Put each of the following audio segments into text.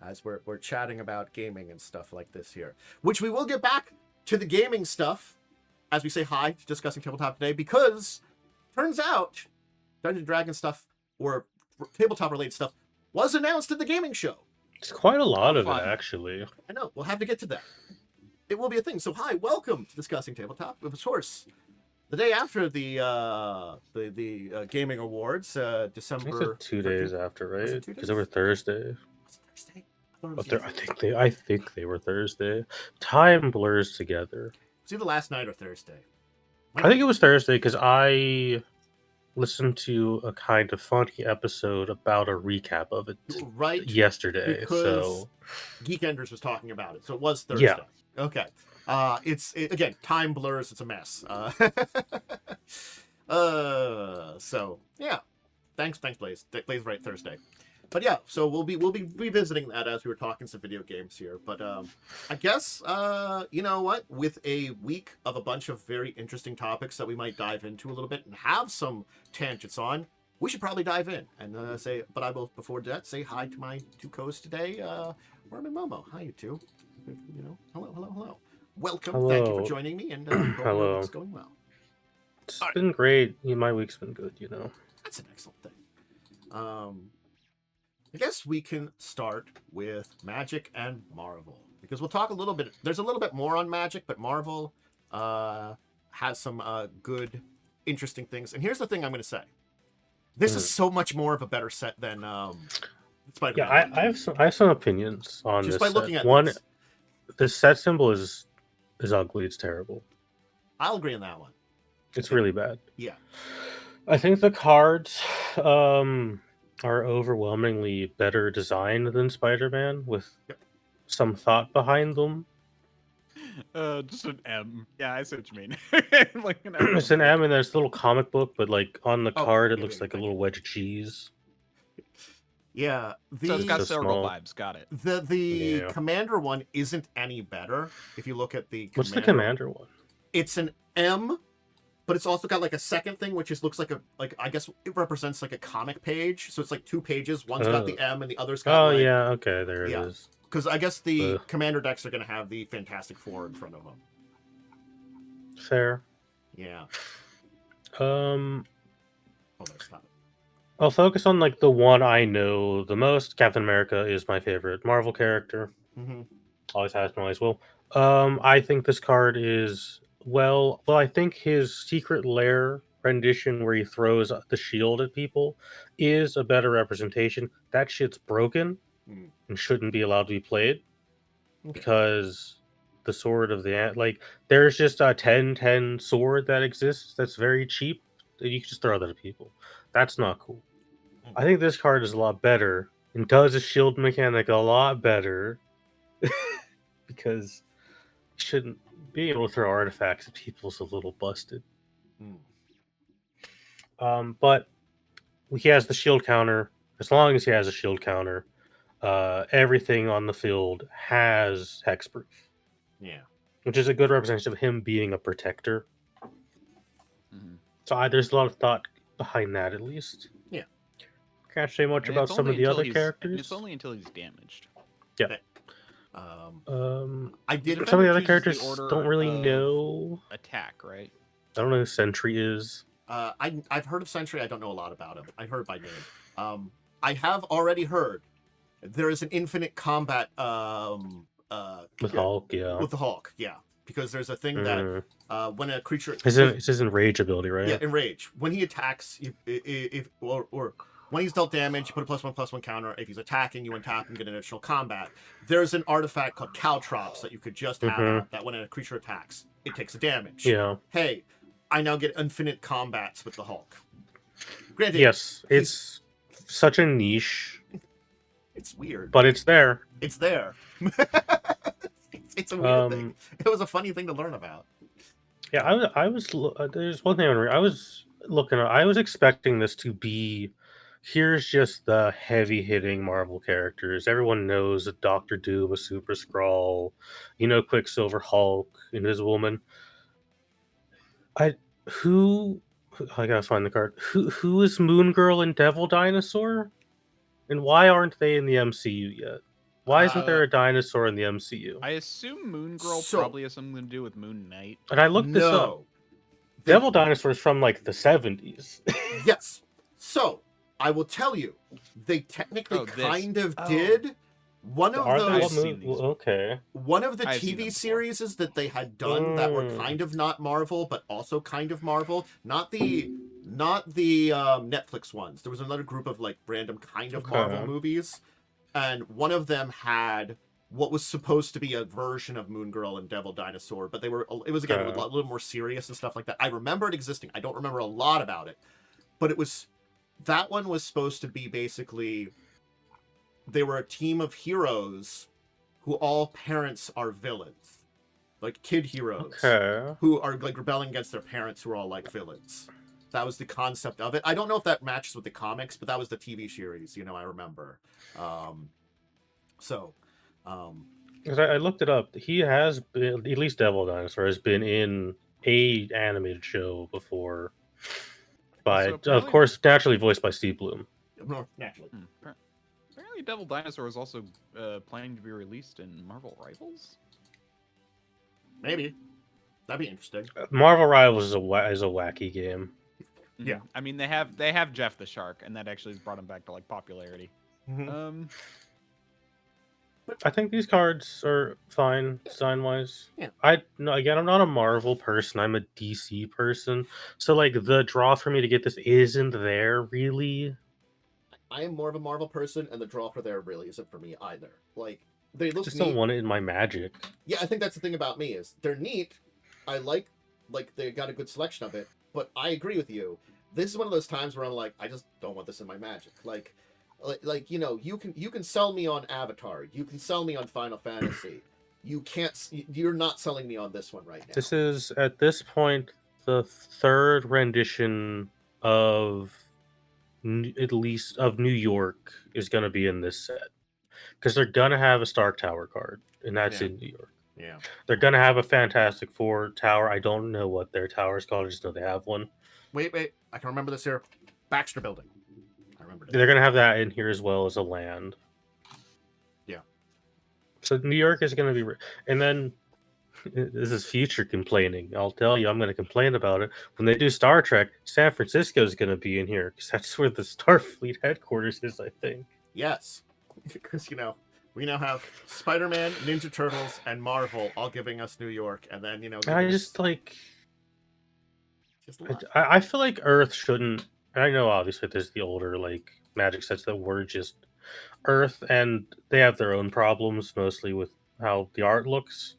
as we're chatting about gaming and stuff like this here. Which we will get back to the gaming stuff as we say hi to Discussing Tabletop today, because turns out Dungeon Dragon stuff or tabletop related stuff was announced at the gaming show. It's quite a lot of it, actually. I know. We'll have to get to that. It will be a thing. So hi, welcome to Discussing Tabletop. Of course, the day after the gaming awards, December. 2 days after, right? Because they were Thursday. I think they were Thursday. Time blurs together. It's either last night or Thursday. I think it was Thursday because I listened to a kind of funny episode about a recap of it yesterday. Because Geekenders was talking about it, so it was Thursday. Yeah. Okay. Again, time blurs. It's a mess. So yeah. Thanks, Blaze. Blaze right Thursday. But yeah, so we'll be revisiting that as we were talking some video games here. But I guess you know what? With a week of a bunch of very interesting topics that we might dive into a little bit and have some tangents on, we should probably dive in and say. But I will before that say hi to my two co-hosts today, Worm and Momo. Hi, you two. You know, hello. Welcome. Hello. Thank you for joining me. And hello. It's going well. It's been great. My week's been good. You know, that's an excellent thing. I guess we can start with Magic and Marvel, because we'll talk a little bit. There's a little bit more on Magic, but Marvel has some good, interesting things. And here's the thing I'm going to say: this is so much more of a better set than Spider-Man. Yeah, I have some opinions on just this. By looking at one, this. The set symbol is ugly. It's terrible. I'll agree on that one. It's really bad. Yeah, I think the cards are overwhelmingly better designed than Spider-Man, with some thought behind them. Just an M. Yeah, I see what you mean. Like it's an M, and there's a little comic book, but like on the card, it looks like a little wedge of cheese. Yeah, so it's got several vibes. Got it. The Commander one isn't any better. If you look at the Commander, what's the Commander one? It's an M. But it's also got like a second thing, which looks like I guess it represents like a comic page. So it's like two pages. One's got the M and the other's got yeah, okay, there it is. Because I guess the Commander decks are going to have the Fantastic Four in front of them. Fair. Yeah. I'll focus on like the one I know the most. Captain America is my favorite Marvel character. Mm-hmm. Always has been, always will. I think this card is... Well, I think his Secret Lair rendition where he throws the shield at people is a better representation. That shit's broken and shouldn't be allowed to be played because the sword of the... Like, there's just a 10-10 sword that exists that's very cheap that you can just throw that at people. That's not cool. I think this card is a lot better and does a shield mechanic a lot better because it shouldn't... Being able to throw artifacts at people is a little busted. But he has the shield counter. As long as he has a shield counter, everything on the field has hexproof. Yeah. Which is a good representation of him being a protector. So there's a lot of thought behind that, at least. Yeah. Can't say much about some of the other characters. It's only until he's damaged. Yeah. I did. Some of the other characters don't really know. Attack, right? I don't know who Sentry is. I've heard of Sentry. I don't know a lot about him. I heard by name. I have already heard there is an infinite combat with Hulk. Yeah. With the Hulk. Yeah. Because there's a thing that when a creature... It's his Enrage ability, right? Yeah, Enrage. When he attacks, or when he's dealt damage, you put a +1/+1 counter. If he's attacking, you untap and get an additional combat. There's an artifact called Caltrops that you could just have that when a creature attacks, it takes a damage. Yeah. Hey, I now get infinite combats with the Hulk. Granted, yes, it's such a niche. It's weird. But it's there. It's there. It's a weird thing. It was a funny thing to learn about. Yeah, I was there's one thing I was looking at. I was expecting this to be... Here's just the heavy-hitting Marvel characters. Everyone knows a Doctor Doom, a Super Skrull, Quicksilver, Hulk, Invisible Woman. I gotta find the card. Who is Moon Girl and Devil Dinosaur? And why aren't they in the MCU yet? Why isn't there a dinosaur in the MCU? I assume Moon Girl So- probably has something to do with Moon Knight. And I looked this up. No. They- Devil dinosaurs from like the 70s. Yes. So, I will tell you, they technically Oh, this. kind of Oh. did. One of Are they? I've those, seen these. Okay. one of the I've seen them TV before. series that they had done that were kind of not Marvel, but also kind of Marvel. Not the Netflix ones. There was another group of like random kind of Marvel Okay. movies, and one of them had what was supposed to be a version of Moon Girl and Devil Dinosaur, but it was again Okay. a little more serious and stuff like that. I remember it existing. I don't remember a lot about it, but that one was supposed to be basically they were a team of heroes who all parents are villains, like kid heroes Okay. who are like rebelling against their parents who are all like villains. That was the concept of it. I don't know if that matches with the comics, but that was the TV series, I remember. Because I looked it up. He has been, at least Devil Dinosaur has been in a animated show before. By, So of apparently- course, naturally voiced by Steve Bloom. Naturally. Apparently, Devil Dinosaur is also planning to be released in Marvel Rivals. Maybe. That'd be interesting. Marvel Rivals is a wacky game. Yeah. I mean, they have Jeff the Shark, and that actually has brought him back to like popularity. Mm-hmm. I think these cards are fine design wise. Yeah. Again, I'm not a Marvel person. I'm a DC person. So like the draw for me to get this isn't there really. I am more of a Marvel person, and the draw for there really isn't for me either. Like, they look Just neat. don't want it in my Magic. Yeah, I think that's the thing about me is they're neat. I like they got a good selection of it, but I agree with you. This is one of those times where I'm like, I just don't want this in my Magic. You can sell me on Avatar, you can sell me on Final Fantasy. You're not selling me on this one right now. This is at this point the third rendition of at least of New York is going to be in this set because they're going to have a Stark Tower card, and that's Yeah. in New York. Yeah. They're going to have a Fantastic Four tower. I don't know what their tower is called. I just know they have one. Wait, I can remember this here. Baxter Building. I remember it. They're going to have that in here as well as a land. Yeah. So New York is going to be, and then this is future complaining. I'll tell you, I'm going to complain about it when they do Star Trek. San Francisco is going to be in here because that's where the Starfleet headquarters is, I think. Yes, because we now have Spider-Man, Ninja Turtles, and Marvel all giving us New York, and then I just like. just a lot. I feel like Earth shouldn't. I know obviously there's the older like Magic sets that were just Earth, and they have their own problems, mostly with how the art looks,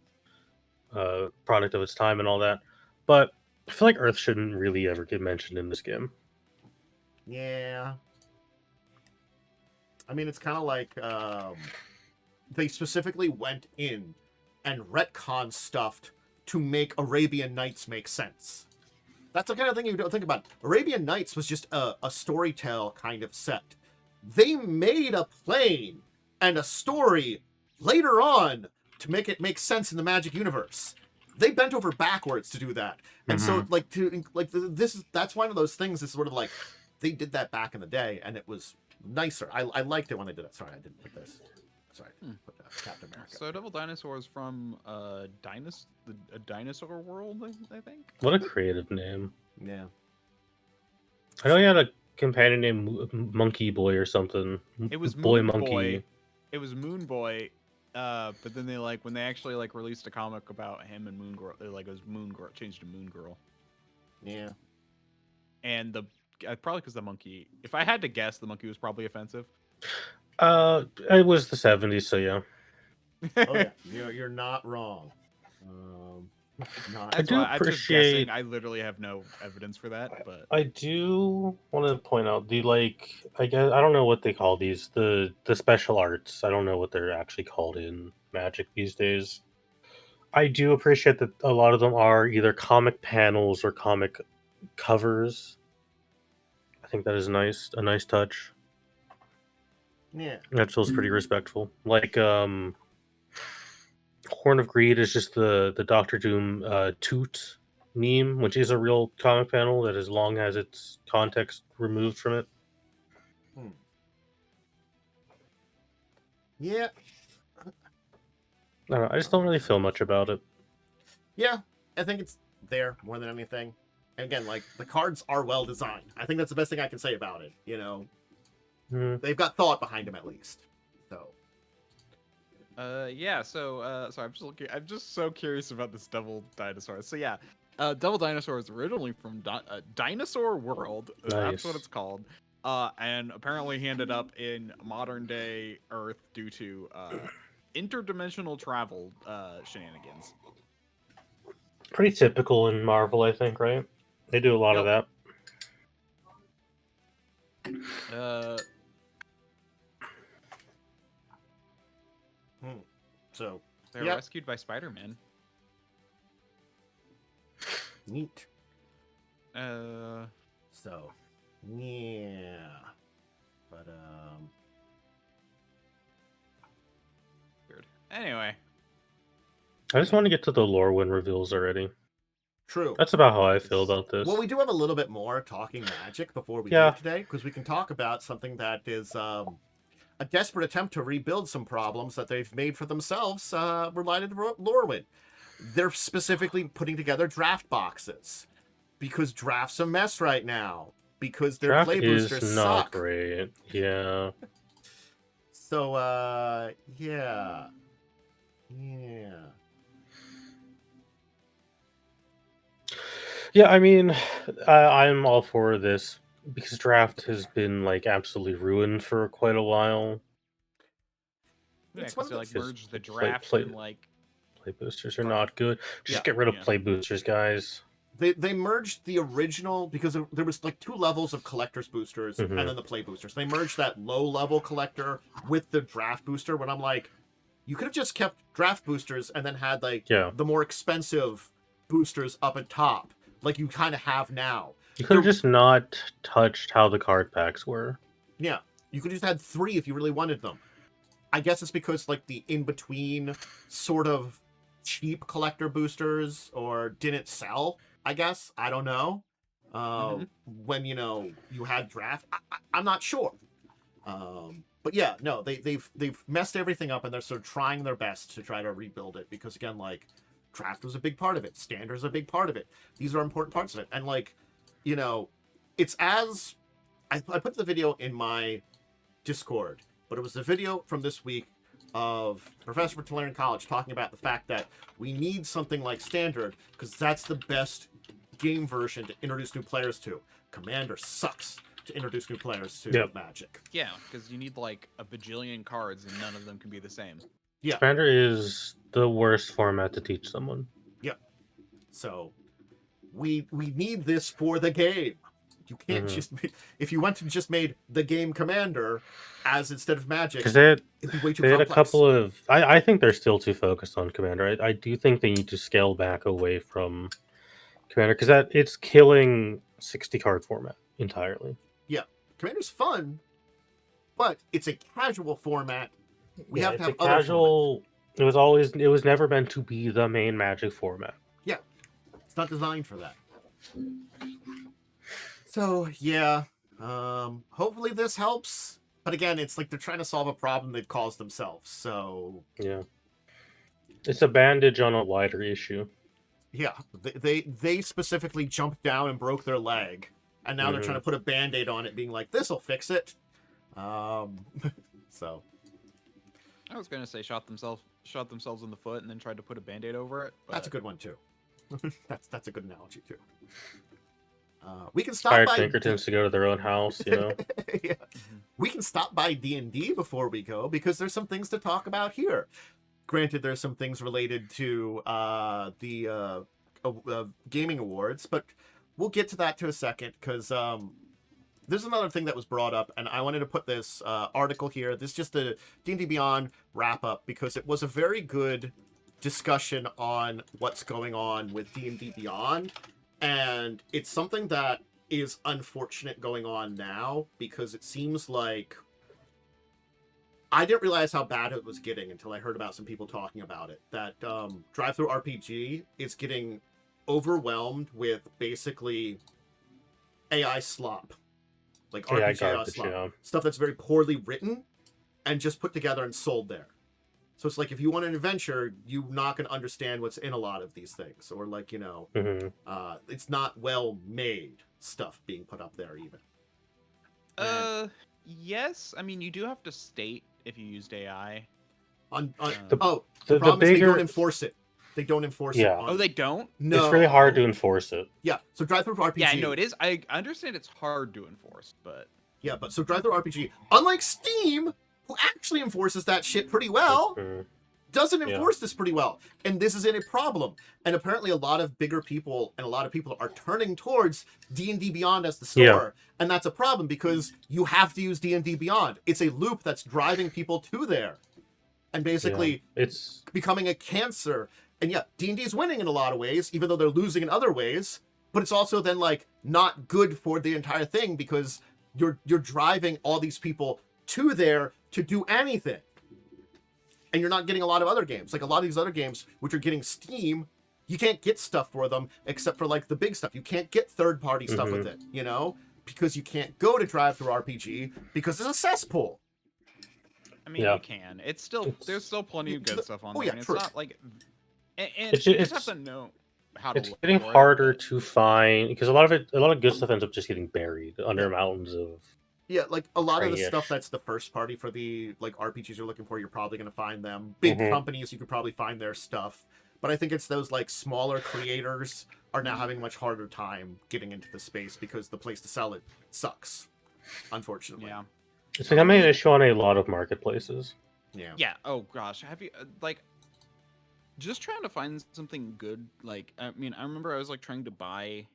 product of its time and all that. But I feel like Earth shouldn't really ever get mentioned in this game. Yeah. I mean, it's kind of like they specifically went in and retcon stuff to make Arabian Nights make sense. That's the kind of thing you don't think about. Arabian Nights was just a storytell kind of set. They made a plane and a story later on to make it make sense in the Magic universe. They bent over backwards to do that, and so that's one of those things. Is sort of like they did that back in the day, and it was nicer. I liked it when they did it. Sorry, I didn't put this. Sorry, I didn't put Captain America. So Devil Dinosaur is from a dinosaur world, I think. What a creative name! Yeah. I know he had a companion named Monkey Boy or something. It was Boy Moon Monkey. Boy. It was Moon Boy, but then they when they actually released a comic about him and Moon Girl, it was Moon Girl changed to Moon Girl. Yeah. And probably because the monkey. If I had to guess, the monkey was probably offensive. It was the 70s, so yeah. Oh yeah, you're not wrong. That's do why I'm just appreciate- guessing. I literally have no evidence for that, but I do want to point out the I guess I don't know what they call these, the special arts. I don't know what they're actually called in Magic these days. I do appreciate that a lot of them are either comic panels or comic covers. I think that is a nice touch. Yeah. That feels pretty respectful. Like Horn of Greed is just the Doctor Doom toot meme, which is a real comic panel that as long as its context removed from it. Yeah. I don't know, I just don't really feel much about it. Yeah, I think it's there more than anything. And again, like, the cards are well designed. I think that's the best thing I can say about it. You know, they've got thought behind them at least. So. Yeah. So I'm just so curious about this Devil Dinosaur. So yeah, Devil Dinosaur is originally from Dinosaur World. That's what Nice. it's called. And apparently he ended up in modern day Earth due to interdimensional travel shenanigans. Pretty typical in Marvel, I think, right? They do a lot of that. So they're rescued by Spider-Man. Neat. So yeah, but weird. Anyway, I just want to get to the Lorwyn reveals already. True. That's about how I feel about this. Well, we do have a little bit more talking magic before we do today, because we can talk about something that is a desperate attempt to rebuild some problems that they've made for themselves related to Lorwyn. They're specifically putting together draft boxes because draft's a mess right now because their draft play boosters is not suck. Great. Yeah. So yeah. Yeah, I mean, I'm all for this because draft has been like absolutely ruined for quite a while. Yeah, because they like merged the draft and like play boosters are not good. Just get rid of play boosters, guys. They merged the original because there was like 2 levels of collector's boosters and then the play boosters. They merged that low level collector with the draft booster. When I'm like, you could have just kept draft boosters and then had like the more expensive boosters up at top, like you kind of have now. You could have just not touched how the card packs were. Yeah, you could have just had 3 if you really wanted them. I guess it's because like the in between sort of cheap collector boosters or didn't sell. I guess I don't know. When you had draft, I'm not sure. But yeah, no, they've messed everything up and they're sort of trying their best to try to rebuild it because again, like draft was a big part of it, standard's a big part of it. These are important parts of it, and like it's as I put the video in my Discord, but it was the video from this week of Professor from Tulane College talking about the fact that we need something like standard because that's the best game version to introduce new players to. Commander sucks to introduce new players to Magic. Yeah, because you need like a bajillion cards and none of them can be the same. Yeah, Commander is the worst format to teach someone. Yep. So we need this for the game. You can't just if you went and just made the game Commander as instead of Magic, because it'd be way too they had complex. a couple of. I think they're still too focused on Commander. I do think they need to scale back away from Commander because it's killing 60 card format entirely. Yeah, Commander's fun, but it's a casual format. We have to have other casual. Formats. It was never meant to be the main Magic format. Yeah, it's not designed for that. So yeah, hopefully this helps. But again, it's like they're trying to solve a problem they've caused themselves. So yeah, it's a bandage on a wider issue. Yeah, they specifically jumped down and broke their leg, and now they're trying to put a Band-Aid on it, being like, "This'll fix it." So I was gonna say shot themselves in the foot and then tried to put a Band-Aid over it. But... That's a good one too. that's a good analogy too. We can stop Fire by Pinkertons to go to their own house, you know. Yeah. We can stop by D&D before we go because there's some things to talk about here. Granted, there's some things related to the gaming awards, but we'll get to that to a second because there's another thing that was brought up, and I wanted to put this article here. This is just a D&D Beyond wrap-up because it was a very good discussion on what's going on with D&D Beyond, and it's something that is unfortunate going on now because it seems like I didn't realize how bad it was getting until I heard about some people talking about it. That Drive-Thru RPG is getting overwhelmed with basically AI slop. Like RPG AI slop. Stuff that's very poorly written and just put together and sold there. So it's like if you want an adventure, you're not going to understand what's in a lot of these things, or like it's not well made stuff being put up there even. Yes. I mean, you do have to state if you used AI. The problem is they don't enforce it. They don't enforce it. Oh, they don't? No. It's really hard to enforce it. Yeah. So Drive-Thru RPG. Yeah, no, it is. I understand it's hard to enforce, but yeah, but so Drive-Thru RPG, unlike Steam, who actually enforces that shit pretty well, doesn't enforce this pretty well, and this is in a problem. And apparently, a lot of bigger people and a lot of people are turning towards D&D Beyond as the store, and that's a problem because you have to use D&D Beyond. It's a loop that's driving people to there, and basically it's becoming a cancer. And yeah, D&D is winning in a lot of ways, even though they're losing in other ways. But it's also then like not good for the entire thing because you're driving all these people to there to do anything. And you're not getting a lot of other games. Like a lot of these other games, which are getting Steam, you can't get stuff for them except for like the big stuff. You can't get third-party stuff with it, you know? Because you can't go to Drive-Thru RPG because it's a cesspool. I mean, you can. There's still plenty of good stuff on there. Yeah, and it's true. not like... And you just have to know how to It's look getting for harder to find because a lot of good stuff ends up just getting buried under mountains of. Yeah, like a lot of the trash. stuff that's the first party for the like RPGs you're looking for, you're probably going to find them. Big companies, you could probably find their stuff. But I think it's those like smaller creators are now having much harder time getting into the space because the place to sell it sucks, unfortunately. Yeah. It's becoming an issue on a lot of marketplaces. Yeah. Yeah. Oh gosh, have you like just trying to find something good? Like, I mean, I remember I was like trying to buy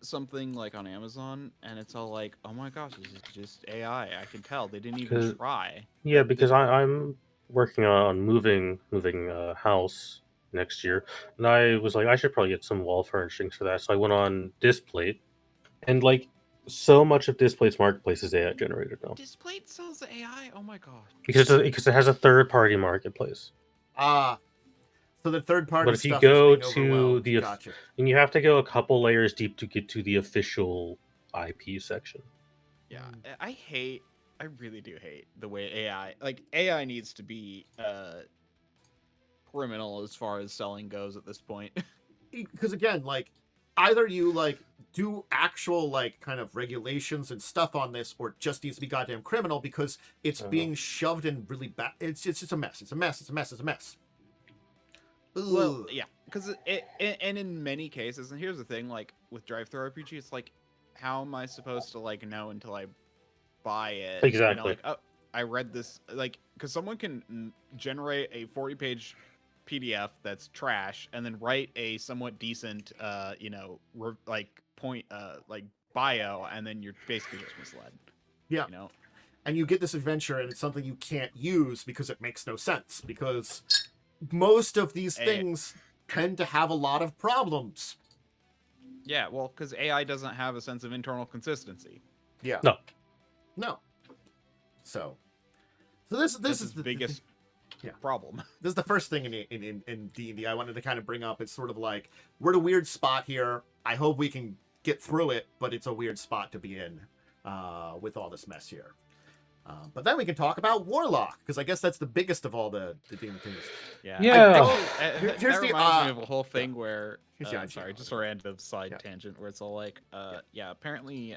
something like on Amazon, and it's all like, oh my gosh, this is just AI. I can tell they didn't even try. Yeah, because I'm working on moving house next year, and I was like, I should probably get some wall furnishings for that. So I went on Displate, and like so much of Displate's marketplace is AI generated now. Displate sells AI. Oh my god. Because it has a third party marketplace. So the third party. But if you stuff go is being to overwhelmed. the Gotcha. and you have to go a couple layers deep to get to the official IP section. Yeah, I really do hate the way AI needs to be criminal as far as selling goes at this point. Because again, like either you like do actual like kind of regulations and stuff on this, or it just needs to be goddamn criminal because it's being shoved in really bad. It's just a mess. It's a mess. It's a mess. It's a mess. Well, yeah, because and in many cases, and here's the thing, like with Drive-Thru RPG, it's like, how am I supposed to like know until I buy it? Exactly. You know, like, oh, I read this, like, because someone can generate a 40-page PDF that's trash and then write a somewhat decent, like bio, and then you're basically just misled. Yeah. You know. And you get this adventure, and it's something you can't use because it makes no sense. Because most of these things tend to have a lot of problems. Yeah, well, because AI doesn't have a sense of internal consistency. Yeah. No. So this is the biggest problem. This is the first thing in D&D I wanted to kind of bring up. It's sort of like, we're at a weird spot here. I hope we can get through it, but it's a weird spot to be in with all this mess here. But then we can talk about Warlock, because I guess that's the biggest of all the demon things. Yeah. Here's that the reminds me of a whole thing where sorry, just a random side tangent where it's all like, apparently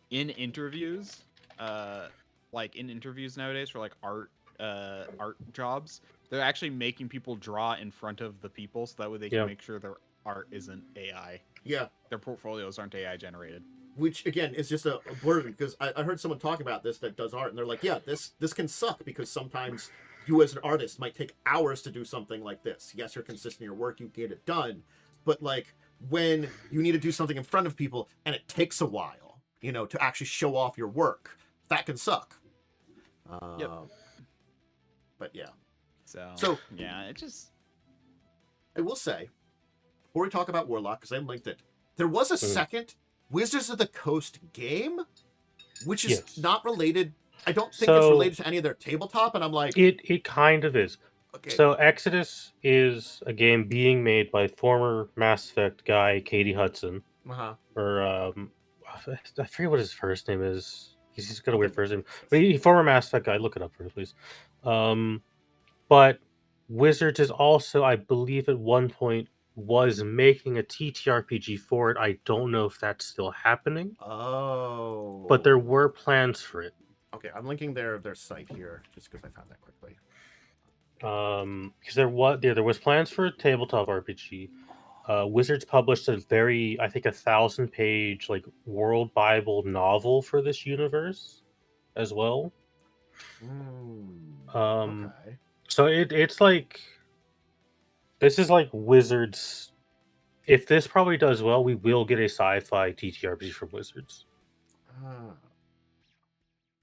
in interviews, nowadays for like art jobs, they're actually making people draw in front of the people so that way they can make sure their art isn't AI. Yeah. Their portfolios aren't AI generated. Which again is just a burden, because I heard someone talk about this that does art, and they're like, yeah, this can suck because sometimes you as an artist might take hours to do something like this. Yes, you're consistent in your work, you get it done, but like when you need to do something in front of people and it takes a while, to actually show off your work, that can suck. But yeah. So yeah, it just. I will say, before we talk about Warlock, because I linked it, there was a second Wizards of the Coast game, which is not related. I don't think it's related to any of their tabletop, and I'm like... It kind of is. Okay. So Exodus is a game being made by former Mass Effect guy, Katie Hudson. Or, I forget what his first name is. He's got a weird first name. But former Mass Effect guy. Look it up for me, please. But Wizards is also, I believe, at one point was making a TTRPG for it. I don't know if that's still happening, Oh. but there were plans for it. Okay, I'm linking their site here just because I found that quickly. Because there was plans for a tabletop RPG. Wizards published a I think 1,000-page like world Bible novel for this universe as well. Okay. So it's like this is like Wizards. If this probably does well, we will get a sci-fi TTRPG from Wizards. Ah.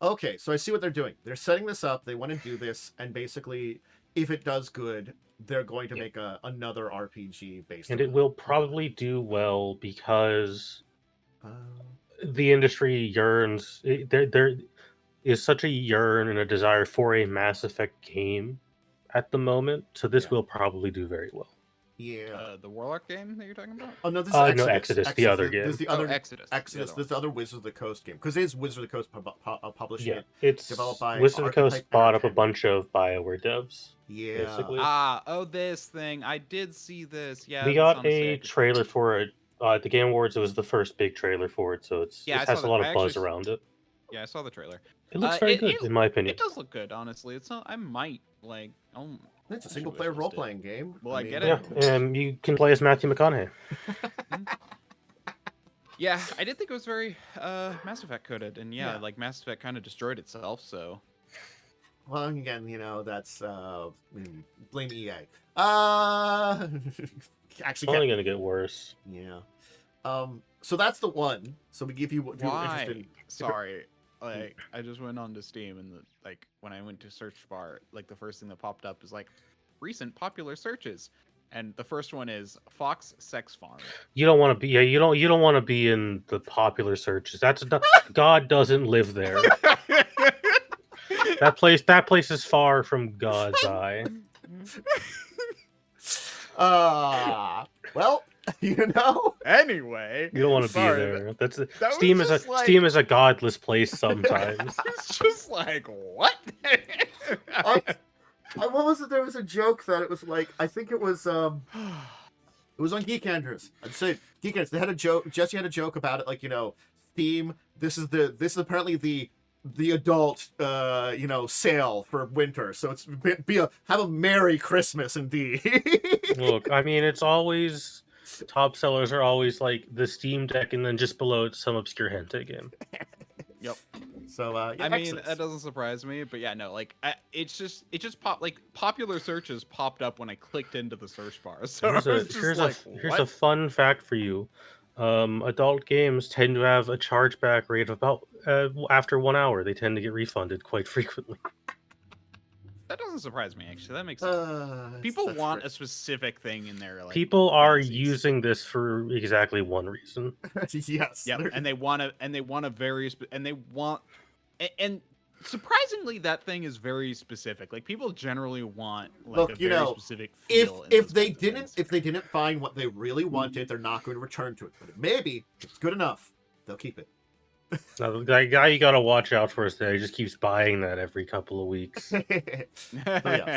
Okay, so I see what they're doing. They're setting this up. They want to do this, and basically, if it does good, they're going to make another RPG based. And on it will probably do well because Uh, the industry yearns. There is such a yearn and a desire for a Mass Effect game at the moment, so this will probably do very well. yeah. The Warlock game that you're talking about? Oh no, this is Exodus. No, Exodus, the other game. There's the other Exodus. Exodus. There's the other Wizards of the Coast game because it is Wizards of the Coast publishing Yeah, it. it's developed by Wizards of the Coast Archetype bought up a Entertainment. bunch of BioWare devs. Yeah. Basically. This thing. I did see this. Yeah, We that's got honestly, a trailer for it. At the Game Awards, it was the first big trailer for it, so it I has saw a lot that. of buzz around it. Yeah, I saw the trailer. It looks very good, in my opinion. It does look good, honestly. It's not. I might like. It's a single player role playing game. Well, I mean, get Yeah, it. and you can play as Matthew McConaughey. Yeah, I did think it was very Mass Effect coded, and Yeah. like Mass Effect kind of destroyed itself. So Well, again, that's blame EA. Actually, Only gonna get worse. yeah. So that's the one. So we give you what you're why? interested in. Sorry, like I just went on to Steam, and when I went to search bar, like the first thing that popped up is like recent popular searches, and the first one is Fox Sex Farm. You don't want to be. Yeah, you don't want to be in the popular searches. God doesn't live there. That place is far from God's eye. Well, Anyway, You don't want to be sorry, there. That's that Steam was is a just like- Steam is a godless place sometimes. It's just like what? what was it? There was a joke that it was like I think it was it was on Geek Andrews. I'd say Geek Andrews. They had a joke. Jesse had a joke about it, like Steam. This is apparently the adult sale for winter. So it's have a Merry Christmas indeed. Look, I mean, it's always top sellers are always like the Steam Deck, and then just below it's some obscure hentai game. Yep. So I mean, that doesn't surprise me, but yeah, no, like it just popped, like popular searches popped up when I clicked into the search bar. So Here's a fun fact for you. Adult games tend to have a chargeback rate of about after 1 hour. They tend to get refunded quite frequently. That doesn't surprise me, actually. That makes sense. People want a specific thing in their People are fantasies. using this for exactly one reason. Yes. Yep, and they want a very and surprisingly, that thing is very specific. Like people generally want like a very specific feel. If they didn't find what they really wanted, they're not going to return to it. But maybe if it's good enough, they'll keep it. Now, the guy you gotta watch out for is that he just keeps buying that every couple of weeks.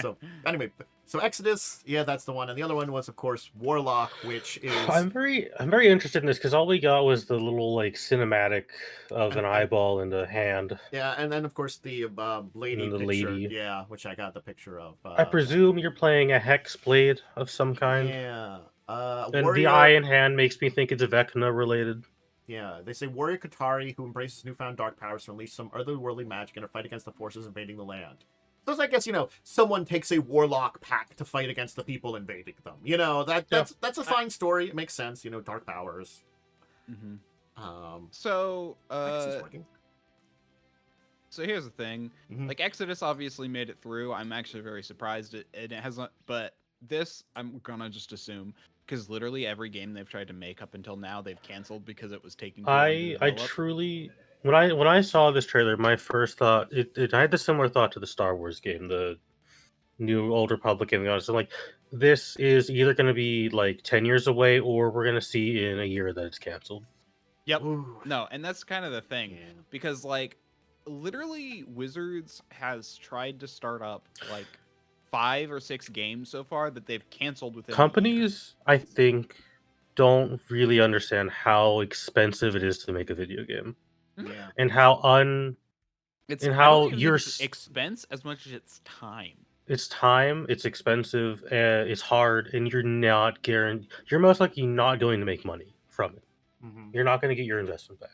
So anyway, so Exodus, that's the one, and the other one was of course Warlock, which is I'm very interested in this because all we got was the little like cinematic of an eyeball and a hand. Yeah, and then of course the lady And the picture, lady. which I got the picture of. I presume you're playing a hex blade of some kind. Yeah. And Warrior, the eye and hand makes me think it's Vecna related. Yeah, they say Warrior Katari, who embraces newfound dark powers to unleash some otherworldly magic in a fight against the forces invading the land. So I guess, someone takes a warlock pack to fight against the people invading them. That's a fine story. It makes sense, dark powers. Mm-hmm. So working. So here's the thing. Mm-hmm. Like Exodus obviously made it through. I'm actually very surprised it hasn't, but this I'm gonna just assume because literally every game they've tried to make up until now they've canceled because it was taking too long to I develop. truly when I saw this trailer, my first thought I had the similar thought to the Star Wars game, the New Old Republic game. I was like, this is either going to be like 10 years away, or we're going to see in a year that it's canceled. Yep. Ooh. No, and that's kind of the thing Yeah. because literally Wizards has tried to start up 5 or 6 games so far that they've canceled within a year. Companies, I think, don't really understand how expensive it is to make a video game, Yeah. and how It's and I how don't even you're think it's expense as much as it's time. it's time, it's expensive, it's hard, and you're not guaranteed. You're most likely not going to make money from it. Mm-hmm. You're not going to get your investment back.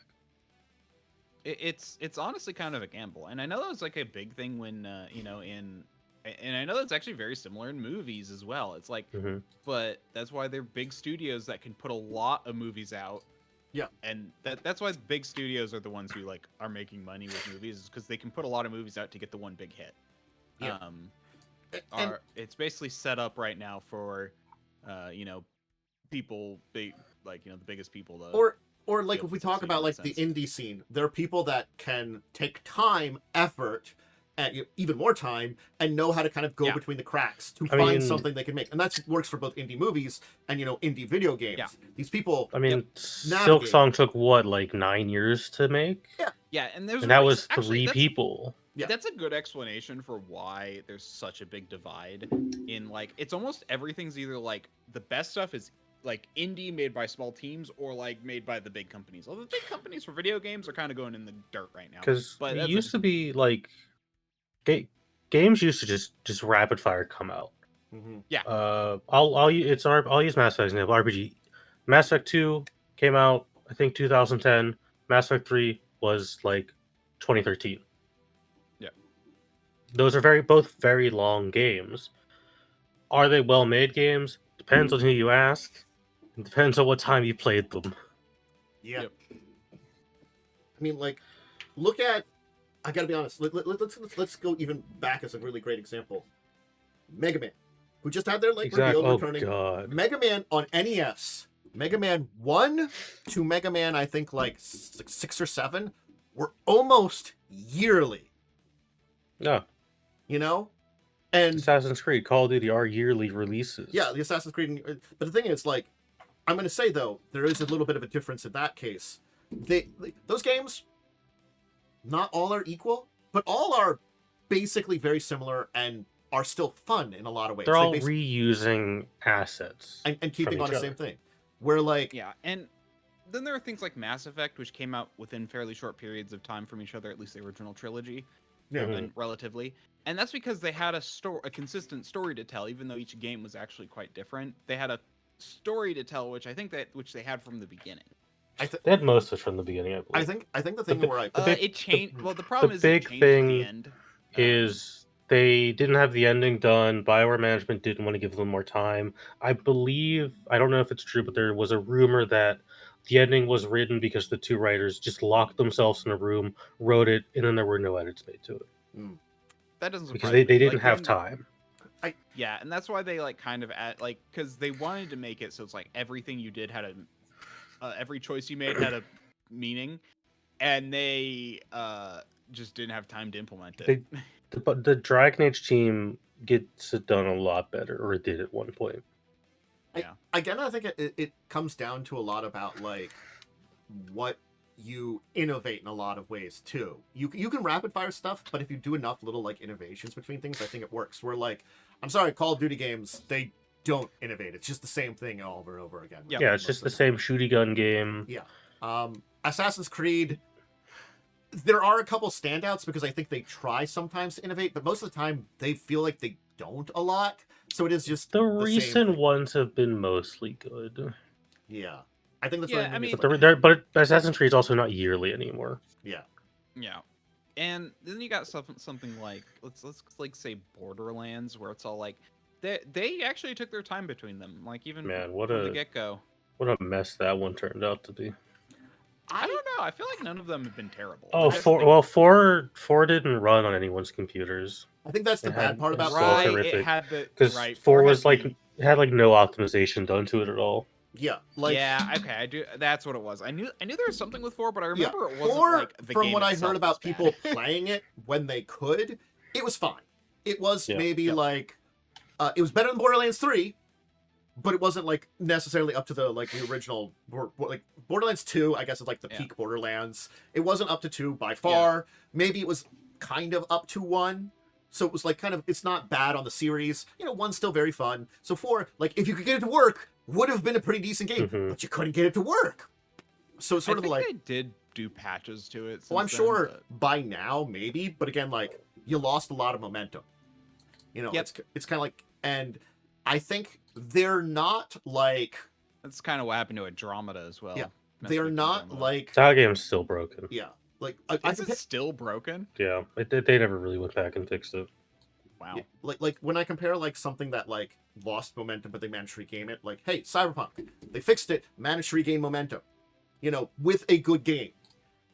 It's honestly kind of a gamble, and I know that was like a big thing when and I know that's actually very similar in movies as well. It's like, Mhm. but that's why they're big studios that can put a lot of movies out. Yeah. And that's why big studios are the ones who like are making money with movies, is because they can put a lot of movies out to get the one big hit. Yeah. It's basically set up right now for people big, like the biggest people to Or like able if we to talk succeed about in like that the sense. indie scene, there are people that can take time, effort, and even more time, and know how to kind of go Yeah. between the cracks to I find mean- something they can make, and that works for both indie movies and indie video games. Yeah. These people, I mean, Yep. Silk Navigate. Song took what, like 9 years to make, Yeah, and there's and a that reason- was actually, 3 that's- people. Yeah. That's a good explanation for why there's such a big divide in like it's almost everything's either like the best stuff is like indie made by small teams or like made by the big companies. Although the big companies for video games are kind of going in the dirt right now. Because But it that's used to be like games used to just rapid fire come out. Mhm. I'll use Mass Effect as an example. RPG, Mass Effect 2 came out, I think 2010. Mass Effect 3 was like 2013. Yeah. Those are both very long games. Are they well made games? Depends on who you ask. It depends on what time you played them. Yeah. Yep. I mean, like, look at. I gotta be honest. Let's go even back as a really great example. Mega Man, who just had their like Exactly. reveal Oh returning. god. Mega Man on NES, Mega Man 1 to Mega Man, I think like 6 or 7, were almost yearly, Yeah. And Assassin's Creed, Call of Duty are yearly releases. yeah, the Assassin's Creed. But the thing is, like, I'm going to say though, there is a little bit of a difference in that case. Those games, not all are equal, but all are basically very similar and are still fun in a lot of ways. They're all reusing assets and keeping from on the each same other. thing. Where like yeah, and then there are things like Mass Effect, which came out within fairly short periods of time from each other, at least the original trilogy, yeah, Mhm. and relatively. And that's because they had a consistent story to tell, even though each game was actually quite different. They had a story to tell, which they had from the beginning. They had most of it from the beginning, I believe. I think the thing where I It changed. Well, the problem is big it changed at thing the end. is they didn't have the ending done. BioWare management didn't want to give them more time. I believe, I don't know if it's true, but there was a rumor that the ending was written because the two writers just locked themselves in a room, wrote it, and then there were no edits made to it. That doesn't surprise Because me. they didn't Like, have during- time. Yeah, and that's why they like kind of because they wanted to make it so it's like everything you did had every choice you made had a meaning, and they just didn't have time to implement it. But the Dragon Age team gets it done a lot better, or it did at one point. again, I think it comes down to a lot about like what you innovate in a lot of ways too. You can rapid fire stuff, but if you do enough little like innovations between things, I think it works. Where like, I'm sorry, Call of Duty games, they don't innovate. It's just the same thing over and over again. Yep. Yeah, it's just the same shooty gun game. Yeah. Assassin's Creed, there are a couple standouts because I think they try sometimes to innovate, but most of the time they feel like they don't a lot. So it is just The same recent thing. ones have been mostly good. Yeah. I think that's Yeah, what I I mean. mean- is, like, But Assassin's Creed is also not yearly anymore. yeah. Yeah, and then you got something like let's like say Borderlands, where it's all like they actually took their time between them, like even Man, what from the a get go. what a mess that one turned out to be. I don't know. I feel like none of them have been terrible. Oh, That's four. the- Well, four didn't run on anyone's computers I think that's the It bad had- part about so right. terrific, It had the because right. four had was like the- it had like no optimization done to it at all. Yeah, like yeah, okay, I do. That's what it was. I knew there was something with 4, but I yeah, remember it wasn't or like the from game what I itself heard about was bad. people playing it when they could, it was fine. It was Yeah. maybe Yep. like it was better than Borderlands 3, but it wasn't like necessarily up to the like the original like Borderlands 2, I guess is like the Yeah. peak Borderlands. It wasn't up to 2 by far. Maybe it was kind of up to 1. So it was like kind of, it's not bad on the series. You know, 1's still very fun. So 4, like if you could get it to work, would have been a pretty decent game, Mhm. but you couldn't get it to work. So it's sort I of think like, they did do patches to it. well, I'm since then, sure but- by now maybe, but again, like you lost a lot of momentum. You know, Yep. it's kind of like, and I think they're not like, That's kind of what happened to Andromeda as well. Yeah, Mass they're Effect not Andromeda. like, That game's still broken. yeah, like I Is it still broken? Yeah, they never really went back and fixed it. Wow. Yeah, like when I compare like something that like lost momentum but they managed to regain it, like hey, Cyberpunk, they fixed it, managed to regain momentum, you know, with a good game,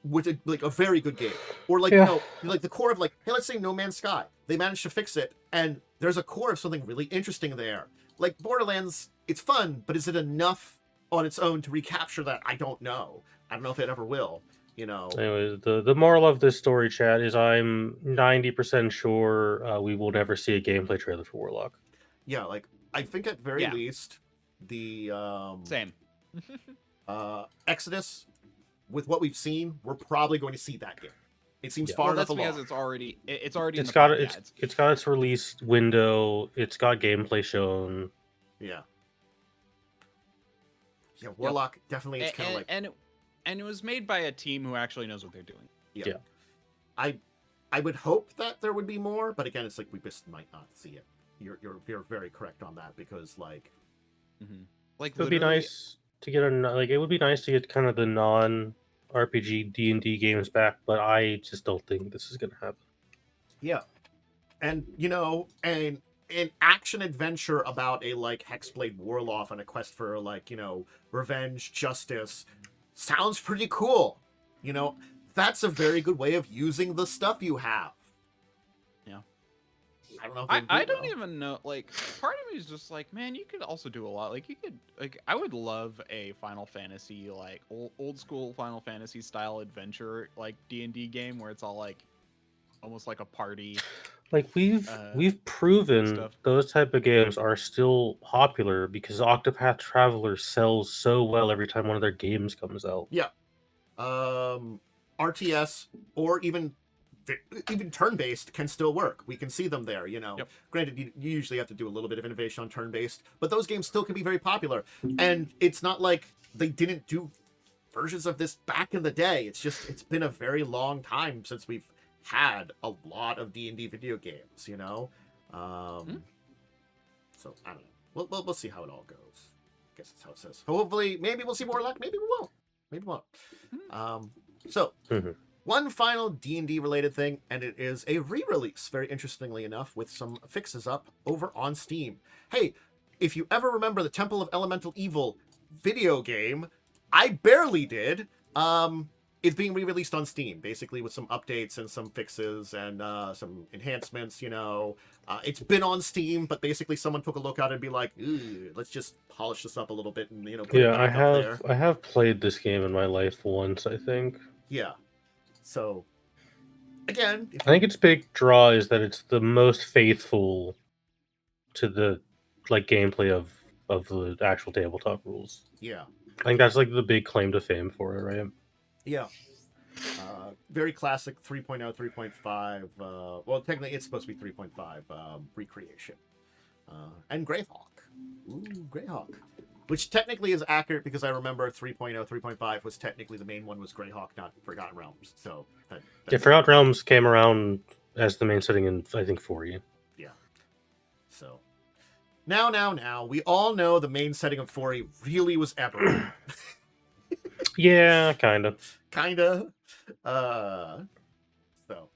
with a very good game, or like Yeah. you know, like the core of like, hey, let's say No Man's Sky, they managed to fix it, and there's a core of something really interesting there. Like Borderlands, it's fun, but is it enough on its own to recapture that? I don't know. I don't know if it ever will. You know, Anyways, the moral of this story, chat, is I'm 90% sure we will never see a gameplay trailer for Warlock. yeah, like I think at very Yeah. least the Same. Exodus, with what we've seen, we're probably going to see that game. It seems Yeah. far Well, enough that's because along. it's already in It's the got pipe. it's Yeah, it's got its release window. It's got gameplay shown. Yeah. Yeah, Warlock definitely is kind of like and it was made by a team who actually knows what they're doing. Yeah. I would hope that there would be more, but again, it's like we just might not see it. You're very correct on that because like Like It would be literally- nice to get it would be nice to get kind of the non RPG D&D games back, but I just don't think this is gonna happen. yeah, and you know, and an action adventure about a like Hexblade Warlock on a quest for like you know revenge, justice sounds pretty cool. You know, that's a very good way of using the stuff you have. Yeah. I don't know. If they I do don't well. even know. Like, part of me is just like, man, you could also do a lot. Like, you could, like, I would love a Final Fantasy, like, old school Final Fantasy style adventure, like D&D game where it's all like, almost like a party. Like we've proven stuff. those type of games are still popular because Octopath Traveler sells so well every time one of their games comes out. Yeah. RTS or even turn-based can still work. We can see them there, you know. Yep. Granted, you usually have to do a little bit of innovation on turn-based, but those games still can be very popular. And it's not like they didn't do versions of this back in the day. It's just it's been a very long time since we've had a lot of D&D video games, you know. So I don't know. We'll see how it all goes. I guess that's how it says. Hopefully, maybe we'll see more luck. Maybe we won't. Maybe we won't. So one final D&D related thing, and it is a re-release, very interestingly enough, with some fixes up over on Steam. Hey, if you ever remember the Temple of Elemental Evil video game, I barely did. It's being re-released on Steam, basically with some updates and some fixes and some enhancements, you know. It's been on Steam, but basically someone took a look at it and be like, let's just polish this up a little bit and, you know, put it Yeah, back up there. I have played this game in my life once, I think. Yeah. So, again, I think its big draw is that it's the most faithful to the like gameplay of the actual tabletop rules. yeah. I think that's like the big claim to fame for it, right? Yeah. Very classic 3.0, 3.5. Well, technically, it's supposed to be 3.5 recreation. And Greyhawk. Ooh, Greyhawk. Which technically is accurate because I remember 3.0, 3.5 was technically the main one was Greyhawk, not Forgotten Realms. So Yeah, Forgotten Realms came around as the main setting in, I think, 4E. Yeah. So now, we all know the main setting of 4E really was Eberron. Yeah, kind of. Kinda. So,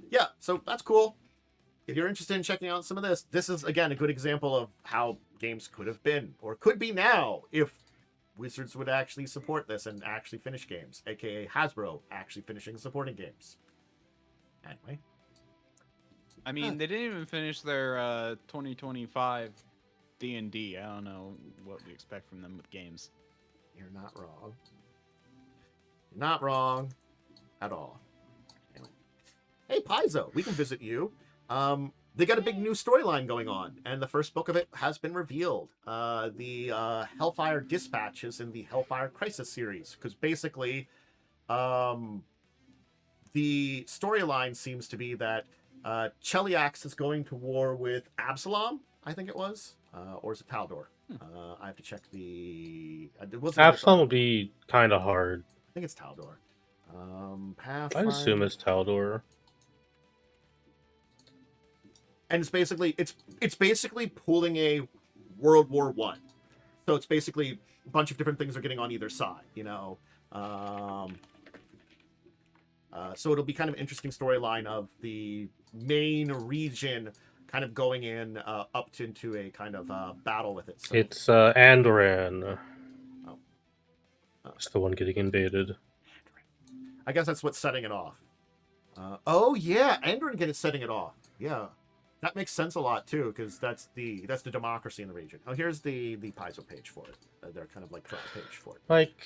yeah, so that's cool. If you're interested in checking out some of this is, again, a good example of how games could have been, or could be now, if Wizards would actually support this and actually finish games, aka Hasbro actually finishing and supporting games. Anyway. I mean, they didn't even finish their 2025 D&D. I don't know what we expect from them with games. You're not wrong. You're not wrong at all. Anyway. Hey, Paizo, we can visit you. They got a big new storyline going on, and the first book of it has been revealed. The Hellfire Dispatches in the Hellfire Crisis series, because basically, the storyline seems to be that Cheliax is going to war with Absalom, I think it was, or is it Taldor? I have to check the. Absalom would be kind of hard. I think it's Taldor. I'd assume it's Taldor. And it's basically pulling a World War One. So it's basically a bunch of different things are getting on either side, you know. So it'll be kind of an interesting storyline of the main region kind of going in up into a kind of battle with it. So, it's Andoran. Oh. It's the one getting invaded. I guess that's what's setting it off. Oh yeah, Andoran getting setting it off. Yeah, that makes sense a lot too, because that's the democracy in the region. Oh, here's the Paizo page for it. They're kind of like draw page for it. Like,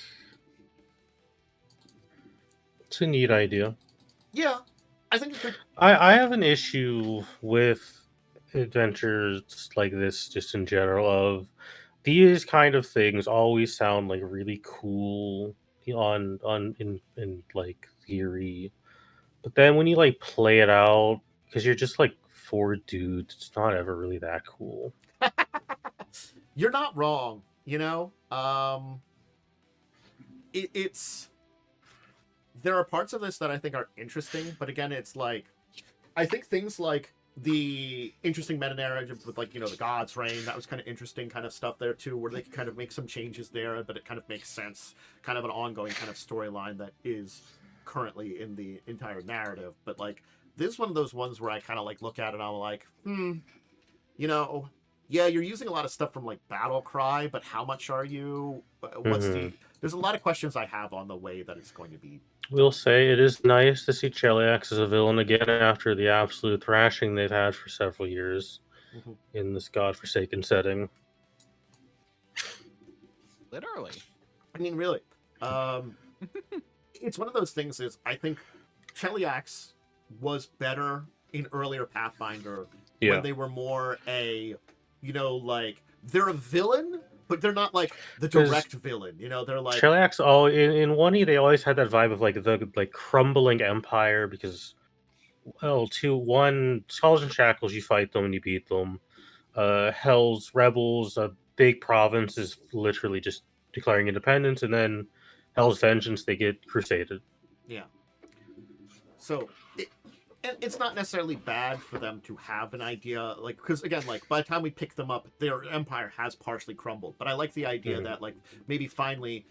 it's a neat idea. Yeah, I think it could. I have an issue with adventures like this just in general. Of these kind of things always sound like really cool in like theory, but then when you like play it out, because you're just like 4 dudes, it's not ever really that cool. You're not wrong, you know. It's there are parts of this that I think are interesting, but again, it's like I think things like the interesting meta narrative with, like, you know, the God's Reign, that was kind of interesting kind of stuff there too, where they could kind of make some changes there, but it kind of makes sense, kind of an ongoing kind of storyline that is currently in the entire narrative. But like this is one of those ones where I kind of like look at it and I'm like, you know, yeah, you're using a lot of stuff from like Battle Cry, but how much are you? What's there's a lot of questions I have on the way that it's going to be. We'll say it is nice to see Cheliax as a villain again after the absolute thrashing they've had for several years in this godforsaken setting. Literally. I mean, really. It's one of those things is I think Cheliax was better in earlier Pathfinder when they were more a, you know, like they're a villain, but they're not like the direct villain. You know, they're like Cheliax. In 1E, they always had that vibe of like the like crumbling empire because, well, 1 Skulls and Shackles, you fight them and you beat them. Hell's Rebels, a big province, is literally just declaring independence, and then Hell's Vengeance, they get crusaded. Yeah. So it's not necessarily bad for them to have an idea, like, because again, like by the time we pick them up, their empire has partially crumbled. But I like the idea that like maybe finally,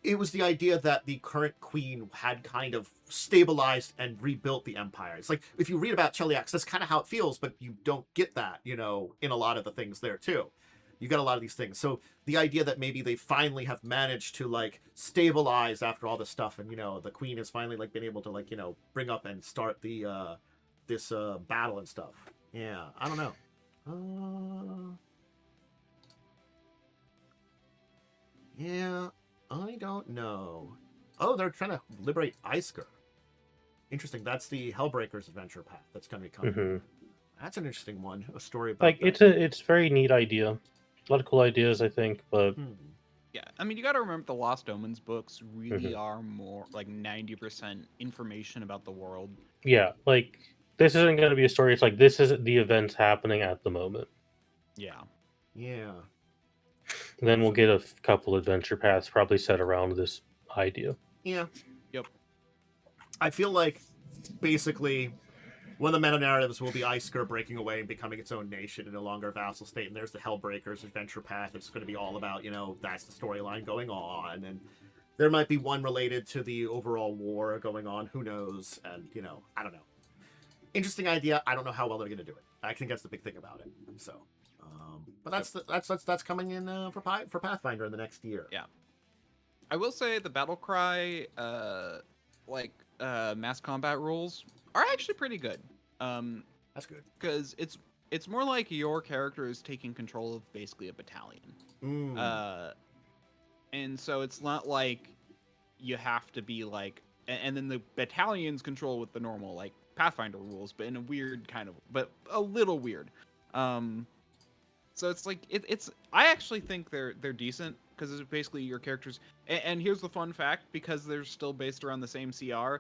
it was the idea that the current queen had kind of stabilized and rebuilt the empire. It's like if you read about Cheliax, that's kind of how it feels, but you don't get that, you know, in a lot of the things there too. You got a lot of these things. So the idea that maybe they finally have managed to like stabilize after all this stuff, and you know the queen has finally like been able to like, you know, bring up and start the this battle and stuff. Yeah, I don't know. Yeah, I don't know. Oh, they're trying to liberate Isker. Interesting. That's the Hellbreakers adventure path that's going to be coming. That's an interesting one. A story about like that. It's a very neat idea. A lot of cool ideas, I think, but yeah, I mean, you got to remember the Lost Omens books really are more like 90% information about the world. Yeah, like this isn't going to be a story. It's like this isn't the events happening at the moment. Yeah. Yeah. And then we'll get a couple adventure paths probably set around this idea. Yeah. Yep. I feel like basically one of the meta narratives will be Isker breaking away and becoming its own nation and no longer a vassal state. And there's the Hellbreakers adventure path. It's going to be all about, you know, that's the storyline going on. And there might be one related to the overall war going on. Who knows? And, you know, I don't know. Interesting idea. I don't know how well they're going to do it. I think that's the big thing about it. So, but that's coming in for Pathfinder in the next year. Yeah. I will say the battle cry, mass combat rules are actually pretty good. That's good because it's more like your character is taking control of basically a battalion. And so it's not like you have to be like, and then the battalion's control with the normal like Pathfinder rules, but in a weird kind of, but a little weird. So it's like it's. I actually think they're decent because it's basically your characters. And here's the fun fact: because they're still based around the same CR,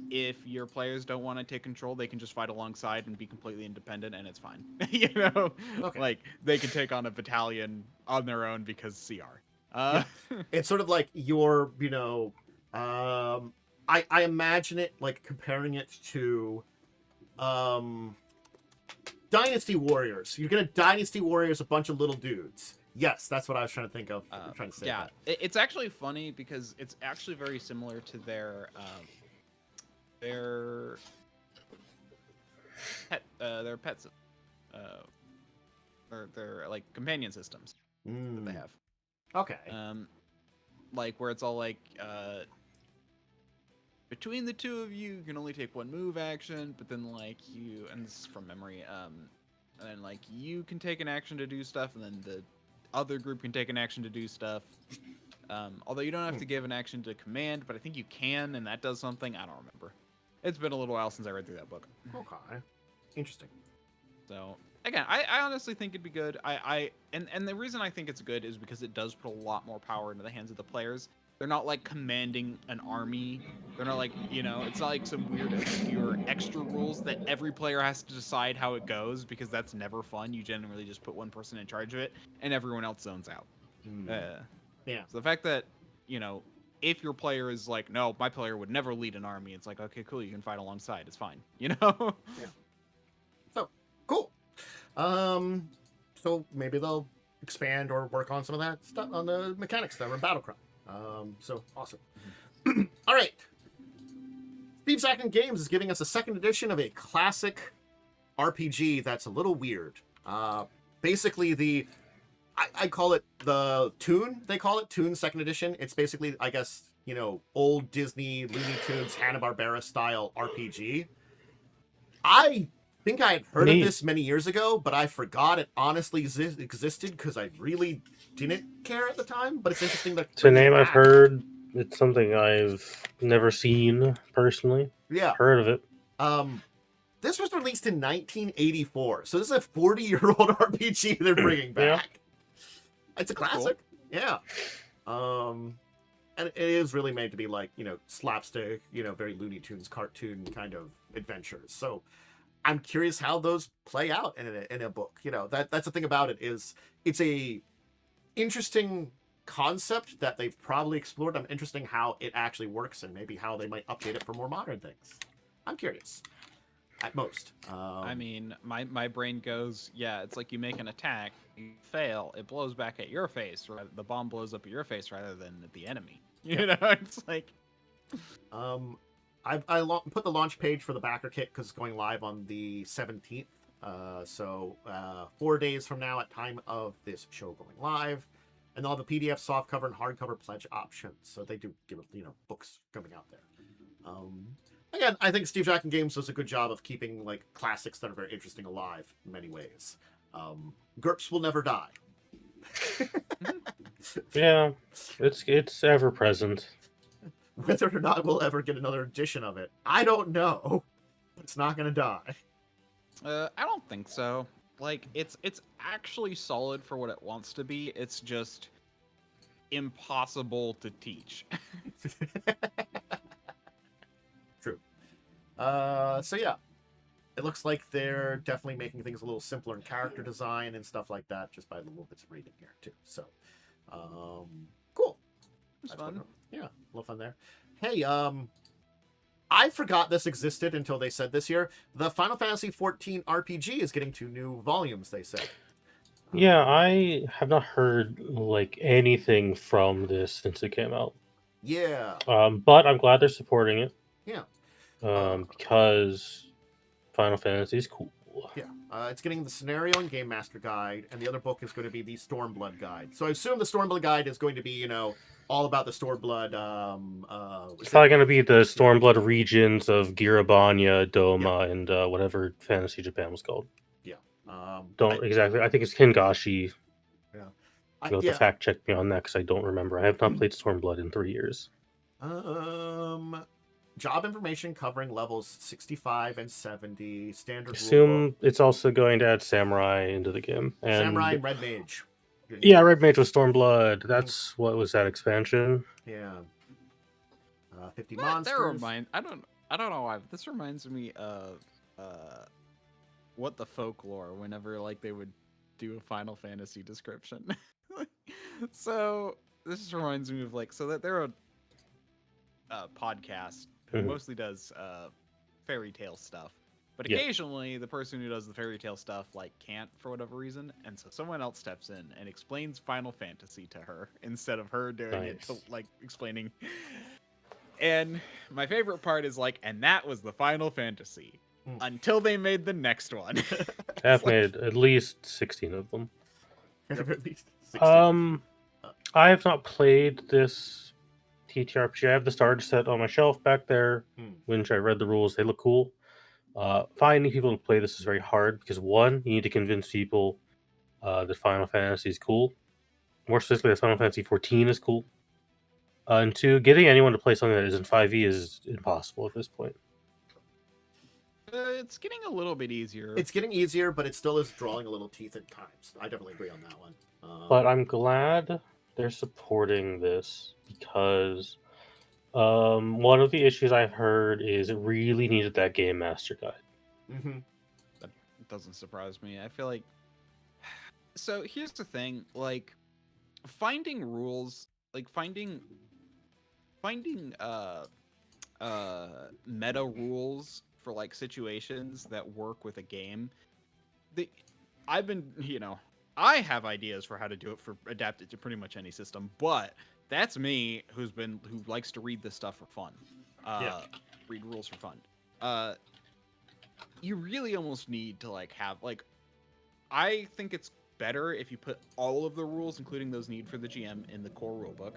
if your players don't want to take control, they can just fight alongside and be completely independent, and it's fine. You know, Okay. like they can take on a battalion on their own because CR. It's sort of like your, I imagine it like comparing it to Dynasty Warriors. You're gonna Dynasty Warriors a bunch of little dudes. Yes, that's what I was trying to think of. Trying to say. Yeah, it's actually funny because it's actually very similar to their pet system, their like companion systems that they have. Okay. Like where it's all like between the two of you, you can only take one move action, but then like and this is from memory, and then like you can take an action to do stuff, and then the other group can take an action to do stuff. Although you don't have to give an action to command, but I think you can, and that does something. I don't remember. It's been a little while since I read through that book. Okay. Interesting. So again, I honestly think it'd be good. And the reason I think it's good is because it does put a lot more power into the hands of the players. They're not like commanding an army. They're not like, it's not like some weird obscure extra rules that every player has to decide how it goes, because that's never fun. You generally just put one person in charge of it and everyone else zones out. Yeah. So the fact that, if your player is like, no, my player would never lead an army, it's like, okay, cool, you can fight alongside. It's fine. Yeah. So, cool. So maybe they'll expand or work on some of that stuff on the mechanics that were in Battlecry. So awesome. All right. Steve Sackman Games is giving us a second edition of a classic RPG that's a little weird. Basically I call it the Toon. They call it Toon second edition. It's basically, I guess, old Disney, Looney Tunes, Hanna-Barbera style RPG. I think I had heard of this many years ago, but I forgot it honestly existed because I really didn't care at the time. But it's interesting that it's a name I've heard. It's something I've never seen personally. Yeah, heard of it. This was released in 1984, so this is a 40-year-old RPG they're bringing back. Yeah. It's a classic. Cool. Yeah. And it is really made to be like, slapstick, very Looney Tunes cartoon kind of adventures. So I'm curious how those play out in a book. That's the thing about it, is it's a interesting concept that they've probably explored. I'm interested in how it actually works and maybe how they might update it for more modern things. I'm curious. At most. I mean, my brain goes, yeah, it's like you make an attack, you fail, it blows back at your face, or the bomb blows up at your face rather than at the enemy. You know, it's like... I put the launch page for the backer kit because it's going live on the 17th. So 4 days from now at time of this show going live. And they'll have a PDF, softcover, and hardcover pledge options. So they do give, books coming out there. Again, I think Steve Sackman Games does a good job of keeping like classics that are very interesting alive in many ways. GURPS will never die. Yeah, it's ever present. Whether or not we'll ever get another edition of it, I don't know. It's not gonna die. I don't think so. Like, it's actually solid for what it wants to be. It's just impossible to teach. True. So yeah, it looks like they're definitely making things a little simpler in character design and stuff like that, just by the little bits of reading here too. So, cool. It's fun. Yeah, a little fun there. Hey, I forgot this existed until they said this year. The Final Fantasy XIV RPG is getting 2 new volumes, they said. Yeah, I have not heard like anything from this since it came out. Yeah. But I'm glad they're supporting it. Yeah. Because Final Fantasy is cool. Yeah. It's getting the Scenario and Game Master Guide, and the other book is going to be the Stormblood Guide. So I assume the Stormblood Guide is going to be, all about the Stormblood. It's probably going to be the Stormblood regions of Girabanya, Doma, and whatever Fantasy Japan was called. Yeah. Exactly. I think it's Hingashi. Yeah. You'll have to fact check me on that because I don't remember. I have not played Stormblood in 3 years. Job information covering levels 65 and 70. Standard. Assume it's also going to add Samurai into the game. And Samurai and Red Mage. Yeah, Red Mage was Stormblood. That's what was that expansion? Yeah. 50 That monsters. reminds. I don't know why, but this reminds me of what the folklore whenever like they would do a Final Fantasy description. So this just reminds me of like so that they're a podcast who Mhm. mostly does fairy tale stuff. But Yeah. occasionally, the person who does the fairy tale stuff like can't for whatever reason, and so someone else steps in and explains Final Fantasy to her instead of her doing it, to, Nice. like explaining. And my favorite part is like, and that was the Final Fantasy until they made the next one. I've It's like- made at least 16 of them. At least 16. I have not played this TTRPG. I have the starter set on my shelf back there, which I read the rules. They look cool. Finding people to play this is very hard because one, you need to convince people that Final Fantasy is cool. More specifically, that Final Fantasy 14 is cool. And two, getting anyone to play something that isn't 5e is impossible at this point. It's getting a little bit easier. It's getting easier, but it still is drawing a little teeth at times. I definitely agree on that one. But I'm glad they're supporting this because one of the issues I've heard is it really needed that game master guide. That doesn't surprise me. I feel like so here's the thing, like finding rules, like finding meta rules for like situations that work with a game. I've been, I have ideas for how to do it for adapt it to pretty much any system, but that's me who likes to read this stuff for fun. Read rules for fun. You really almost need to like have like I think it's better if you put all of the rules, including those needed for the GM, in the core rulebook.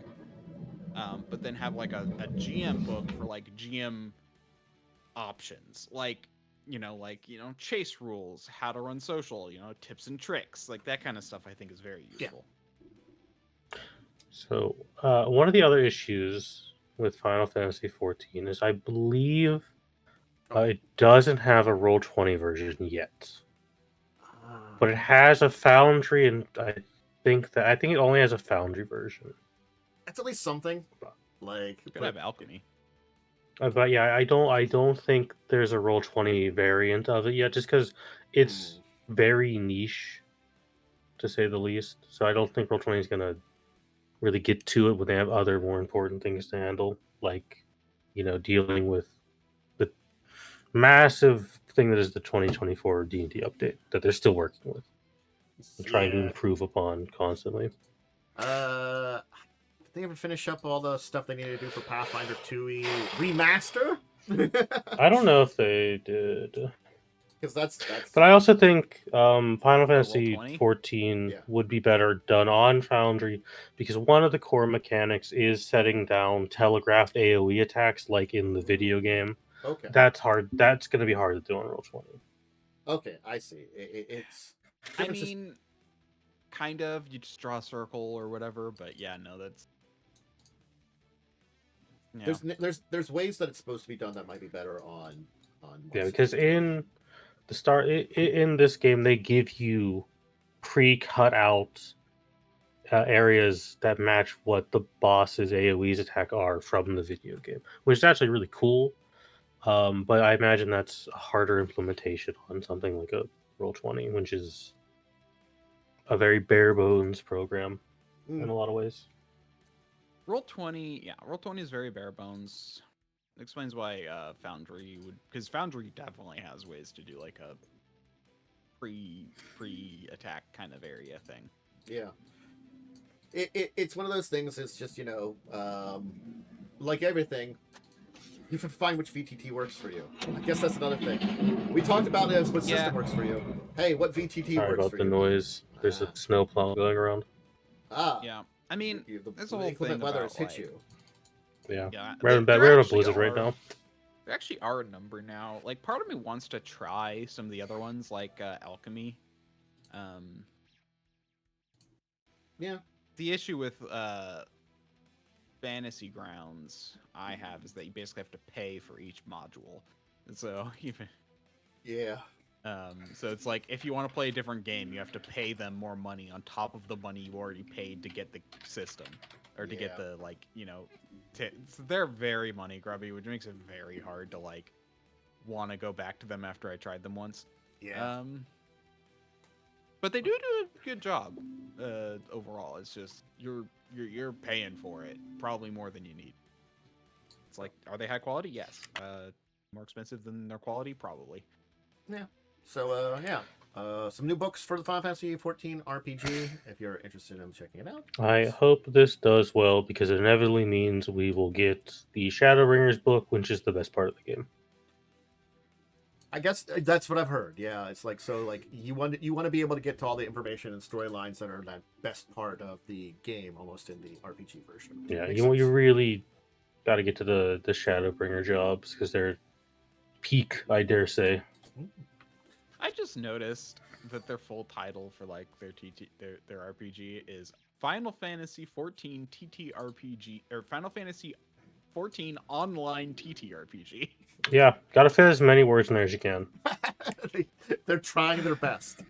But then have like a GM book for like GM options, like chase rules, how to run social, tips and tricks, like that kind of stuff. I think is very useful. So one of the other issues with Final Fantasy 14 is I believe it doesn't have a Roll20 version yet, but it has a Foundry, and I think it only has a Foundry version. That's at least something. Like, Could have alchemy. But yeah, I don't think there's a Roll20 variant of it yet, just because it's very niche, to say the least. So I don't think Roll20 is gonna really get to it when they have other more important things to handle, like dealing with the massive thing that is the 2024 D&D update that they're still working with and trying to improve upon constantly. Did they ever finish up all the stuff they needed to do for Pathfinder 2e remaster? I don't know if they did. Because that's. But I also think Final Fantasy Roll20? 14 would be better done on Foundry because one of the core mechanics is setting down telegraphed AoE attacks like in the video game. Okay. That's hard. That's going to be hard to do on Roll20. Okay, I see. It's. I mean, kind of. You just draw a circle or whatever, but yeah, no, that's. Yeah. There's ways that it's supposed to be done that might be better on. Yeah, because in the start in this game they give you pre-cut out areas that match what the boss's AoE's attack are from the video game, which is actually really cool. But I imagine that's a harder implementation on something like a Roll20, which is a very bare bones program in a lot of ways. Roll20 is very bare bones. It explains why Foundry would, because Foundry definitely has ways to do like a pre-attack kind of area thing. Yeah. It's one of those things. It's just like everything, you have to find which VTT works for you. I guess that's another thing. We talked about it as what system works for you. Hey, what VTT Sorry works about for the you? noise. There's a snowplow going around. Yeah, I mean, there's a whole inclement thing weather about, has hit like, you. We're in a blizzard right now. There actually are a number now. Like, part of me wants to try some of the other ones, like alchemy. Yeah. The issue with Fantasy Grounds I have is that you basically have to pay for each module. So even so it's like if you want to play a different game, you have to pay them more money on top of the money you already paid to get the system or to get the they're very money grubby, which makes it very hard to like want to go back to them after I tried them once. Yeah. But they do a good job overall. It's just you're paying for it probably more than you need. It's like, are they high quality? Yes. More expensive than their quality? Probably. Yeah. So some new books for the Final Fantasy 14 RPG. If you're interested in checking it out, I hope this does well because it inevitably means we will get the Shadowbringers book, which is the best part of the game. I guess that's what I've heard. Yeah, it's like so. Like you want to be able to get to all the information and storylines that are that best part of the game, almost in the RPG version. Yeah, Makes you sense. really got to get to the Shadowbringer jobs because they're peak, I dare say. I just noticed that their full title for like their RPG is Final Fantasy 14 TTRPG or Final Fantasy 14 Online TTRPG. Yeah, got to fit as many words in there as you can. They're trying their best.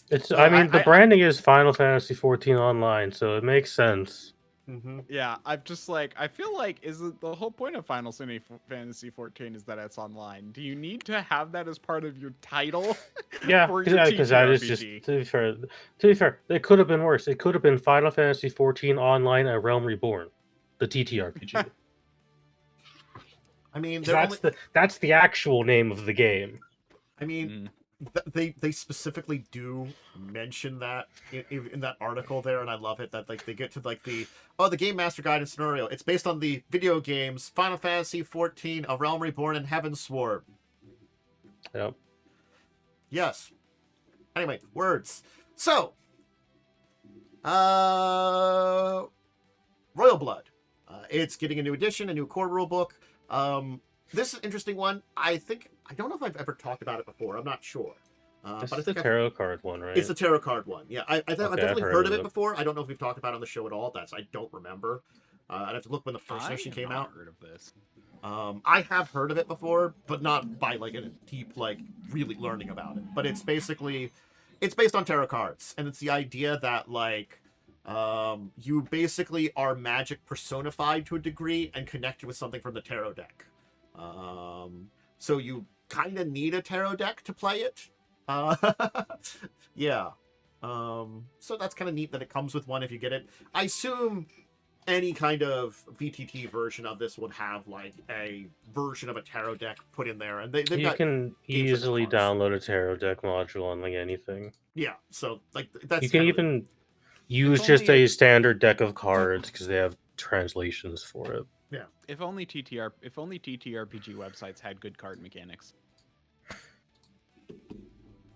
It's, I mean, the branding is Final Fantasy 14 Online, so it makes sense. Mm-hmm. Yeah, I'm just like, I feel like is it the whole point of Final Fantasy 14 is that it's online. Do you need to have that as part of your title? Yeah, for your because that is just, TTRPG? to be fair, it could have been worse. It could have been Final Fantasy 14 Online: A Realm Reborn, the TTRPG. I mean, that's the actual name of the game. I mean, they specifically do mention that in that article there, and I love it that like they get to like the game master guide and scenario. It's based on the video games Final Fantasy 14, A Realm Reborn, and Heavensward. Yep. Yes. Anyway, words. So, Royal Blood. It's getting a new edition, a new core rule book. This is an interesting one. I don't know if I've ever talked about it before. I'm not sure. This but is the tarot card one, right? It's the tarot card one. Yeah, I've definitely I've heard of it before. I don't know if we've talked about it on the show at all. I don't remember. I'd have to look when the first edition came out. Heard of this. I have heard of it before, but not by like in a deep, like really learning about it. But it's based on tarot cards, and it's the idea that like you basically are magic personified to a degree and connected with something from the tarot deck. So you kind of need a tarot deck to play it. Yeah. So that's kind of neat that it comes with one if you get it. I assume any kind of VTT version of this would have like a version of a tarot deck put in there, and you can easily download a tarot deck module on like anything. Yeah, so like that's you can even use just a standard deck of cards because they have translations for it. Yeah. If only TTRPG websites had good card mechanics.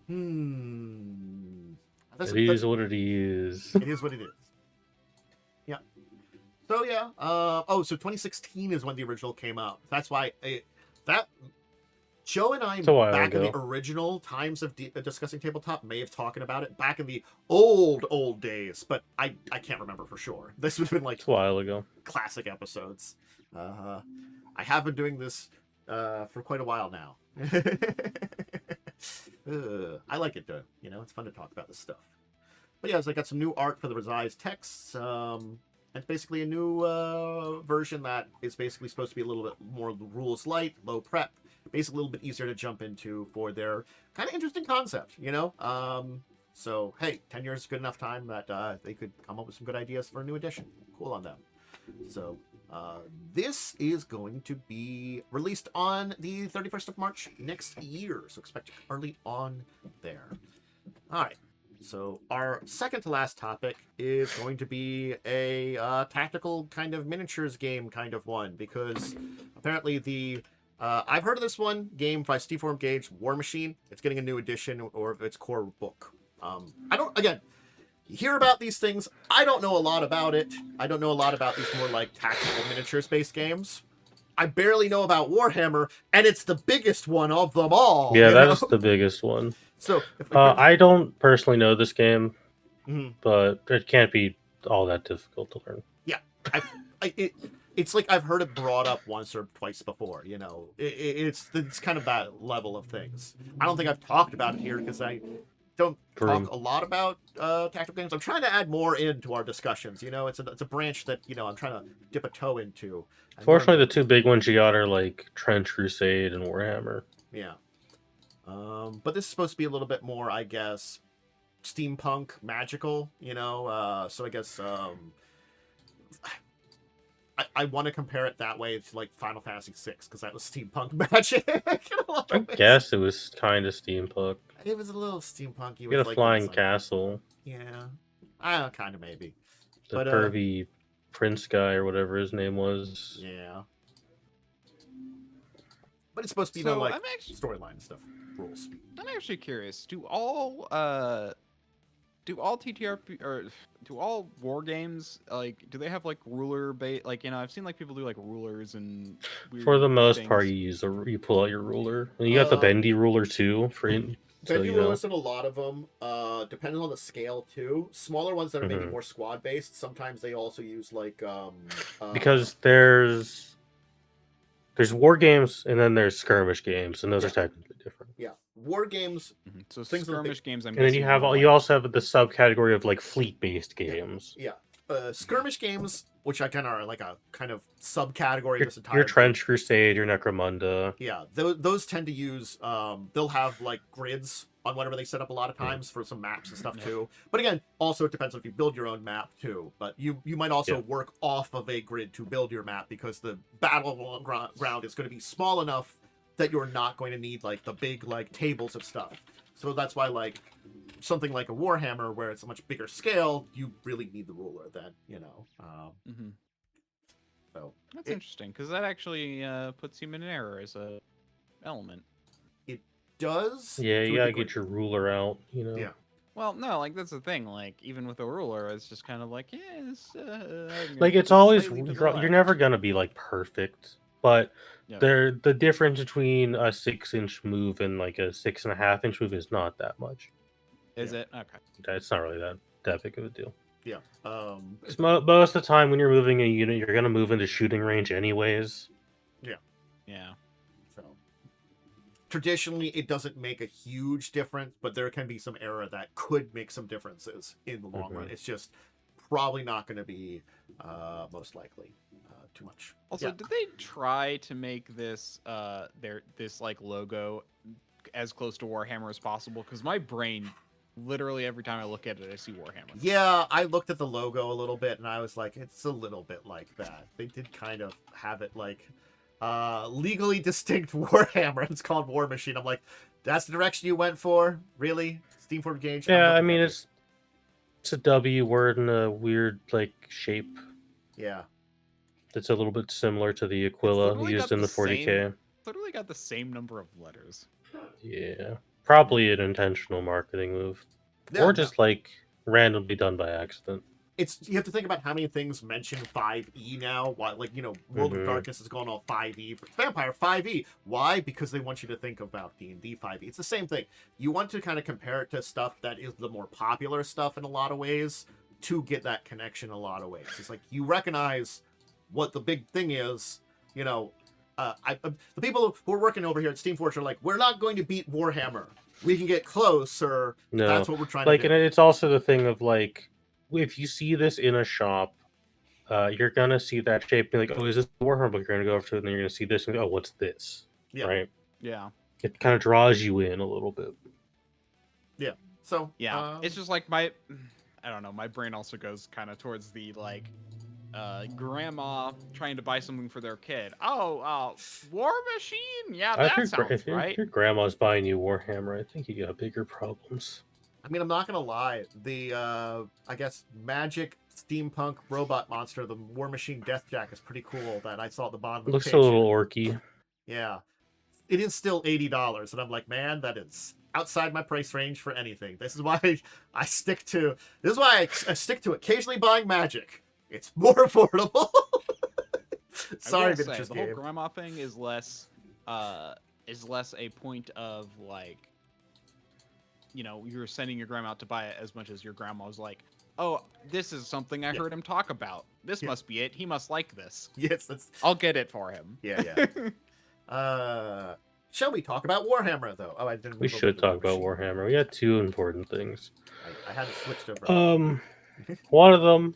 It is what it is. It is what it is. Yeah. So yeah. So 2016 is when the original came out. That's why Joe and I back in the original times of discussing tabletop may have talked about it back in the old days, but I can't remember for sure. This would have been like a while ago. Classic episodes. I have been doing this for quite a while now. I like it though. You know, it's fun to talk about this stuff. But yeah, I got some new art for the revised texts. It's basically a new version that is basically supposed to be a little bit more rules light, low prep, basically a little bit easier to jump into for their kind of interesting concept, you know? So, hey, 10 years is good enough time that they could come up with some good ideas for a new edition. Cool on them. So, this is going to be released on the 31st of March next year. So expect early on there. All right. So our second to last topic is going to be a tactical kind of miniatures game kind of one, because apparently I've heard of this one game by Steve Form Gage, Warmachine. It's getting a new edition or its core book. You hear about these things. I don't know a lot about it. I don't know a lot about these more like tactical miniatures-based games. I barely know about Warhammer, and it's the biggest one of them all. Yeah, that is the biggest one. So I don't personally know this game, but it can't be all that difficult to learn. Yeah, it's like I've heard it brought up once or twice before. You know, it's kind of that level of things. I don't think I've talked about it here because don't True. talk a lot about tactical games. I'm trying to add more into our discussions. It's a branch that I'm trying to dip a toe into. and learn Fortunately, more. the two big ones you got are like Trench Crusade and Warhammer. Yeah. But this is supposed to be a little bit more, I guess, steampunk, magical. So I guess I want to compare it that way to like Final Fantasy VI because that was steampunk magic. I guess it was kind of steampunk. It was a little steampunky. You with got a like flying those, like, castle. Yeah, kind of maybe. The But, pervy prince guy or whatever his name was. Yeah. But it's supposed to be So like I'm actually, storyline and stuff rules. I'm actually curious. Do all TTRP or do all war games do they have like ruler bait? Like I've seen like people do like rulers and weird For the most things. part, you pull out your ruler. And you got the bendy ruler too. Bendy rulers in a lot of them, depending on the scale too. Smaller ones that are maybe more squad based. Sometimes they also use like because there's war games and then there's skirmish games, and those are technically different. Yeah, war games. So things skirmish games. And then you have you also have the subcategory of like fleet based games. Yeah. Skirmish games, which I kind of are like a kind of subcategory of this entire. Your Trench Crusade, your Necromunda. Yeah, those tend to use. They'll have like grids on whatever they set up a lot of times for some maps and stuff too. But again, also it depends on if you build your own map too. But you might also work off of a grid to build your map because the battle ground is going to be small enough that you're not going to need like the big like tables of stuff. So that's why like something like a Warhammer where it's a much bigger scale, you really need the ruler then, So that's interesting because that actually puts human error as a element. It does. Yeah, you gotta get your ruler out, Yeah. Well, no, like that's the thing. Like even with a ruler, it's just kind of like like it's always you're never gonna be like perfect, but the difference between a 6-inch move and like a 6.5-inch move is not that much. Is it? Okay. It's not really that big of a deal. Yeah. Because most of the time when you're moving a unit, you're gonna move into shooting range anyways. Yeah. Yeah. So traditionally, it doesn't make a huge difference, but there can be some error that could make some differences in the long run. It's just probably not going to be most likely too much. Also, did they try to make this this like logo as close to Warhammer as possible? Because my brain, literally every time I look at it, I see Warhammer. Yeah, I looked at the logo a little bit and I was like, it's a little bit like that. They did kind of have it like legally distinct Warhammer. It's called Warmachine. I'm like, that's the direction you went for? Really? Steamforged Gauge? Yeah, I mean it's a W word in a weird like shape. Yeah. It's a little bit similar to the Aquila used in the 40K. Literally got the same number of letters. Yeah. Probably an intentional marketing move. Yeah, or just like randomly done by accident. You have to think about how many things mention 5e now. Why, like, World of Darkness has gone all 5e. Vampire 5e. Why? Because they want you to think about D&D 5e. It's the same thing. You want to kind of compare it to stuff that is the more popular stuff in a lot of ways to get that connection in a lot of ways. It's like you recognize what the big thing is. The people who are working over here at Steamforge are like, we're not going to beat Warhammer. We can get close, or that's what we're trying to do. And it's also the thing of like, if you see this in a shop, you're gonna see that shape, be like, "Oh, is this Warhammer?" But you're gonna go over to it, and then you're gonna see this, and go, "Oh, what's this?" Yeah. Right? Yeah. It kind of draws you in a little bit. Yeah. So yeah, it's just like I don't know. My brain also goes kind of towards the like, grandma trying to buy something for their kid. Oh, Warmachine. Yeah, that sounds right. If your grandma's buying you Warhammer, I think you got bigger problems. I mean, I'm not gonna lie. The I guess magic steampunk robot monster, the Warmachine Deathjack, is pretty cool. That I saw at the bottom of the page. Looks a little orky. Yeah, it is still $80, and I'm like, man, that is outside my price range for anything. This is why I stick to. This is why I stick to occasionally buying magic. It's more affordable. Sorry, the whole grandma thing is less a point of like, you're sending your grandma out to buy it as much as your grandma was like, oh, this is something I heard him talk about. This must be it. He must like this. Yes, I'll get it for him. Yeah. Shall we talk about Warhammer though? Oh, I didn't. We move over should to talk about Warmachine. Warhammer. We got two important things. I had it switched over. One of them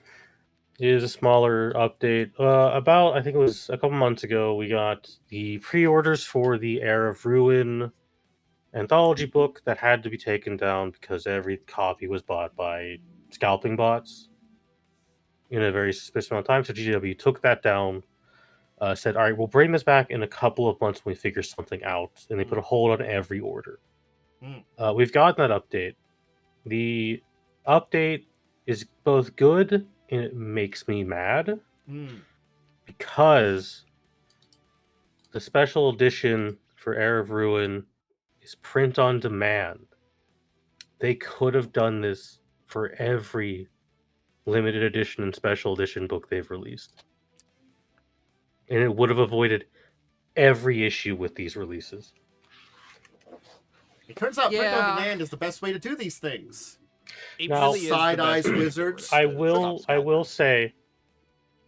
is a smaller update. About, I think it was a couple months ago, we got the pre-orders for the Heir of Ruin anthology book that had to be taken down because every copy was bought by scalping bots in a very suspicious amount of time. So GW took that down, said, all right, we'll bring this back in a couple of months when we figure something out. And they put a hold on every order. We've gotten that update. The update is both good and it makes me mad because the special edition for Heir of Ruin is print on demand. They could have done this for every limited edition and special edition book they've released. And it would have avoided every issue with these releases. It turns out print on demand is the best way to do these things. Now, side eyes wizards. I will say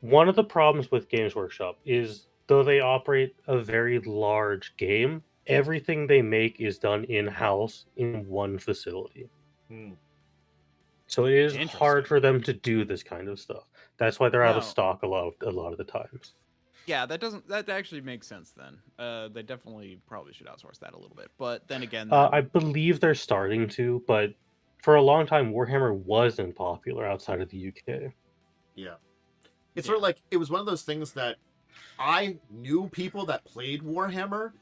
one of the problems with Games Workshop is though they operate a very large game, everything they make is done in-house in one facility. So it is hard for them to do this kind of stuff. That's why they're out of stock a lot of the times. Yeah, that actually makes sense then. They definitely probably should outsource that a little bit. But then again, I believe they're starting to, but for a long time Warhammer wasn't popular outside of the UK. Yeah. It's sort of like it was one of those things that I knew people that played Warhammer,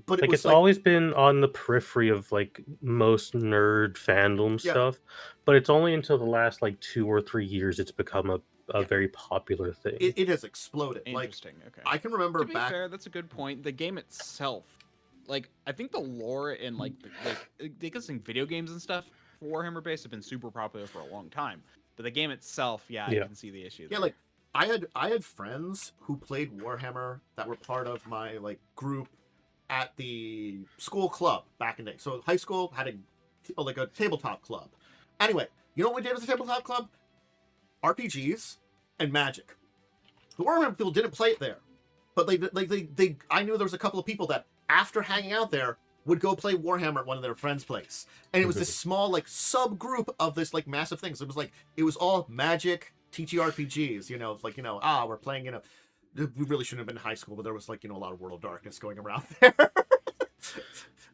but it was it's always been on the periphery of like most nerd fandom stuff, but it's only until the last like 2 or 3 years it's become a very popular thing. It has exploded. Interesting. Okay. I can remember to be fair, that's a good point. The game itself, like I think the lore and like discussing video games and stuff for Warhammer base have been super popular for a long time. But the game itself, I can see the issue. Yeah, like I had friends who played Warhammer that were part of my like group at the school club back in the day. So high school had a tabletop club. Anyway, you know what we did as a tabletop club? RPGs and Magic. The Warhammer people didn't play it there, but they I knew there was a couple of people that after hanging out there would go play Warhammer at one of their friends' place, and it was this small like subgroup of this like massive thing. So it was all Magic, TTRPGs. We're playing we really shouldn't have been in high school, but there was a lot of World of Darkness going around there.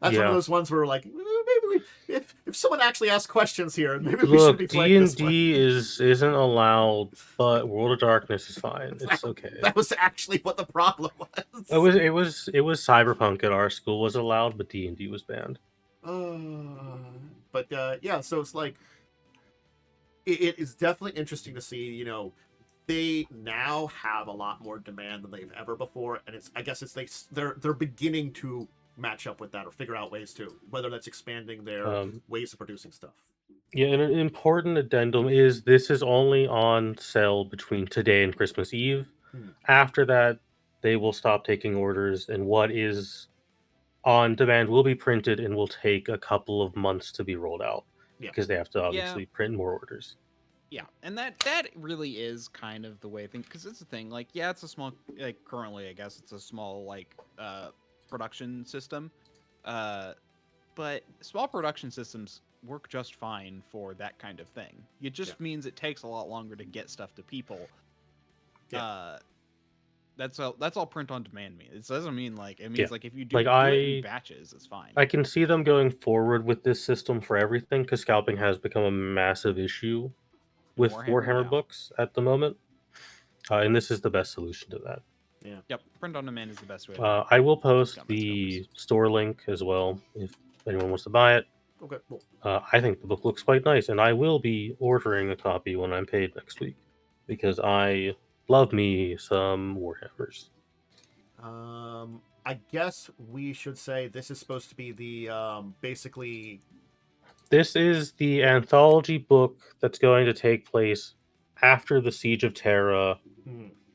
That's one of those ones where we're like, maybe if someone actually asks questions here, maybe we should be playing this one. D&D isn't allowed, but World of Darkness is fine. It's okay. That was actually what the problem was. It was Cyberpunk at our school was allowed, but D&D was banned. So it's like it is definitely interesting to see. They now have a lot more demand than they've ever before, and they're beginning to match up with that or figure out ways to, whether that's expanding their ways of producing stuff. Yeah, and an important addendum is this is only on sale between today and Christmas Eve. After that, they will stop taking orders, and what is on demand will be printed and will take a couple of months to be rolled out because they have to obviously print more orders. Yeah, and that really is kind of the way I think, because it's a thing. Like, it's a small, currently I guess it's a small production system, but small production systems work just fine for that kind of thing. It just means it takes a lot longer to get stuff to people. That's all print on demand means. It doesn't mean it means if you do it in batches, it's fine. I can see them going forward with this system for everything because scalping has become a massive issue with Warhammer books at the moment, and this is the best solution to that. Yeah. Yep. Print on demand is the best way. I will post the store link as well if anyone wants to buy it. Okay. Cool. I think the book looks quite nice, and I will be ordering a copy when I'm paid next week because I love me some Warhammers. I guess we should say this is supposed to be the basically. This is the anthology book that's going to take place after the Siege of Terra.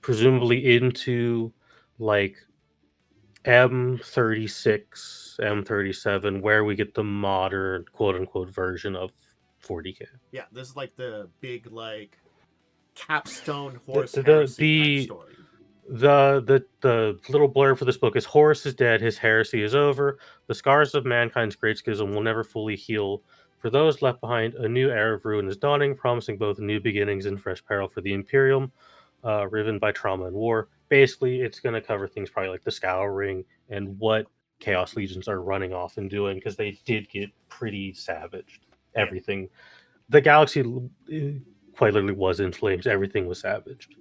Presumably into M36, M37, where we get the modern quote-unquote version of 40K. Yeah, this is the big capstone horse heresy type story. The little blurb for this book is Horus is dead, his heresy is over. The scars of mankind's great schism will never fully heal. For those left behind, a new era of ruin is dawning, promising both new beginnings and fresh peril for the Imperium, riven by trauma and war. Basically, it's going to cover things probably like the Scouring and what Chaos Legions are running off and doing, because they did get pretty savaged. Yeah. Everything. The galaxy quite literally was in flames. Everything was savaged.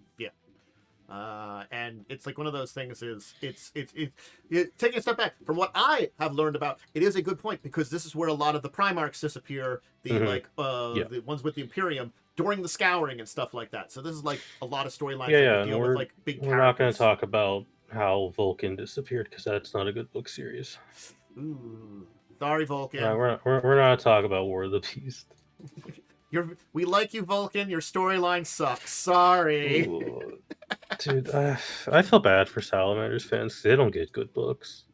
And it's like one of those things is it's taking a step back from what I have learned about. It is a good point, because this is where a lot of the Primarchs disappear, the the ones with the Imperium during the Scouring and stuff like that. So this is like a lot of storylines that deal with like big characters. We're not going to talk about how Vulcan disappeared, because that's not a good book series. Ooh, sorry, Vulcan. We're not talking about War of the Beast. We like you, Vulcan. Your storyline sucks. Sorry. Ooh. Dude, I feel bad for Salamanders fans, because they don't get good books.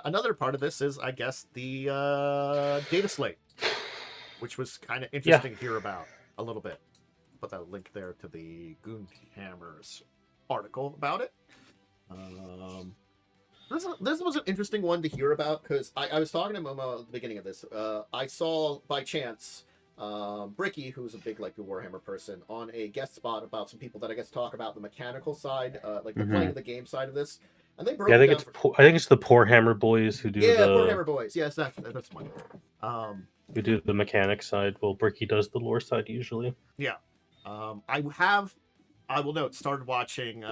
Another part of this is, I guess, the data slate, which was kind of interesting to hear about a little bit. Put that link there to the Goonhammer's article about it. This was an interesting one to hear about, because I was talking to Momo at the beginning of this. I saw, by chance, Bricky, who's a big like Warhammer person, on a guest spot about some people that I guess talk about the mechanical side, like the playing of the game side of this, and they broke. I think it's the Poor Hammer Boys who do Poor Hammer Boys. Yes, that's one. Who do the mechanics side? Well, Bricky does the lore side usually. Yeah, I will note, started watching the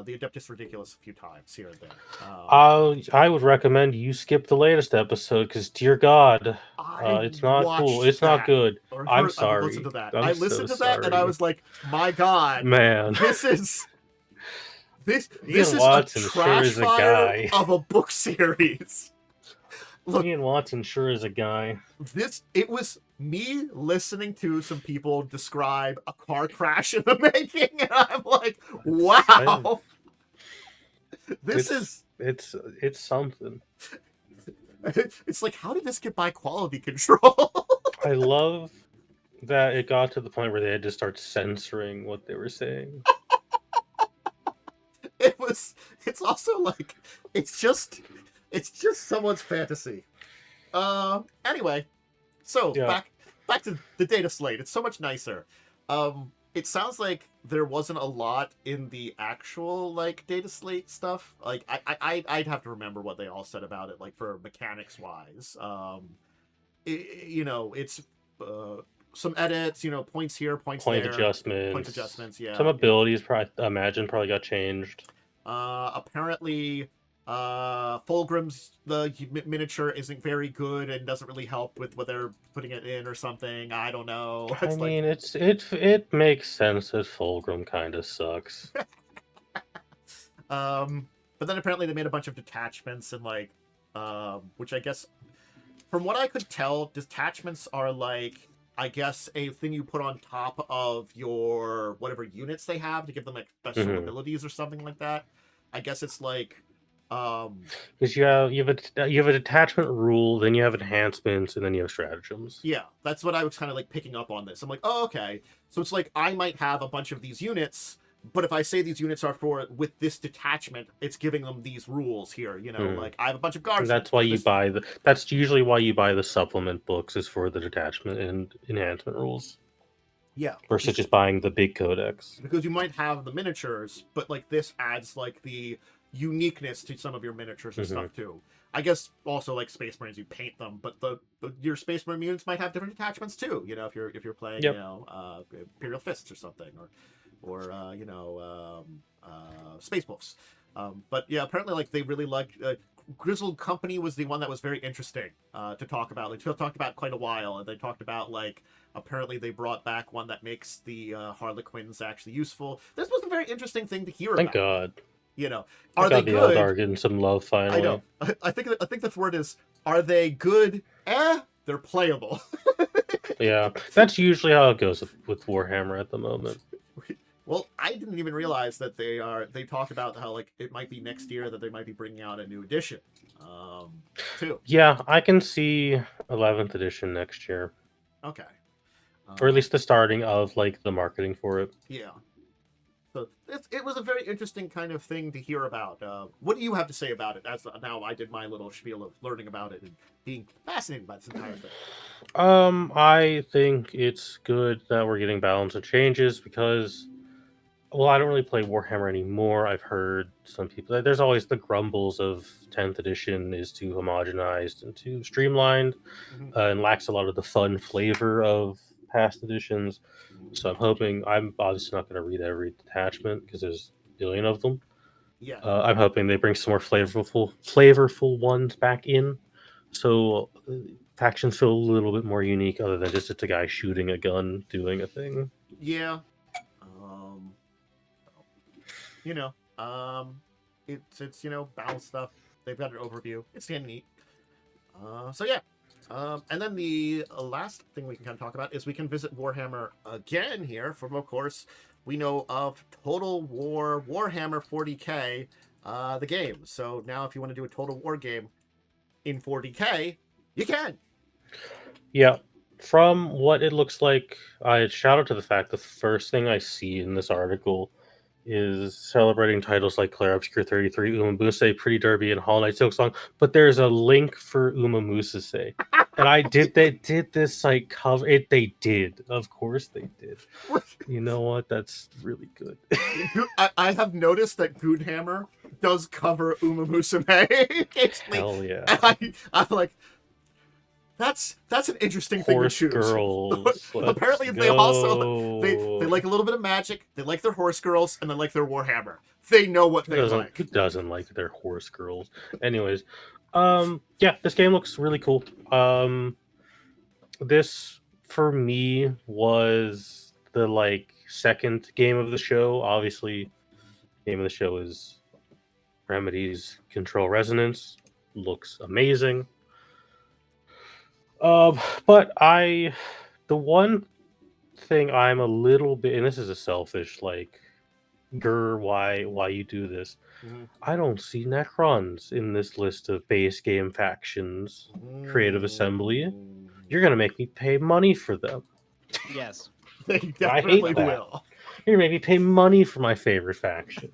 Adeptus Ridiculous a few times here and there. I would recommend you skip the latest episode, because dear God, it's not cool. It's not good. I'm sorry. I listened to that. I listened to that and I was like, my God, man, this is Watson a trash sure is fire a guy. of a book series. Look, Ian Watson sure is a guy. It was me listening to some people describe a car crash in the making, and I'm like, wow. It's something. It's like, how did this get by quality control? I love that it got to the point where they had to start censoring what they were saying. It's also like, it's just someone's fantasy. Anyway, so back to the data slate. It's so much nicer. It sounds like there wasn't a lot in the actual like data slate stuff. Like I'd have to remember what they all said about it, like for mechanics wise. It's some edits, points here, points there, point adjustments, yeah. Some abilities probably got changed. Apparently Fulgrim's the miniature isn't very good and doesn't really help with what they're putting it in or something. I don't know. It makes sense that Fulgrim kind of sucks. But then apparently they made a bunch of detachments and like, which I guess, from what I could tell, detachments are like, I guess, a thing you put on top of your whatever units they have to give them like special abilities or something like that. I guess it's like, because you have a detachment rule, then you have enhancements, and then you have stratagems. Yeah, that's what I was kind of like picking up on this. I'm like, oh, okay. So it's like I might have a bunch of these units, but if I say these units are with this detachment, it's giving them these rules here. Like I have a bunch of guards. That's why that's usually why you buy the supplement books, is for the detachment and enhancement rules. Yeah. Versus just buying the big codex. Because you might have the miniatures, but like this adds like the uniqueness to some of your miniatures and stuff too. I guess also like Space Marines, you paint them, but your Space Marine units might have different attachments too. If you're playing Imperial Fists or something, or Space Wolves. But yeah, apparently like they really like Grizzled Company was the one that was very interesting to talk about. Like, talked about quite a while, and they talked about like apparently they brought back one that makes the Harlequins actually useful. This was a very interesting thing to hear. Thank about. God. Are they good? Eldar getting some love finally. I know. I think the word is, are they good? They're playable. Yeah, that's usually how it goes with Warhammer at the moment. Well, I didn't even realize that they talk about how like it might be next year that they might be bringing out a new edition, too. Yeah, I can see 11th edition next year. Okay. Or at least the starting of like the marketing for it. Yeah. So it was a very interesting kind of thing to hear about. What do you have to say about it? As now I did my little spiel of learning about it and being fascinated by this entire thing. I think it's good that we're getting balance and changes because, well, I don't really play Warhammer anymore. I've heard some people, there's always the grumbles of 10th edition is too homogenized and too streamlined Mhm. and lacks a lot of the fun flavor of past editions. So I'm obviously not going to read every detachment because there's a billion of them. Yeah. I'm hoping they bring some more flavorful ones back in, so factions feel a little bit more unique, other than just it's a guy shooting a gun doing a thing. Yeah. Um, you know, it's battle stuff. They've got an overview. It's kind of neat. So yeah. And then the last thing we can kind of talk about is we can visit Warhammer again here. From, of course, we know of Total War Warhammer 40k, the game. So now, if you want to do a Total War game in 40k, you can. Yeah, from what it looks like, I shout out to the fact the first thing I see in this article is celebrating titles like Claire Obscure 33, Uma Musa, Pretty Derby, and Hall Night Silk Song. But there's a link for Uma Musa. And they did this like cover it. They did, of course they did. You know what? That's really good. I have noticed that Goodhammer does cover Uma Musume. Hell yeah! I'm like, that's an interesting thing to Horse choose. girls. Apparently, they also they like a little bit of magic. They like their horse girls, and they like their Warhammer. They know what they like. Who doesn't like their horse girls? Anyways, yeah, this game looks really cool. This for me was the second game of the show. Obviously, game of the show is Remedy's Control Resonance. Looks amazing. But the one thing I'm a little bit, and this is a selfish why you do this. Mm-hmm. I don't see Necrons in this list of base game factions. Creative Assembly. You're gonna make me pay money for them. Yes. They definitely will. You're gonna make me pay money for my favorite faction.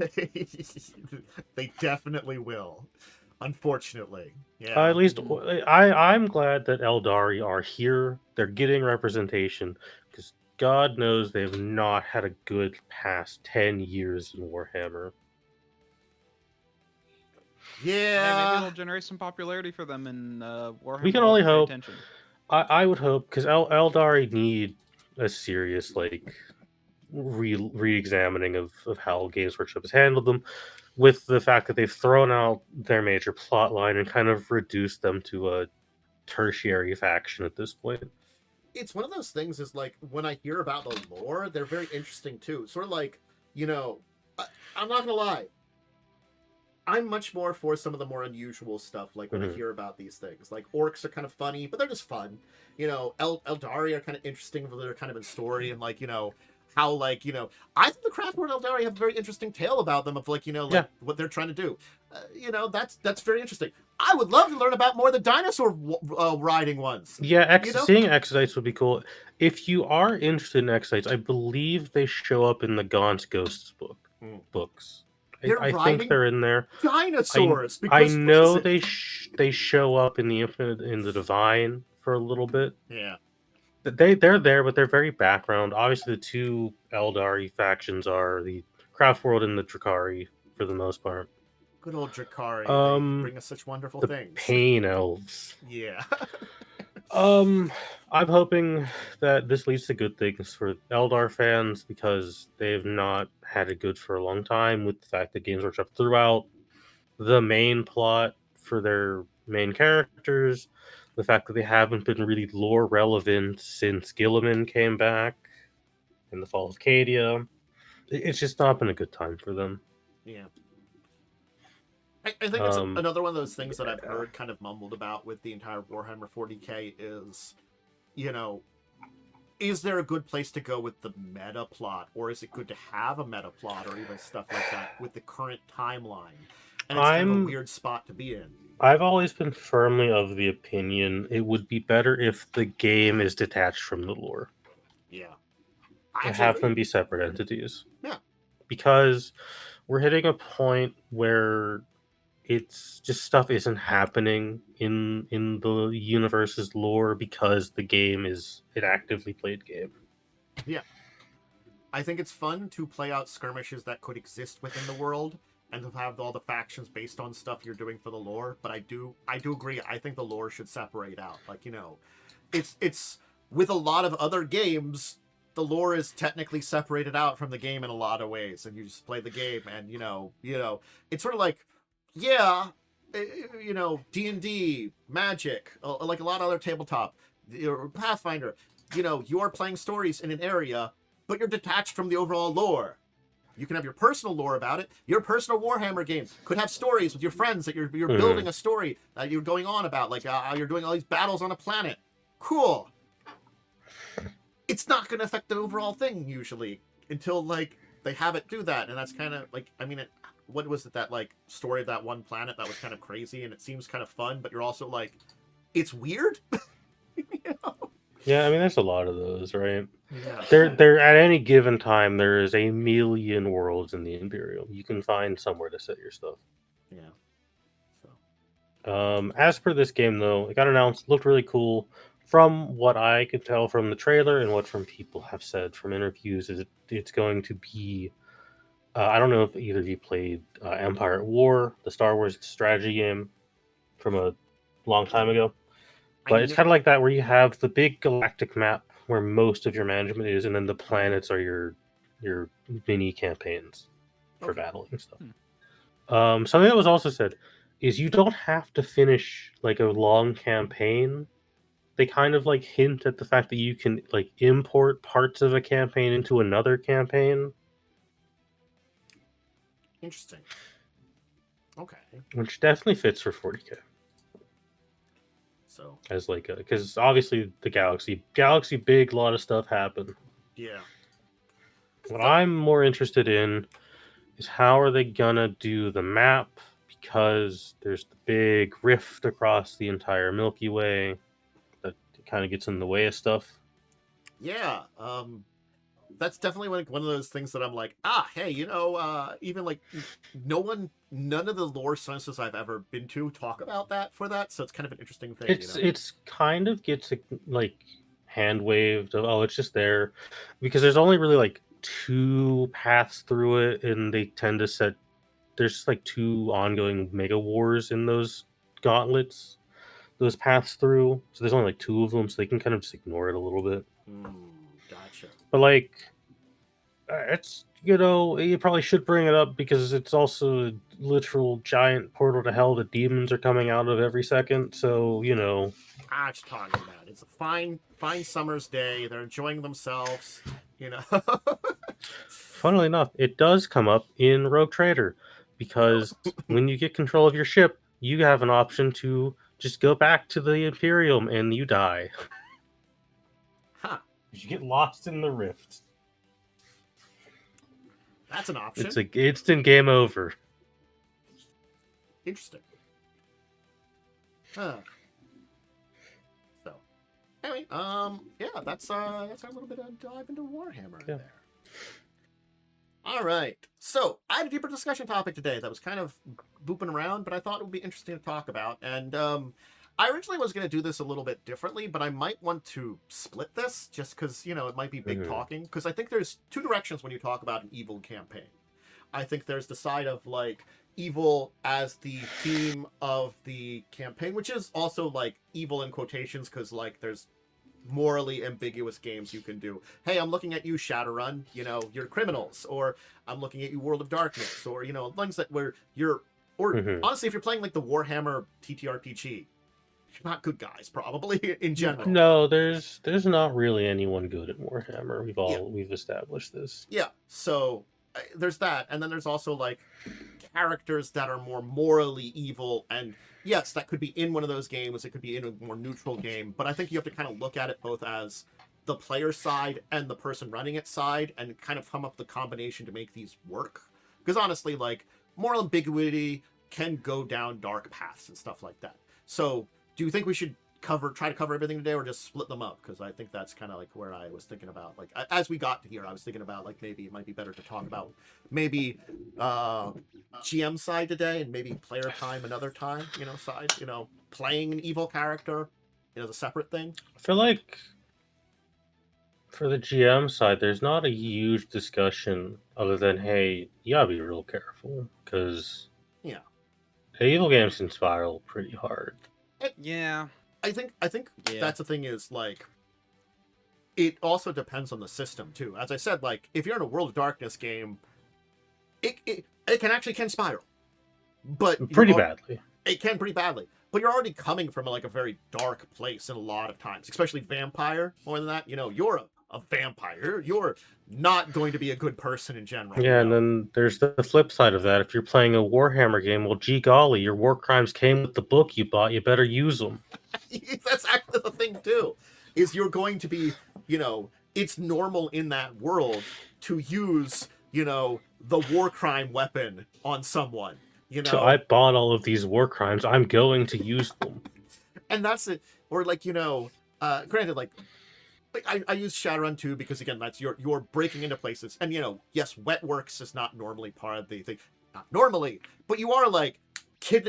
They definitely will. Unfortunately. Yeah. At least I'm glad that Eldari are here. They're getting representation because God knows they've not had a good past 10 years in Warhammer. Yeah. Maybe it'll generate some popularity for them in Warhammer. We can only hope. I would hope, because Eldari need a serious re-examining of how Games Workshop has handled them, with the fact that they've thrown out their major plot line and kind of reduced them to a tertiary faction at this point. It's one of those things is like, when I hear about the lore, they're very interesting too. Sort of like, I'm not gonna lie, I'm much more for some of the more unusual stuff, like when I hear about these things. Like, orcs are kind of funny, but they're just fun. Eldari are kind of interesting, but they're kind of in story, and how, I think the Craftborn Eldari have a very interesting tale about them of what they're trying to do. That's very interesting. I would love to learn about more of the dinosaur riding ones. Yeah, seeing Exodites would be cool. If you are interested in Exodites, I believe they show up in the Gaunt Ghosts books. I think they're in there. Dinosaurs. I know they show up in the Divine for a little bit. Yeah. They're there, but they're very background. Obviously, the two Eldari factions are the Craftworld and the Drakari for the most part. Good old Drakari. They bring us such wonderful things. Pain elves. Yeah. I'm hoping that this leads to good things for Eldar fans, because they've not had it good for a long time, with the fact that Games Workshop threw out the main plot for their main characters, the fact that they haven't been really lore relevant since Gilliman came back in the Fall of Cadia. It's just not been a good time for them. Yeah. I think it's another one of those things that I've heard kind of mumbled about with the entire Warhammer 40k is, is there a good place to go with the meta plot, or is it good to have a meta plot or even stuff like that with the current timeline? And it's kind of a weird spot to be in. I've always been firmly of the opinion it would be better if the game is detached from the lore. Yeah. To have them be separate entities. Yeah. because we're hitting a point where it's just stuff isn't happening in the universe's lore because the game is an actively played game. Yeah. I think it's fun to play out skirmishes that could exist within the world and to have all the factions based on stuff you're doing for the lore, but I do agree. I think the lore should separate out. Like, it's with a lot of other games, the lore is technically separated out from the game in a lot of ways, and you just play the game and it's sort of like, yeah, D&D, Magic, like a lot of other tabletop, Pathfinder, you are playing stories in an area, but you're detached from the overall lore. You can have your personal lore about it. Your personal Warhammer game could have stories with your friends that you're building a story that you're going on about, like you're doing all these battles on a planet. Cool. It's not going to affect the overall thing usually until like they have it do that, and that's kind of like, I mean, what was it, that like story of that one planet that was kind of crazy and it seems kind of fun, but you're also like, it's weird. Yeah, I mean, there's a lot of those, right? Yeah. There at any given time, there is a million worlds in the Imperial. You can find somewhere to set your stuff. Yeah. As per this game, though, it got announced, looked really cool. From what I could tell from the trailer and what from people have said from interviews, is it's going to be. I don't know if either of you played Empire at War, the Star Wars strategy game from a long time ago. But it's kind of like that, where you have the big galactic map where most of your management is, and then the planets are your mini campaigns for battling stuff. Something that was also said is you don't have to finish like a long campaign. They kind of like hint at the fact that you can like import parts of a campaign into another campaign. Interesting. Okay. Which definitely fits for 40K. So as like because obviously the galaxy big, a lot of stuff happened. Yeah. What I'm more interested in is how are they gonna do the map, because there's the big rift across the entire Milky Way that kind of gets in the way of stuff. Yeah. That's definitely one of those things that I'm like, hey, even like none of the lore sciences I've ever been to talk about that for that, so it's kind of an interesting thing. It's kind of gets like hand waved of, oh, it's just there, because there's only really like 2 paths through it, and they tend to set there's just like 2 ongoing mega wars in those gauntlets, those paths through. So there's only like 2 of them, so they can kind of just ignore it a little bit. Gotcha. But like, it's you probably should bring it up because it's also a literal giant portal to hell that demons are coming out of every second. So I'm just talking about it's a fine summer's day. They're enjoying themselves. Funnily enough, it does come up in Rogue Trader, because when you get control of your ship, you have an option to just go back to the Imperium and you die. Huh. You get lost in the rift. That's an option. It's an instant game over. Interesting. Huh. So, anyway, yeah, that's a little bit of dive into Warhammer there. All right. So, I had a deeper discussion topic today that was kind of booping around, but I thought it would be interesting to talk about. And I originally was going to do this a little bit differently, but I might want to split this just because, it might be big talking. Because I think there's 2 directions when you talk about an evil campaign. I think there's the side of, like, evil as the theme of the campaign, which is also, like, evil in quotations because, like, there's morally ambiguous games you can do. Hey, I'm looking at you, Shadowrun, you're criminals, or I'm looking at you, World of Darkness, or things that where you're, or honestly, if you're playing like the Warhammer TTRPG, you're not good guys probably in general. No, there's not really anyone good at Warhammer. We've established this. Yeah, so there's that, and then there's also like characters that are more morally evil, and yes, that could be in one of those games, it could be in a more neutral game, but I think you have to kind of look at it both as the player side and the person running it side, and kind of come up with the combination to make these work. Because honestly, like, moral ambiguity can go down dark paths and stuff like that. So do you think we should try to cover everything today, or just split them up? Because I think that's kind of like where I was thinking about. Like as we got here, I was thinking about like maybe it might be better to talk about maybe GM side today, and maybe player time another time. Side. Playing an evil character as a separate thing. I feel like for the GM side, there's not a huge discussion other than, hey, you gotta be real careful because evil games can spiral pretty hard. Yeah. I think that's the thing is like it also depends on the system too. As I said, like if you're in a World of Darkness game, it can spiral, but pretty badly. It can pretty badly, but you're already coming from like a very dark place in a lot of times, especially vampire. More than that, you're a vampire. You're not going to be a good person in general. Yeah, and then there's the flip side of that. If you're playing a Warhammer game, well, gee golly, your war crimes came with the book you bought. You better use them. That's actually the thing too, is you're going to be, it's normal in that world to use, the war crime weapon on someone. So I bought all of these war crimes. I'm going to use them. And that's it. Or like, granted, like I use Shadowrun too because again that's you're breaking into places, and yes, wet works is not normally part of the thing, not normally, but you are like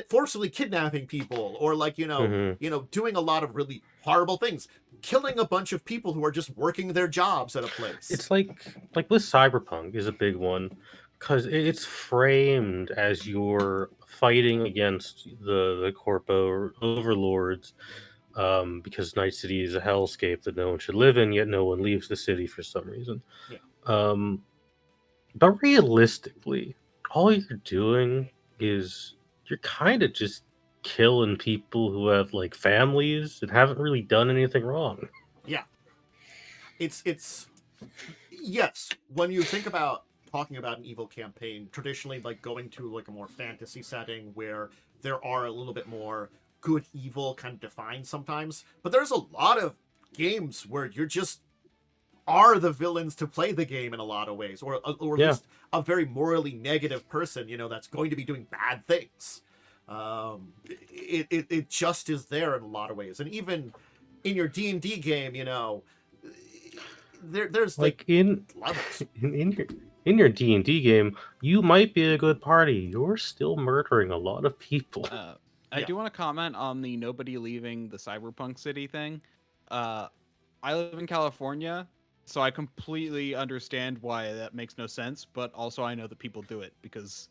forcibly kidnapping people, or like doing a lot of really horrible things, killing a bunch of people who are just working their jobs at a place. It's like with Cyberpunk is a big one because it's framed as you're fighting against the corpo overlords. Because Night City is a hellscape that no one should live in, yet no one leaves the city for some reason. Yeah. But realistically, all you're doing is you're kind of just killing people who have like families and haven't really done anything wrong. Yeah. It's yes, when you think about talking about an evil campaign, traditionally like going to like a more fantasy setting where there are a little bit more good evil kind of defined sometimes, but there's a lot of games where you're just are the villains to play the game in a lot of ways, or at least a very morally negative person that's going to be doing bad things. It just is there in a lot of ways, and even in your D&D game, there's like in levels. in your D&D game, you might be a good party. You're still murdering a lot of people. I do want to comment on the nobody leaving the cyberpunk city thing. I live in California, so I completely understand why that makes no sense, but also I know that people do it because,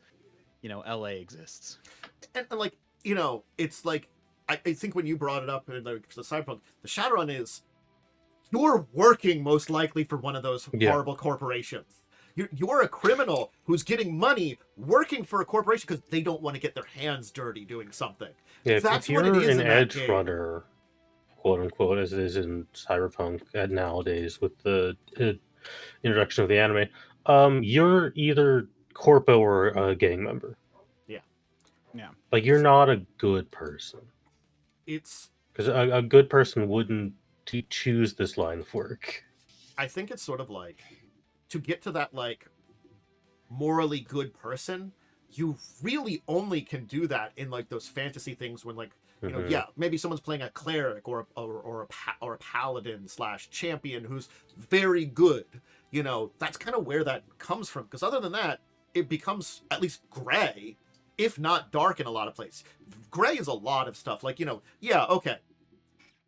LA exists. And like, it's like, I think when you brought it up in the cyberpunk, the Shadowrun is, you're working most likely for one of those horrible corporations. You're a criminal who's getting money working for a corporation because they don't want to get their hands dirty doing something. Yeah, that's if you're what it is an in edge that runner, quote unquote, as it is in Cyberpunk nowadays with the introduction of the anime, you're either corpo or a gang member. Yeah. Like you're not a good person. It's because a good person wouldn't choose this line of work. I think it's sort of like to get to that like morally good person, you really only can do that in like those fantasy things when like maybe someone's playing a cleric or a paladin / champion who's very good. That's kind of where that comes from. Because other than that, it becomes at least gray, if not dark in a lot of places. Gray is a lot of stuff. Like okay.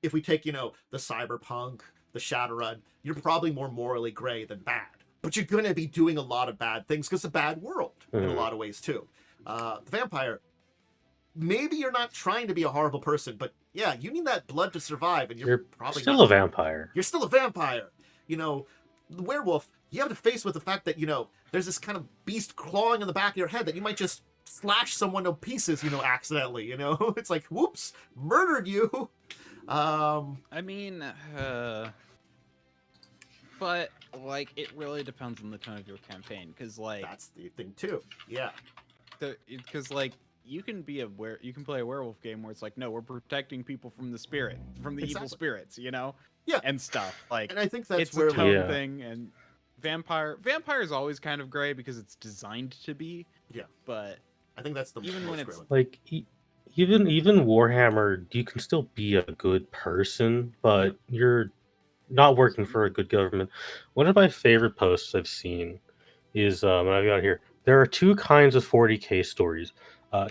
If we take the cyberpunk, the Shadowrun, you're probably more morally gray than bad. But you're going to be doing a lot of bad things because it's a bad world in a lot of ways, too. The vampire, maybe you're not trying to be a horrible person, but you need that blood to survive, and you're probably still a vampire. You're still a vampire. The werewolf, you have to face with the fact that, there's this kind of beast clawing in the back of your head that you might just slash someone to pieces, accidentally, It's like, whoops, murdered you. I mean, but like it really depends on the tone of your campaign, because like that's the thing too. Yeah, because like you can play a werewolf game where it's like, no, we're protecting people from the evil spirits, and stuff like. And I think that's it's where a tone thing. And vampire is always kind of gray because it's designed to be. Yeah, but I think that's the even when it's like even Warhammer, you can still be a good person, but you're not working for a good government. One of my favorite posts I've seen is I've got here. There are two kinds of 40k stories: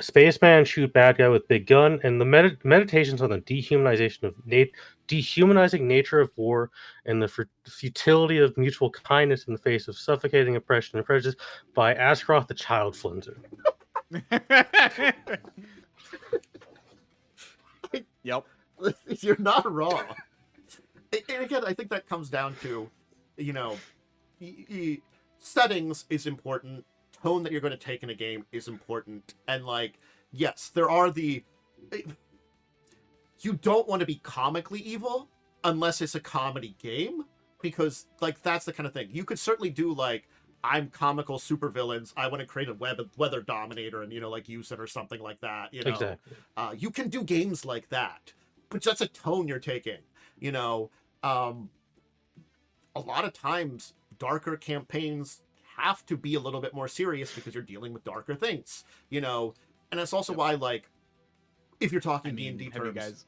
spaceman shoot bad guy with big gun, and the meditations on the dehumanizing nature of war and the futility of mutual kindness in the face of suffocating oppression and prejudice by Ashcroft the Child Flinzer. Yep. You're not wrong. And again, I think that comes down to, you know, settings is important. Tone that you're going to take in a game is important. And, like, yes, there are the... You don't want to be comically evil unless it's a comedy game, because, like, that's the kind of thing. You could certainly do, like, I'm comical supervillains. I want to create a weather dominator and, you know, like, use it or something like that, you know. Exactly. You can do games like that, but that's a tone you're taking, you know. A lot of times, darker campaigns have to be a little bit more serious because you're dealing with darker things, you know. And that's also why, like, if you're talking D&D terms, you guys...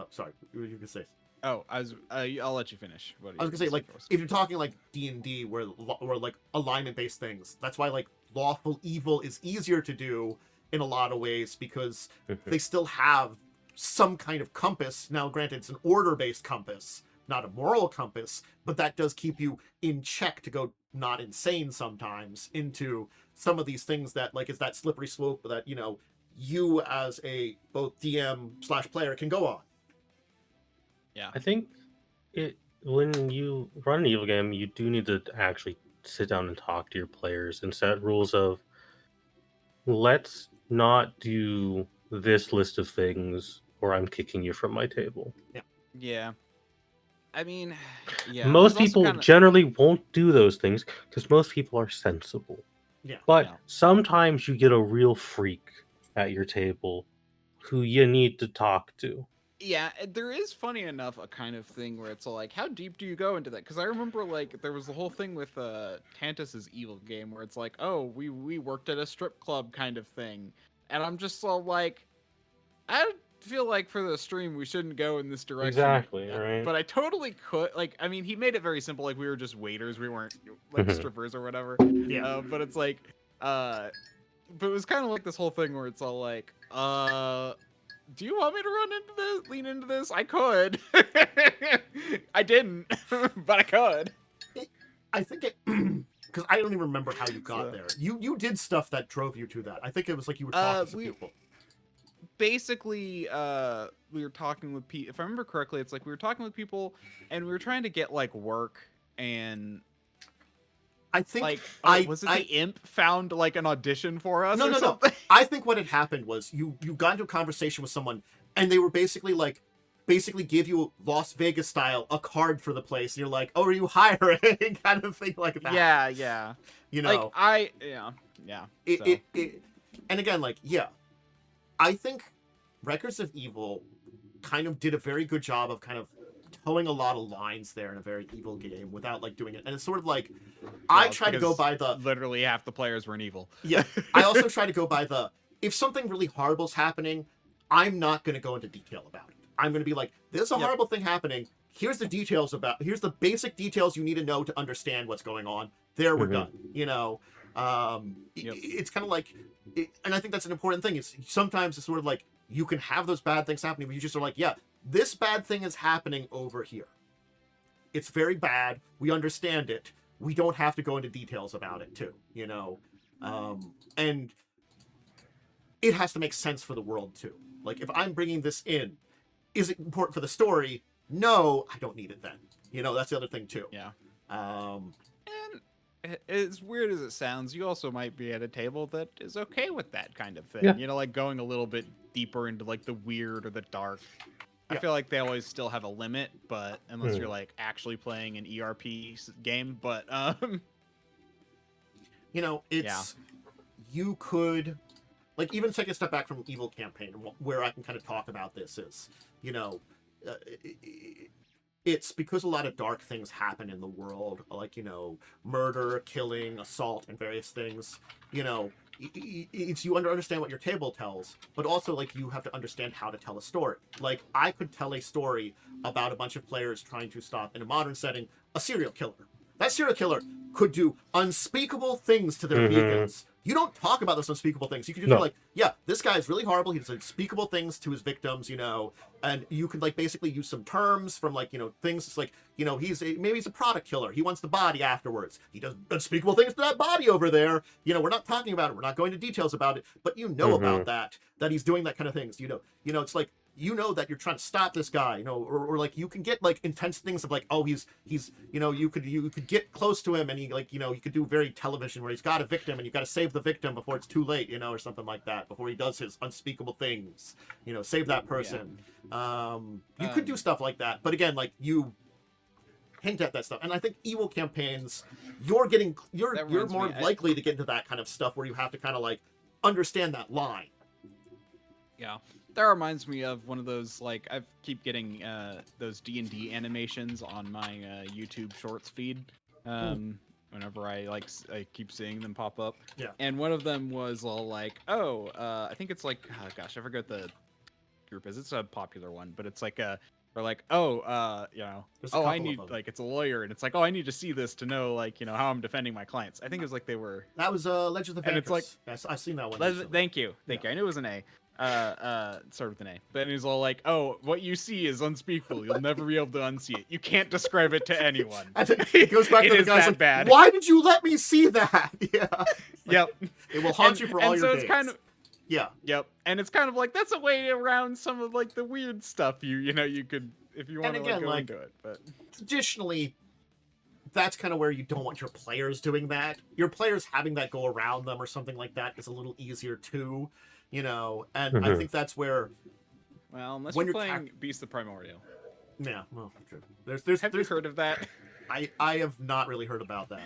sorry, you can say. Oh, I'll let you finish. What I was gonna say, like, if you're talking like D&D, where like alignment-based things, that's why like lawful evil is easier to do in a lot of ways, because they still have some kind of compass. Now, granted, it's an order-based compass, not a moral compass, but that does keep you in check to go not insane sometimes into some of these things that, like, is that slippery slope that, you know, you as a both DM/player can go on. Yeah. I think when you run an evil game, you do need to actually sit down and talk to your players and set rules of, let's not do this list of things or I'm kicking you from my table. Yeah. I mean, yeah. Most people generally won't do those things because most people are sensible. Yeah. But sometimes you get a real freak at your table who you need to talk to. Yeah, there is, funny enough, a kind of thing where it's like, how deep do you go into that? Because I remember, like, there was the whole thing with Tantus's evil game where it's like, oh, we worked at a strip club kind of thing. And I'm just all like, I feel like for the stream we shouldn't go in this direction. Exactly, right? But I totally could. Like, I mean, he made it very simple. Like, we were just waiters. We weren't, like, strippers or whatever. Yeah. But it's like, but it was kind of like this whole thing where it's all like, do you want me to lean into this? I could. I didn't, but I could. I think it, because I don't even remember how you got there. You did stuff that drove you to that. I think it was like you were talking to people. Basically, we were talking with people. If I remember correctly, it's like we were talking with people, and we were trying to get, like, work, and I think, like, was it the imp found, like, an audition for us? No. I think what had happened was you got into a conversation with someone, and they were basically give you Las Vegas style a card for the place, and you're like, oh, are you hiring? Kind of thing like that. Yeah. You know, like, and again, like, yeah, I think Records of Evil kind of did a very good job of kind of towing a lot of lines there in a very evil game without, like, doing it. And it's sort of like, I try to go by the... Literally half the players were evil. Yeah. I also try to go by the, if something really horrible's happening, I'm not going to go into detail about it. I'm going to be like, there's a horrible thing happening. Here's the details here's the basic details you need to know to understand what's going on. There, we're done. You know, it's kind of like, and I think that's an important thing. It's sometimes it's sort of like, you can have those bad things happening, but you just are like, yeah, this bad thing is happening over here. It's very bad. We understand it. We don't have to go into details about it too, you know? And it has to make sense for the world too. Like, if I'm bringing this in, is it important for the story? No, I don't need it then. You know, that's the other thing too. Yeah. And as weird as it sounds, you also might be at a table that is okay with that kind of thing. Yeah. You know, like going a little bit deeper into, like, the weird or the dark. I feel like they always still have a limit, but unless you're, like, actually playing an ERP game, but you know, it's you could, like, even take a step back from Evil Campaign, where I can kind of talk about this is, you know, it's because a lot of dark things happen in the world, like, you know, murder, killing, assault, and various things. You know, it's you understand what your table tells, but also like you have to understand how to tell a story. Like I could tell a story about a bunch of players trying to stop in a modern setting a serial killer. That serial killer could do unspeakable things to their vegans. You don't talk about those unspeakable things. You can just be like, yeah, this guy is really horrible. He does unspeakable things to his victims, you know, and you can like basically use some terms from like, you know, things like, you know, maybe he's a product killer. He wants the body afterwards. He does unspeakable things to that body over there. You know, we're not talking about it. We're not going into details about it, but you know about that he's doing that kind of things. You know, it's like, you know that you're trying to stop this guy, you know, or like you can get like intense things of like, oh, he's you know, you could get close to him and he like, you know, you could do very television where he's got a victim and you got to save the victim before it's too late, you know, or something like that, before he does his unspeakable things, you know, save that person. You could do stuff like that, but again, like you hint at that stuff, and I think evil campaigns, you're more likely to get into that kind of stuff where you have to kind of like understand that line. Yeah. That reminds me of one of those, like, I keep getting those D&D animations on my YouTube Shorts feed. Whenever I keep seeing them pop up. Yeah. And one of them was all like, I think it's like, oh gosh, I forget the group is. It's a popular one, but it's like or like, you know, I need, like, it's a lawyer, and it's like, I need to see this to know, like, you know, how I'm defending my clients. I think it was like that was Legend of the Bankers. And it's like, I've seen that one. Thank you. I knew it was an A. Started with an A. But he's all like, what you see is unspeakable. You'll never be able to unsee it. You can't describe it to anyone. It goes back to the guy's like, bad. Why did you let me see that? Yeah. Yep. It will haunt you for all your days. And so it's kind of... Yeah. Yep. And it's kind of like, that's a way around some of like the weird stuff you know, you could, if you want to go into it. But traditionally, that's kind of where you don't want your players doing that. Your players having that go around them or something like that is a little easier too. You know, and I think that's where. Well, unless you're playing Beast of Primordial. Yeah, well, true. Have you heard of that? I have not really heard about that.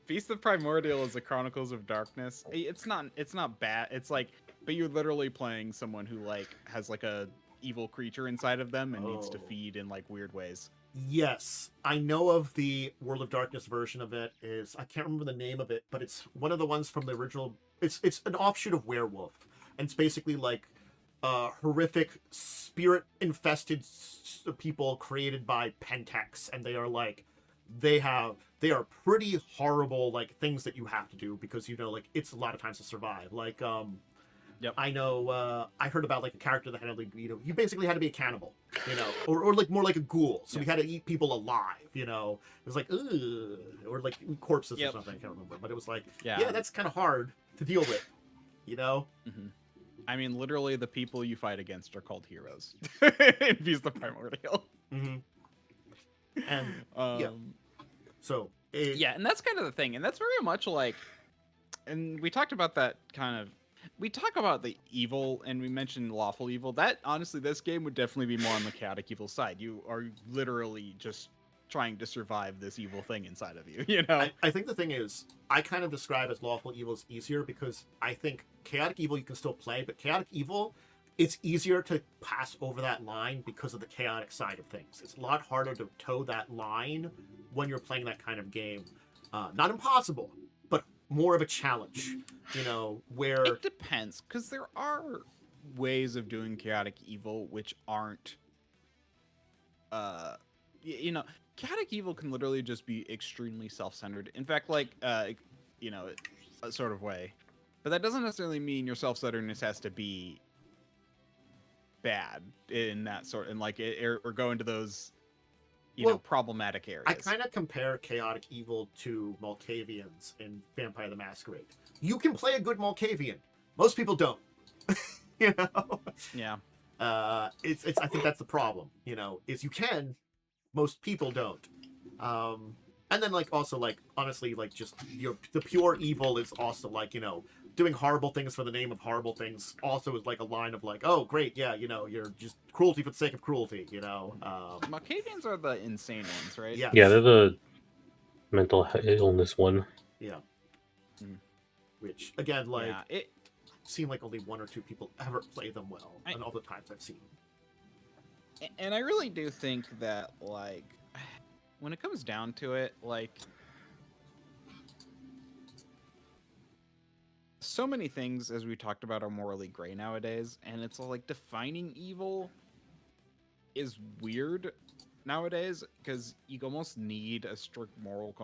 Beast of Primordial is the Chronicles of Darkness. It's not bad. It's like, but you're literally playing someone who like has like a evil creature inside of them and needs to feed in like weird ways. Yes, I know of the World of Darkness version of it. I can't remember the name of it, but it's one of the ones from the original. It's an offshoot of Werewolf. And it's basically like horrific spirit-infested people created by Pentex, and they are like, they are pretty horrible like things that you have to do because you know like it's a lot of times to survive. Like I know I heard about like a character that had like, you know, he basically had to be a cannibal, you know, or like more like a ghoul, so he had to eat people alive, you know. It was like ugh, or like corpses or something. I can't remember, but it was like yeah that's kind of hard to deal with, you know. I mean, literally, the people you fight against are called heroes. In Beast of Primordial. And so and that's kind of the thing, and that's very much like, and we talked about that kind of. We talk about the evil, and we mentioned lawful evil. That honestly, this game would definitely be more on the chaotic evil side. You are literally just trying to survive this evil thing inside of you, you know? I think the thing is, I kind of describe as lawful evil as easier because I think chaotic evil you can still play, but chaotic evil, it's easier to pass over that line because of the chaotic side of things. It's a lot harder to toe that line when you're playing that kind of game. Not impossible, but more of a challenge, you know, where... It depends, because there are ways of doing chaotic evil which aren't, you know... Chaotic evil can literally just be extremely self-centered. In fact, like, you know, a sort of way. But that doesn't necessarily mean your self-centeredness has to be bad in that sort, and like, or go into those, you know, problematic areas. I kind of compare chaotic evil to Malkavians in Vampire the Masquerade. You can play a good Malkavian. Most people don't. You know? Yeah. It's. I think that's the problem. You know, is you can. Most people don't. And then, like, also, like, honestly, like, just the pure evil is also, like, you know, doing horrible things for the name of horrible things also is, like, a line of, like, oh, great, yeah, you know, you're just cruelty for the sake of cruelty, you know? Malkavians are the insane ones, right? Yeah. Yeah, they're the mental illness one. Yeah. Which, again, like, it seemed like only one or two people ever play them well, and all the times I've seen them. And I really do think that, like, when it comes down to it, like, so many things, as we talked about, are morally gray nowadays, and it's all like defining evil is weird nowadays because you almost need a strict moral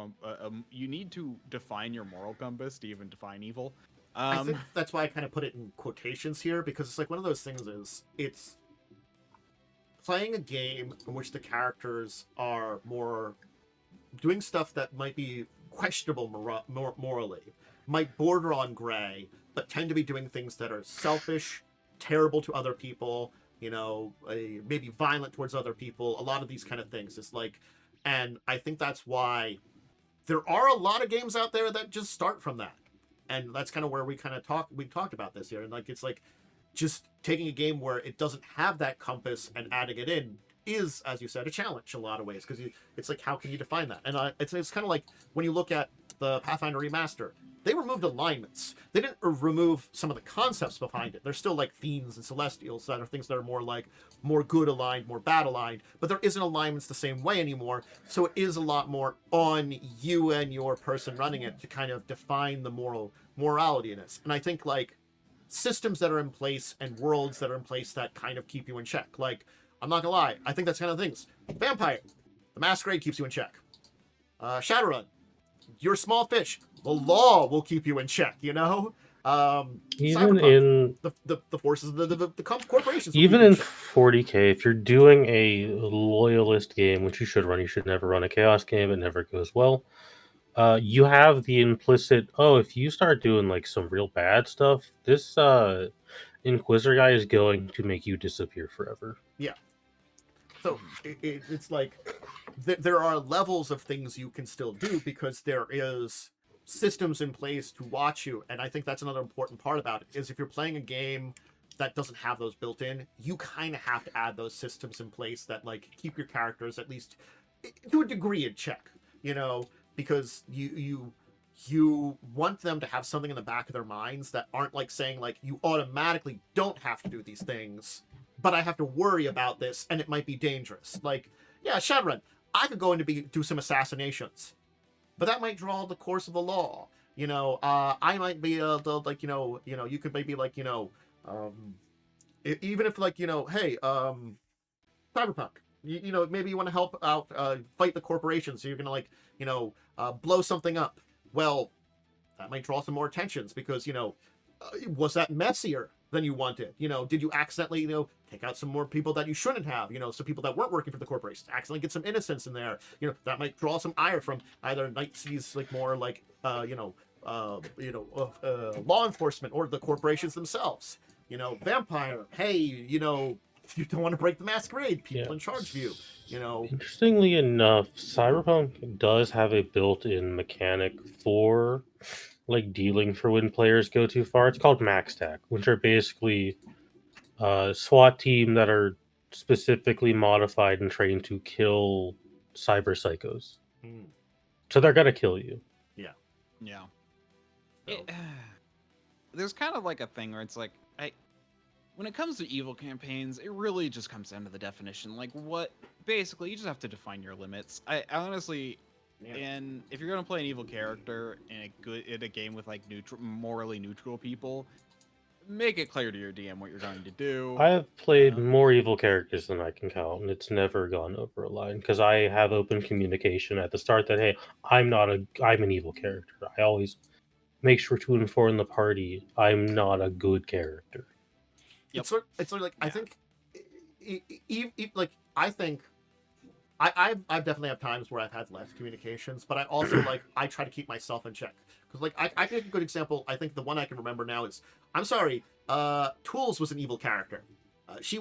you need to define your moral compass to even define evil. I think that's why I kind of put it in quotations here, because it's like one of those things is it's playing a game in which the characters are more doing stuff that might be questionable morally, might border on gray, but tend to be doing things that are selfish, terrible to other people, you know, maybe violent towards other people, a lot of these kind of things. It's like, and I think that's why there are a lot of games out there that just start from that. And that's kind of where we talked about this here. And like, it's like just taking a game where it doesn't have that compass and adding it in is, as you said, a challenge in a lot of ways, because it's like, how can you define that? And it's kind of like when you look at the Pathfinder remaster, they removed alignments. They didn't remove some of the concepts behind it. There's still like fiends and celestials that are things that are more good aligned, more bad aligned, but there isn't alignments the same way anymore. So it is a lot more on you and your person running it to kind of define the morality in it. And I think like systems that are in place and worlds that are in place that kind of keep you in check. Like, I'm not gonna lie, I think that's kind of things. Vampire, the Masquerade keeps you in check. Shadowrun, you're a small fish. The law will keep you in check, you know? Even in the forces of the corporations. Even in 40k, if you're doing a loyalist game, which you should run, you should never run a chaos game. It never goes well. You have the implicit, if you start doing like some real bad stuff, this Inquisitor guy is going to make you disappear forever. Yeah. So it's like there are levels of things you can still do because there is systems in place to watch you. And I think that's another important part about it, is if you're playing a game that doesn't have those built in, you kind of have to add those systems in place that like keep your characters at least to a degree in check, you know, because you want them to have something in the back of their minds that aren't like saying like, you automatically don't have to do these things, but I have to worry about this and it might be dangerous. Like, yeah, Shadowrun, I could go in to do some assassinations, but that might draw the course of the law. You know, I might be like, you know, you could maybe like, you know, even if like, you know, hey, Cyberpunk, you know, maybe you want to help out, fight the corporations. So you're gonna like, you know, blow something up. Well, that might draw some more attentions because, you know, was that messier than you wanted? You know, did you accidentally, you know, take out some more people that you shouldn't have? You know, some people that weren't working for the corporations, accidentally get some innocents in there. You know, that might draw some ire from either Night Seas, like more like, law enforcement or the corporations themselves. You know, Vampire, hey, you know, you don't want to break the Masquerade, people in charge of you, you know. Interestingly enough, Cyberpunk does have a built-in mechanic for like dealing for when players go too far. It's called Max Tack, which are basically SWAT team that are specifically modified and trained to kill cyber psychos. So they're gonna kill you. Yeah. There's kind of like a thing where it's like, when it comes to evil campaigns, it really just comes down to the definition. Like, what basically you just have to define your limits. I honestly, and if you're gonna play an evil character in a game with like morally neutral people, make it clear to your DM what you're going to do. I have played more evil characters than I can count, and it's never gone over a line because I have open communication at the start that, hey, I'm an evil character. I always make sure to inform the party I'm not a good character. Yep. It's sort of like, I think, like, I think, I definitely have times where I've had less communications, but I also, like, I try to keep myself in check. Because, like, I think a good example, I think the one I can remember now is, I'm sorry, Tools was an evil character. She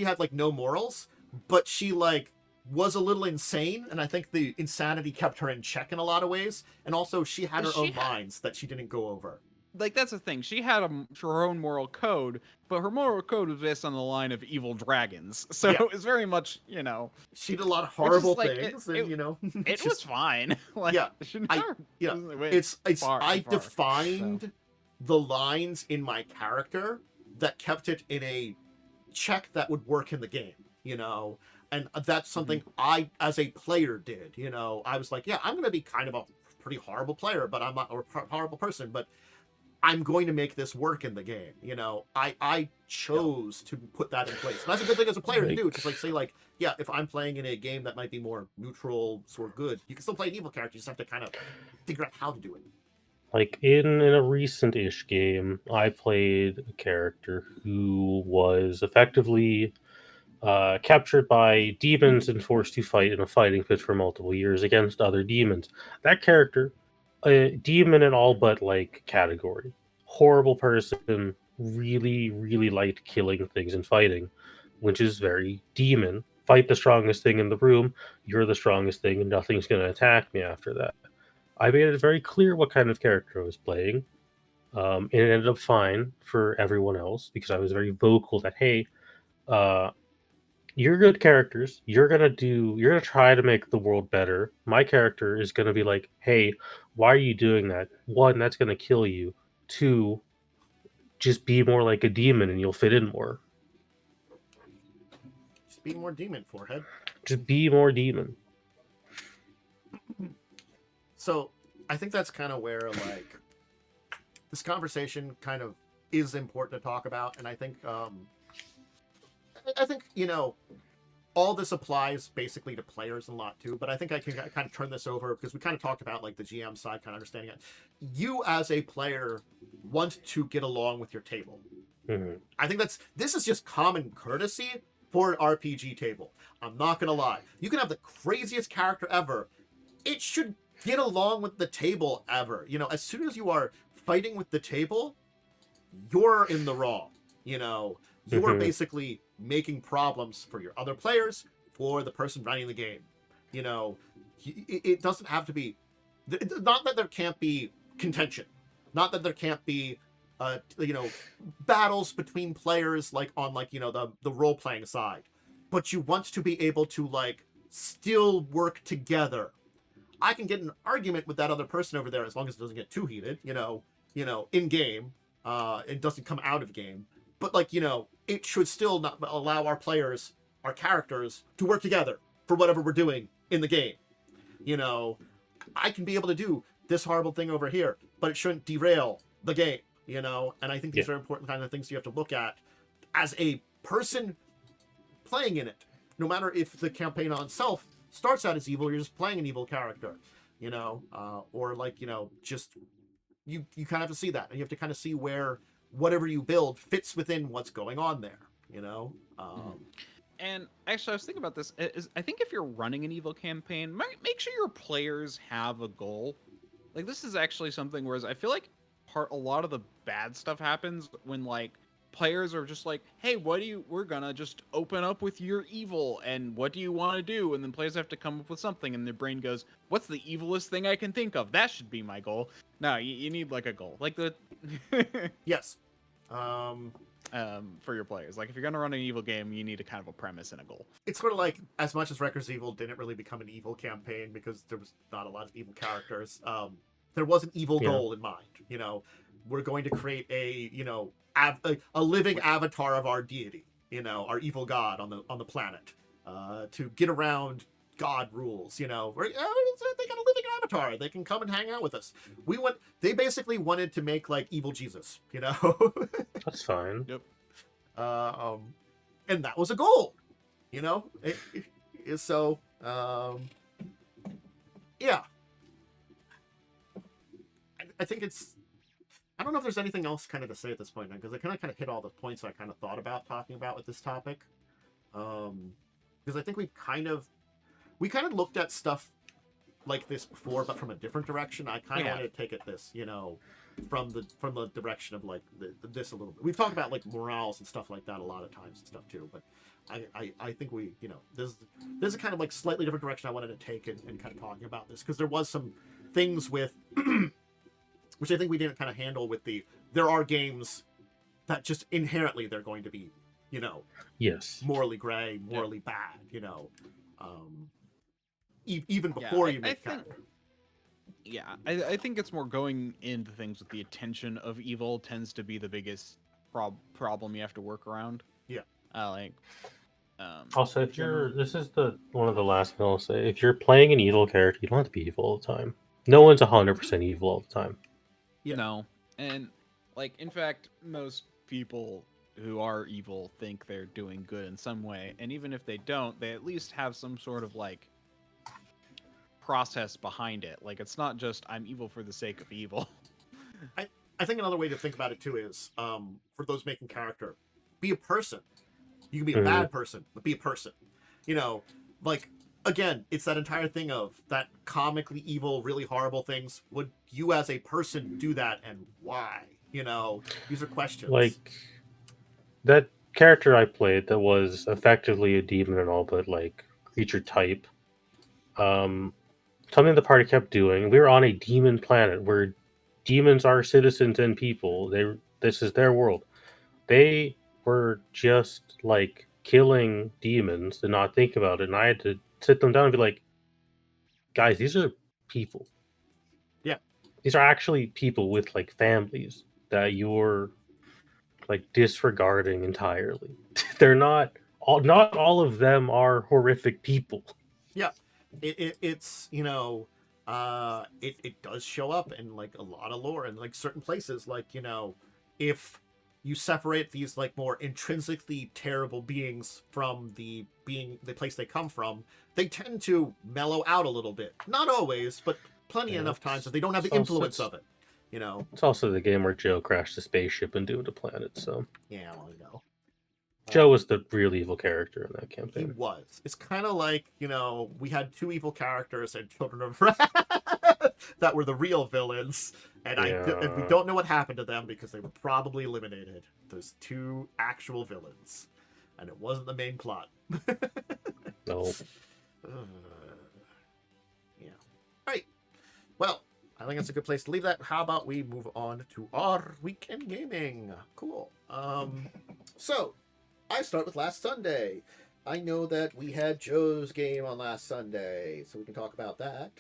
had, like, no morals, but she, like, was a little insane, and I think the insanity kept her in check in a lot of ways, and also she had her own lines that she didn't go over. Like, that's the thing. She had her own moral code, but her moral code was based on the line of evil dragons. So it was very much, you know, she did a lot of horrible things, and you know, it was fine. Like, I defined the lines in my character that kept it in a check that would work in the game, you know, and that's something I, as a player, did. You know, I was like, yeah, I'm gonna be kind of a pretty horrible player, but I'm not a horrible person, but I'm going to make this work in the game. You know, I chose to put that in place. And that's a good thing as a player to do. Just like say like, yeah, if I'm playing in a game that might be more neutral, sort of good, you can still play an evil character. You just have to kind of figure out how to do it. Like in a recent-ish game, I played a character who was effectively captured by demons and forced to fight in a fighting pit for multiple years against other demons. That character, a demon in all but like category, horrible person, really, really liked killing things and fighting, which is very demon. Fight the strongest thing in the room, you're the strongest thing, and nothing's going to attack me after that. I made it very clear what kind of character I was playing. And it ended up fine for everyone else because I was very vocal that, hey, uh, you're good characters. You're gonna try to make the world better. My character is gonna be like, hey, why are you doing that? One, that's gonna kill you. Two, just be more like a demon and you'll fit in more. Just be more demon, forehead. Just be more demon. So I think that's kind of where like this conversation kind of is important to talk about, and I think you know, all this applies basically to players a lot too, but I think I can kind of turn this over because we kind of talked about like the GM side, kind of understanding it. You as a player want to get along with your table. Mm-hmm. I think this is just common courtesy for an RPG table. I'm not gonna lie. You can have the craziest character ever. It should get along with the table ever. You know, as soon as you are fighting with the table, you're in the wrong. You know, you are basically making problems for your other players, for the person running the game. You know, it doesn't have to be, not that there can't be contention, not that there can't be you know, battles between players like on like, you know, the role-playing side, but you want to be able to like still work together. I can get an argument with that other person over there as long as it doesn't get too heated, you know, in game. It doesn't come out of game. But like, you know, it should still not allow our players, our characters, to work together for whatever we're doing in the game. You know, I can be able to do this horrible thing over here, but it shouldn't derail the game, you know? And I think these are important kind of things you have to look at as a person playing in it. No matter if the campaign on itself starts out as evil, you're just playing an evil character, you know? Or like, you know, just, you kind of have to see that. And you have to kind of see where whatever you build fits within what's going on there, you know? And actually, I was thinking about this. I think if you're running an evil campaign, make sure your players have a goal. Like, this is actually something whereas I feel like a lot of the bad stuff happens when, like, players are just like, hey, we're gonna just open up with your evil, and what do you want to do? And then players have to come up with something, and their brain goes, what's the evilest thing I can think of? That should be my goal. No, you need, like, a goal. Like the... Yes. For your players. Like, if you're gonna run an evil game, you need a kind of a premise and a goal. It's sort of like, as much as Wrecker's Evil didn't really become an evil campaign because there was not a lot of evil characters, there was an evil goal in mind. You know, we're going to create a, you know, a living avatar of our deity, you know, our evil god on the planet, to get around God rules, you know. They got a living avatar. They can come and hang out with us. They basically wanted to make like evil Jesus, you know. That's fine. Yep. And that was a goal, you know. So, yeah. I think it's. I don't know if there's anything else kind of to say at this point, because I kind of hit all the points I kind of thought about talking about with this topic. Because I think we kind of looked at stuff like this before, but from a different direction. I kind of wanted to take it this, you know, from the direction of like this a little bit. We've talked about like morals and stuff like that a lot of times and stuff too, but I think we, you know, there's a kind of like slightly different direction I wanted to take in kind of talking about this, because there was some things with which I think we didn't kind of handle with there are games that just inherently they're going to be, you know, morally gray, morally bad, you know, even before you make that. Yeah, I think it's more going into things with the attention of evil tends to be the biggest problem you have to work around. Yeah. Also, if this is one of the last things I'll say. If you're playing an evil character, you don't have to be evil all the time. No one's 100% evil all the time. You know, and like in fact, most people who are evil think they're doing good in some way, and even if they don't, they at least have some sort of like process behind it. Like it's not just I'm evil for the sake of evil. I think another way to think about it too is, for those making character, be a person. You can be a bad person, but be a person. You know, like, again, it's that entire thing of that comically evil, really horrible things. Would you as a person do that, and why? You know, these are questions. Like that character I played that was effectively a demon and all, but like creature type. Something the party kept doing. We were on a demon planet where demons are citizens and people. This is their world. They were just like killing demons and not think about it. And I had to sit them down and be like, guys, these are people. Yeah. These are actually people with like families that you're like disregarding entirely. They're not all of them are horrific people. Yeah. It's, you know, it does show up in like a lot of lore and like certain places, like, you know, if you separate these like more intrinsically terrible beings from the place they come from, they tend to mellow out a little bit. Not always, but plenty enough times that they don't have the influence of it. You know, it's also the game where Joe crashed the spaceship and doomed a planet. So yeah, well, you know, Joe was the real evil character in that campaign. he was. It's kind of like, you know, we had two evil characters and Children of Wrath that were the real villains, and and we don't know what happened to them because they were probably eliminated. There's two actual villains, and it wasn't the main plot. No. Yeah. All right. Well, I think that's a good place to leave that. How about we move on to our weekend gaming? Cool. So I start with last Sunday. I know that we had Joe's game on last Sunday, so we can talk about that.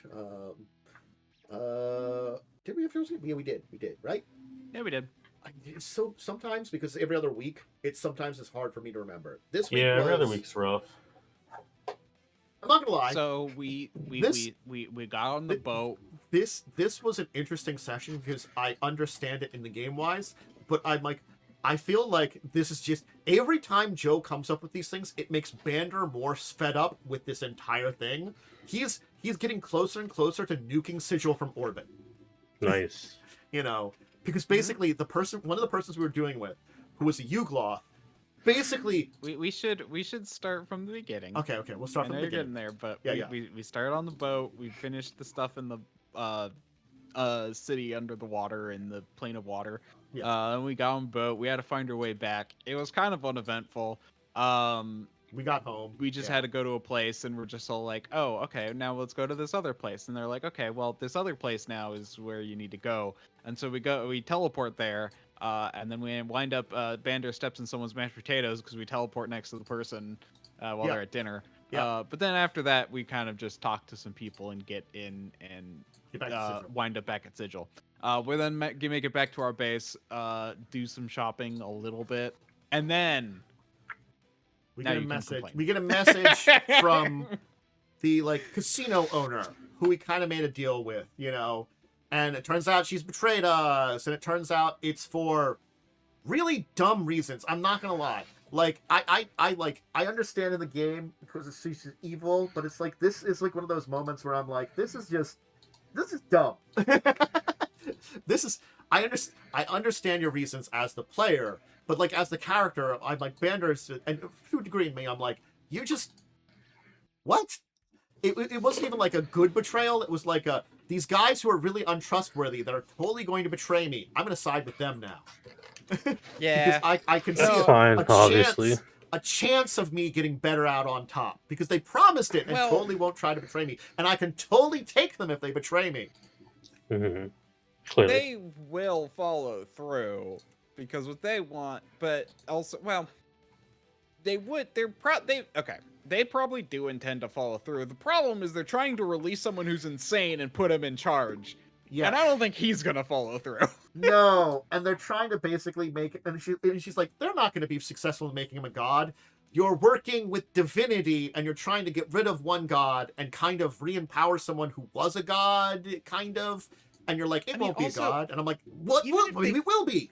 Did we have Joe's game? Yeah, we did. We did, right? Yeah, we did. So sometimes, because every other week, it's hard for me to remember. This week, every other week's rough. I'm not gonna lie. So we got on the boat. This was an interesting session because I understand it in the game wise, but I feel like this is just every time Joe comes up with these things, it makes Bander more fed up with this entire thing. He's getting closer and closer to nuking Sigil from orbit. Nice. You know, because basically one of the persons we were doing with, who was a Yugloth, basically we should start from the beginning. Okay, we'll start from the beginning. You're getting there, but yeah. We started on the boat. We finished the stuff in the city under the water in the plane of water. Yeah. And we got on the boat. We had to find our way back. It was kind of uneventful. We got home. We just had to go to a place, and we're just all like, "Oh, okay, now let's go to this other place." And they're like, "Okay, well, this other place now is where you need to go." And so we teleport there, and then we wind up. Bander steps in someone's mashed potatoes because we teleport next to the person while they're at dinner. Yeah. But then after that, we kind of just talk to some people and get in and wind up back at Sigil. We then make it back to our base, do some shopping a little bit, and then we get a message from the casino owner who we kind of made a deal with, you know, and it turns out she's betrayed us, and it turns out it's for really dumb reasons. I'm not gonna lie. Like I understand in the game because she's evil, but it's like this is like one of those moments where I'm like, this is dumb. I understand your reasons as the player, but like as the character, I'm like Bander's, and to a degree, me, I'm like, you just what? It wasn't even like a good betrayal. It was like these guys who are really untrustworthy that are totally going to betray me. I'm going to side with them now. Yeah, because I can see a chance of me getting better out on top because they promised it and totally won't try to betray me, and I can totally take them if they betray me. Mm-hmm. They will follow through because what they want, but also, they probably do intend to follow through. The problem is they're trying to release someone who's insane and put him in charge. Yeah. And I don't think he's gonna follow through. No, and they're trying to basically make it, and she's like, they're not going to be successful in making him a god. You're working with divinity, and you're trying to get rid of one god and kind of re-empower someone who was a god, kind of. and you're like, it I mean, won't be also, a god, and I'm like, what? even if they- It will be.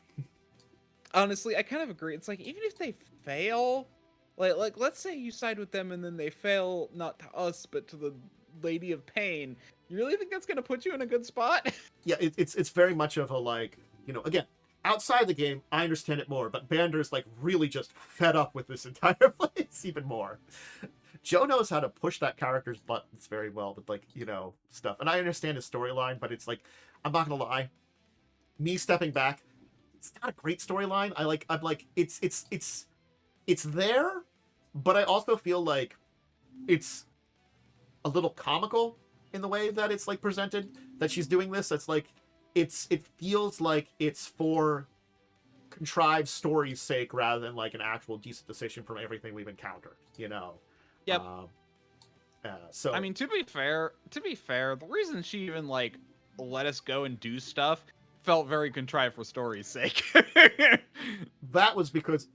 Honestly, I kind of agree. It's like even if they fail, like let's say you side with them and then they fail, not to us but to the Lady of Pain. You really think that's gonna put you in a good spot? Yeah, it's very much of a like, again, outside the game, I understand it more, but Bander's like really just fed up with this entire place even more. Joe knows how to push that character's buttons very well with like, stuff. And I understand his storyline, but it's like, I'm not gonna lie, me stepping back, it's not a great storyline. I'm like, it's there, but I also feel like it's a little comical in the way that it's like presented, that she's doing this. It's like it feels like it's for contrived story's sake rather than like an actual decent decision from everything we've encountered, Yep. So I mean, to be fair, the reason she even like let us go and do stuff felt very contrived for story's sake. that was because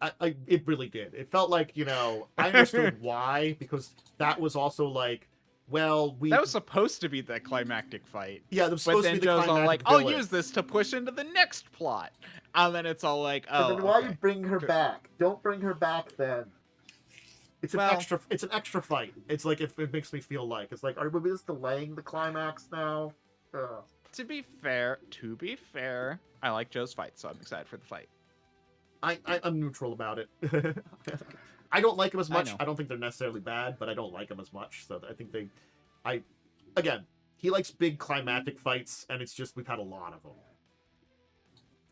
it really did. It felt like, I understood why, because that was also like, well, that was supposed to be the climactic fight. Yeah, that was But supposed then to be the Joe's all like, climactic I'll villain. use this to push into the next plot. And then it's all like, oh, But then why okay. you bring her back? Don't bring her back then. It's an Well- extra fight. It's like, if it makes me feel like, it's like, are we just delaying the climax now? Ugh. To be fair, I like Joe's fight, so I'm excited for the fight. I'm neutral about it. I don't like them as much. know. I don't think they're necessarily bad, but I don't like them as much. So I think again, he likes big climactic fights, and it's just, we've had a lot of them.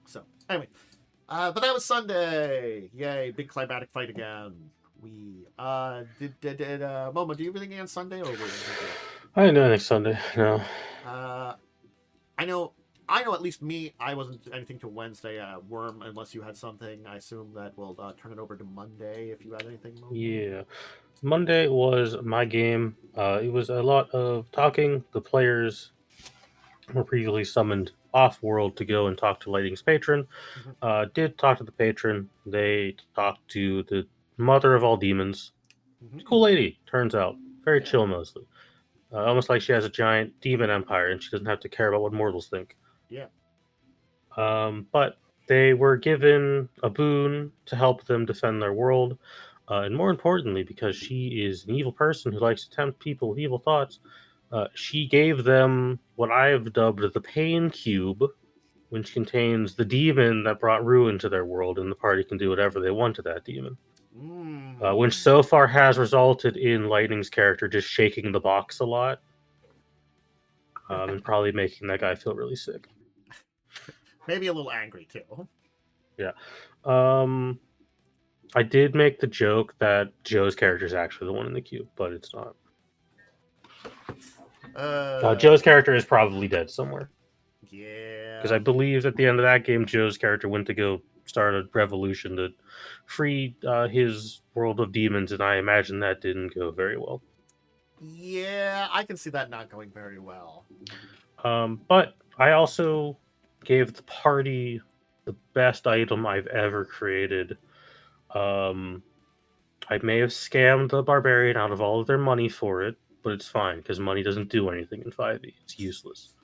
So anyway, but that was Sunday. Yay, big climactic fight again. We did Momo, do you have anything on Sunday, or were you I didn't do anything Sunday. No. I know at least me, I wasn't anything to Wednesday. Worm, unless you had something, I assume that we'll turn it over to Monday if you had anything, Momo. Yeah. Monday was my game. It was a lot of talking. The players were previously summoned off-world to go and talk to Lightning's patron. Did talk to the patron. They talked to the mother of all demons. Cool lady, turns out. Very chill mostly. Almost like she has a giant demon empire and she doesn't have to care about what mortals think. Yeah. But they were given a boon to help them defend their world. And more importantly, because she is an evil person who likes to tempt people with evil thoughts, she gave them what I have dubbed the Pain Cube, which contains the demon that brought ruin to their world, and the party can do whatever they want to that demon. Which so far has resulted in Lightning's character just shaking the box a lot. And probably making that guy feel really sick. Maybe a little angry, too. Yeah. I did make the joke that Joe's character is actually the one in the cube, but it's not. Joe's character is probably dead somewhere. Yeah. Because I believe at the end of that game, Joe's character went to go start a revolution to free his world of demons, and I imagine that didn't go very well. Yeah, I can see that not going very well. But I also gave the party the best item I've ever created. I may have scammed the barbarian out of all of their money for it, but it's fine because money doesn't do anything in 5e. It's useless.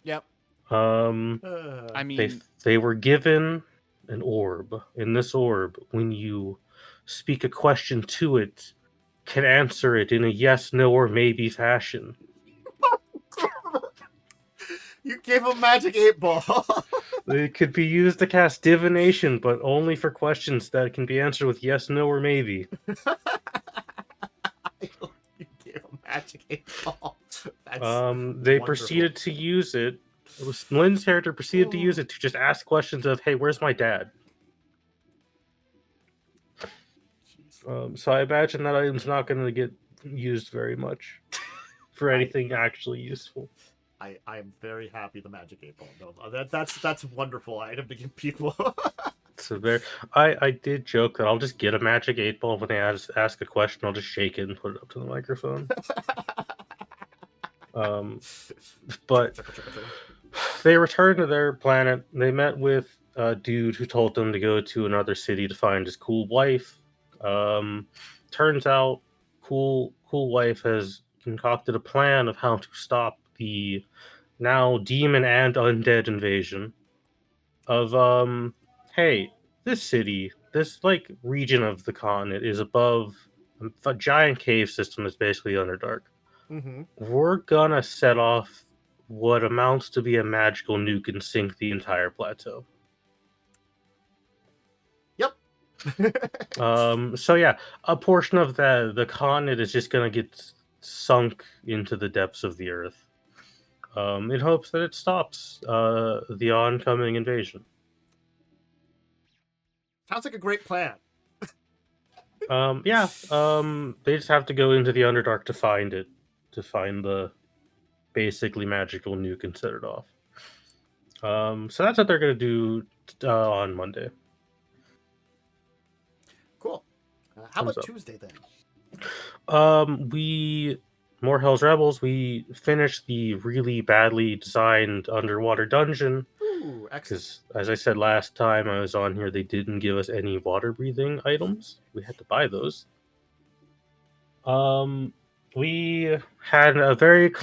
Yep. I mean, they were given an orb. In this orb, when you speak a question to it, can answer it in a yes, no, or maybe fashion. You gave him Magic 8-Ball. It could be used to cast divination, but only for questions that can be answered with yes, no, or maybe. You gave him Magic 8-Ball. They wonderful. Proceeded to use it. Lynn's character proceeded to use it to just ask questions of, hey, where's my dad? So I imagine that item's not going to get used very much for anything actually useful. I am very happy the Magic 8-Ball. No, that's a wonderful item to give people. I did joke that I'll just get a Magic 8-Ball when they ask a question. I'll just shake it and put it up to the microphone. But they returned to their planet. They met with a dude who told them to go to another city to find his cool wife. Turns out, cool wife has concocted a plan of how to stop the now demon and undead invasion of hey, this city, this like region of the continent is above a giant cave system that's basically Underdark. Mm-hmm. We're gonna set off what amounts to be a magical nuke and sink the entire plateau. Yep. So yeah, a portion of the continent is just gonna get sunk into the depths of the earth. In hopes that it stops the oncoming invasion. Sounds like a great plan. Yeah. They just have to go into the Underdark to find it, to find the basically magical nuke and set it off. So that's what they're gonna do on Monday. Cool. How Thumbs about up. Tuesday then? We more Hell's Rebels. We finished the really badly designed underwater dungeon. Ooh, excellent. Because, as I said last time I was on here, they didn't give us any water breathing items. We had to buy those. We had a very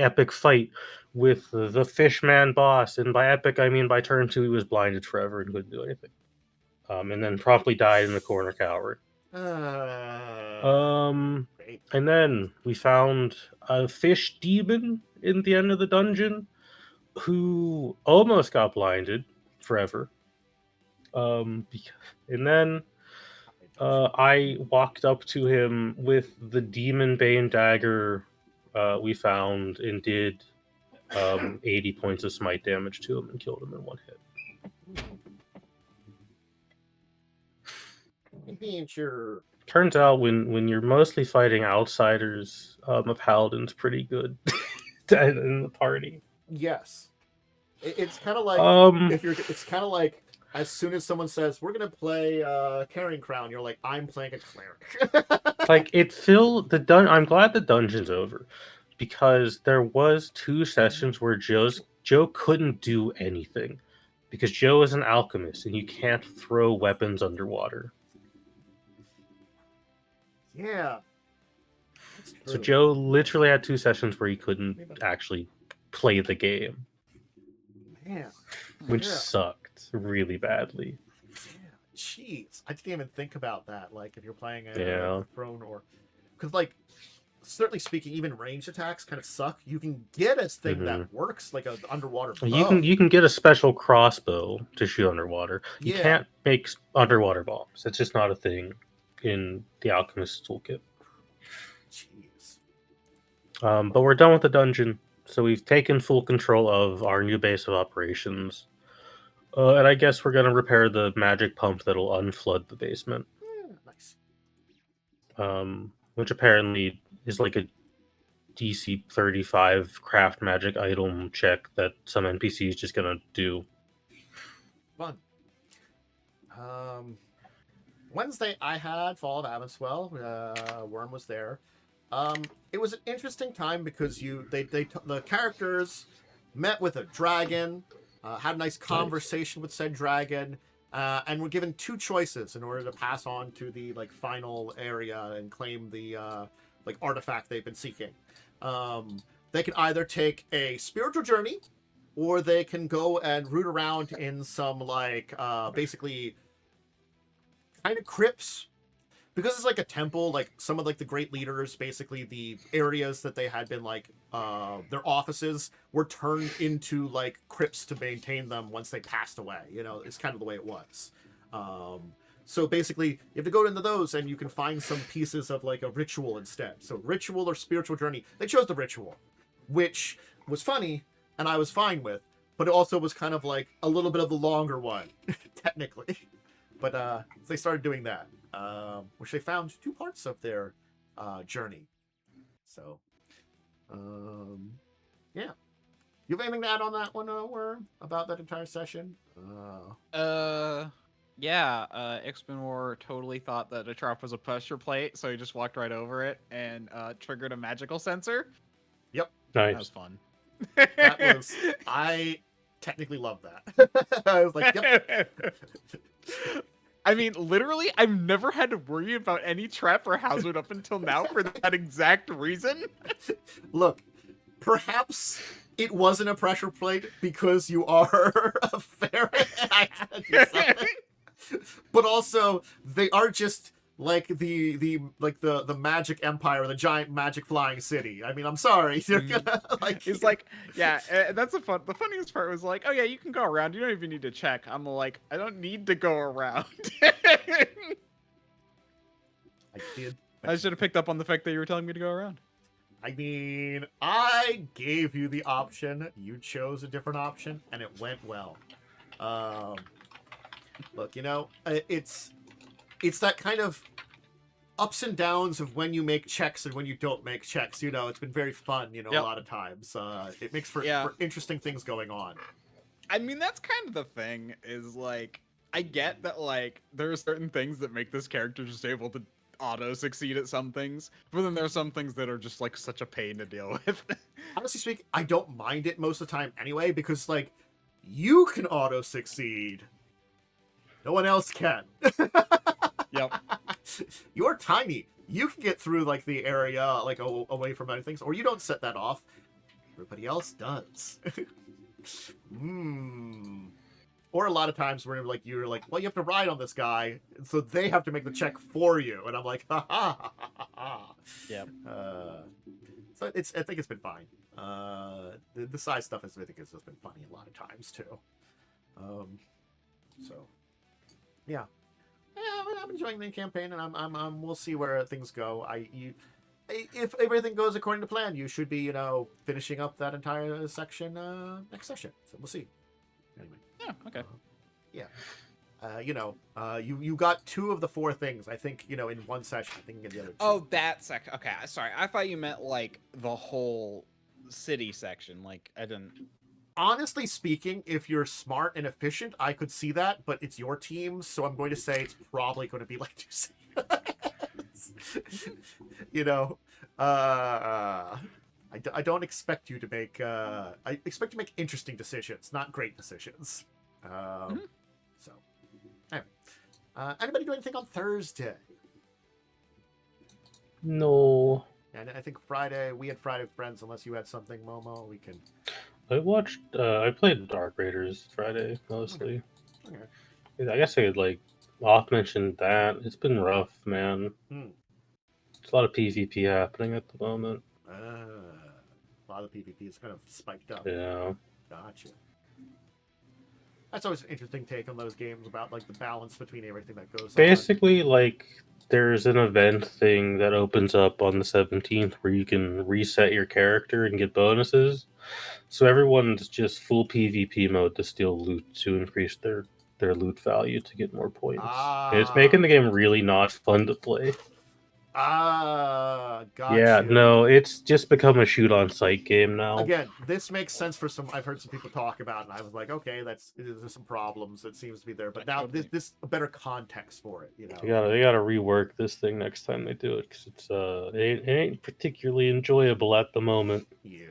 epic fight with the Fishman boss, and by epic I mean by turn 2 he was blinded forever and couldn't do anything. And then promptly died in the corner cowering. Great. And then we found a fish demon in the end of the dungeon who almost got blinded forever. And then I walked up to him with the demon bane dagger we found and did 80 points of smite damage to him and killed him in one hit. Maybe sure. Turns out when you're mostly fighting outsiders, a paladin's pretty good in the party. Yes. It's kind of like it's kind of like as soon as someone says we're gonna play Carrying Crown, you're like, I'm playing a cleric. Like I'm glad the dungeon's over, because there was 2 sessions where Joe couldn't do anything because Joe is an alchemist and you can't throw weapons underwater. Yeah. So Joe literally had 2 sessions where he couldn't actually play the game. Man. Which sucked really badly. Yeah. Jeez. I didn't even think about that. Like, if you're playing a throne or... Because, like, certainly speaking, even ranged attacks kind of suck. You can get a thing that works, like an underwater bow. You can get a special crossbow to shoot underwater. You can't make underwater bombs. It's just not a thing in the Alchemist's toolkit. Jeez. But we're done with the dungeon, so we've taken full control of our new base of operations. And I guess we're going to repair the magic pump that'll unflood the basement. Nice. Which apparently is like a DC 35 craft magic item check that some NPC is just going to do. Fun. Wednesday I had Fall of Avonswell. Worm was there. It was an interesting time because the characters met with a dragon, had a nice conversation with said dragon, and were given 2 choices in order to pass on to the final area and claim the artifact they've been seeking. They can either take a spiritual journey, or they can go and root around in some basically kind of crypts. Because it's like a temple, like some of the great leaders, basically the areas that they had been their offices were turned into crypts to maintain them once they passed away. It's kind of the way it was. So basically, you have to go into those and you can find some pieces of a ritual instead. So ritual or spiritual journey. They chose the ritual, which was funny and I was fine with, but it also was kind of a little bit of the longer one, technically. But they started doing that. Which they found 2 parts of their journey. So, yeah. You have anything to add on that one, Worm, about that entire session? Yeah. Ixbenor totally thought that a trap was a pressure plate, so he just walked right over it and triggered a magical sensor. Yep. Nice. That was fun. I technically love that. I was like, yep. I mean, literally, I've never had to worry about any trap or hazard up until now for that exact reason. Look, perhaps it wasn't a pressure plate because you are a ferret. I had to do something. But also, they are just like the magic empire, the giant magic flying city. I mean, I'm sorry, you're gonna like. It's like, yeah, that's the funniest part was like, oh yeah, you can go around. You don't even need to check. I'm like, I don't need to go around. I did. I should have picked up on the fact that you were telling me to go around. I mean, I gave you the option. You chose a different option, and it went well. Look, you know, it's that kind of ups and downs of when you make checks and when you don't make checks. You know, it's been very fun, you know, Yep. a lot of times. It makes for interesting things going on. I mean, that's kind of the thing, is like, I get that, like, there are certain things that make this character just able to auto succeed at some things, but then there are some things that are just like such a pain to deal with. Honestly speaking, I don't mind it most of the time anyway, because like you can auto succeed, no one else can. Yep. You're tiny. You can get through like the area like away from other things, or you don't set that off. Everybody else does. Or a lot of times where like you're like, well, you have to ride on this guy, so they have to make the check for you, and I'm like, ha ha ha ha ha. Yep. So I think it's been fine. The size stuff I think has just been funny a lot of times too. So yeah, I'm enjoying the campaign, and I'm we'll see where things go. If everything goes according to plan, you should be, you know, finishing up that entire section next session. So we'll see. Anyway. Yeah. Okay. You know, you got 2 of the 4 things. I think, you know, in one session. I think you get the other 2. Oh, that section. Okay, sorry. I thought you meant like the whole city section. Like, I didn't. Honestly speaking, if you're smart and efficient, I could see that, but it's your team, so I'm going to say it's probably going to be like 2 scenes. You know, I don't expect you to make. I expect you to make interesting decisions, not great decisions. So, anyway, anybody do anything on Thursday? No. And I think Friday, we had Friday with Friends. Unless you had something, Momo, we can. I played Dark Raiders Friday mostly. Okay. I guess I could like off mention that. It's been rough, man. There's a lot of PvP happening at the moment. A lot of PvP is kind of spiked up. Yeah. Gotcha. That's always an interesting take on those games about like the balance between everything that goes on. Basically, like there's an event thing that opens up on the 17th where you can reset your character and get bonuses. So everyone's just full PvP mode to steal loot to increase their loot value to get more points. And it's making the game really not fun to play. Gotcha. Yeah, no, it's just become a shoot on sight game now. Again, this makes sense for some. I've heard some people talk about it, and I was like, okay, there's some problems that seems to be there, but now this a better context for it. You know, they gotta rework this thing next time they do it because it's it ain't particularly enjoyable at the moment. Yeah,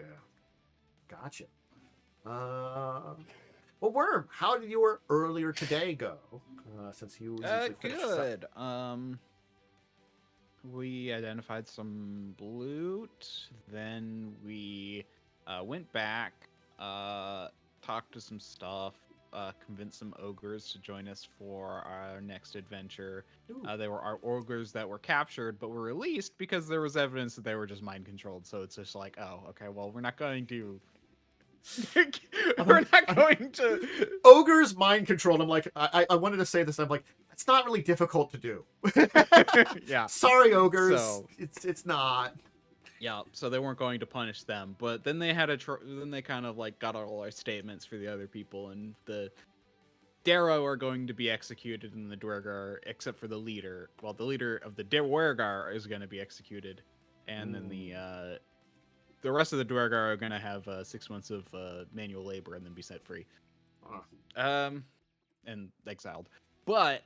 gotcha. Well, Worm, how did your earlier today go? Since you good. We identified some loot, then we went back, talked to some stuff, convinced some ogres to join us for our next adventure. They were our ogres that were captured but were released because there was evidence that they were just mind controlled. So it's just like, oh, okay, well, we're not going to. We're not going to. Ogres mind controlled. I'm like, I wanted to say this. I'm like, it's not really difficult to do. Yeah. Sorry, ogres. So, it's not. Yeah. So they weren't going to punish them, but then they had then they kind of like got all our statements for the other people, and the Darrow are going to be executed, and the Dwergar, except for the leader. Well, the leader of the Dwergar is going to be executed, and then the rest of the Dwergar are going to have 6 months of manual labor and then be set free. And exiled. But,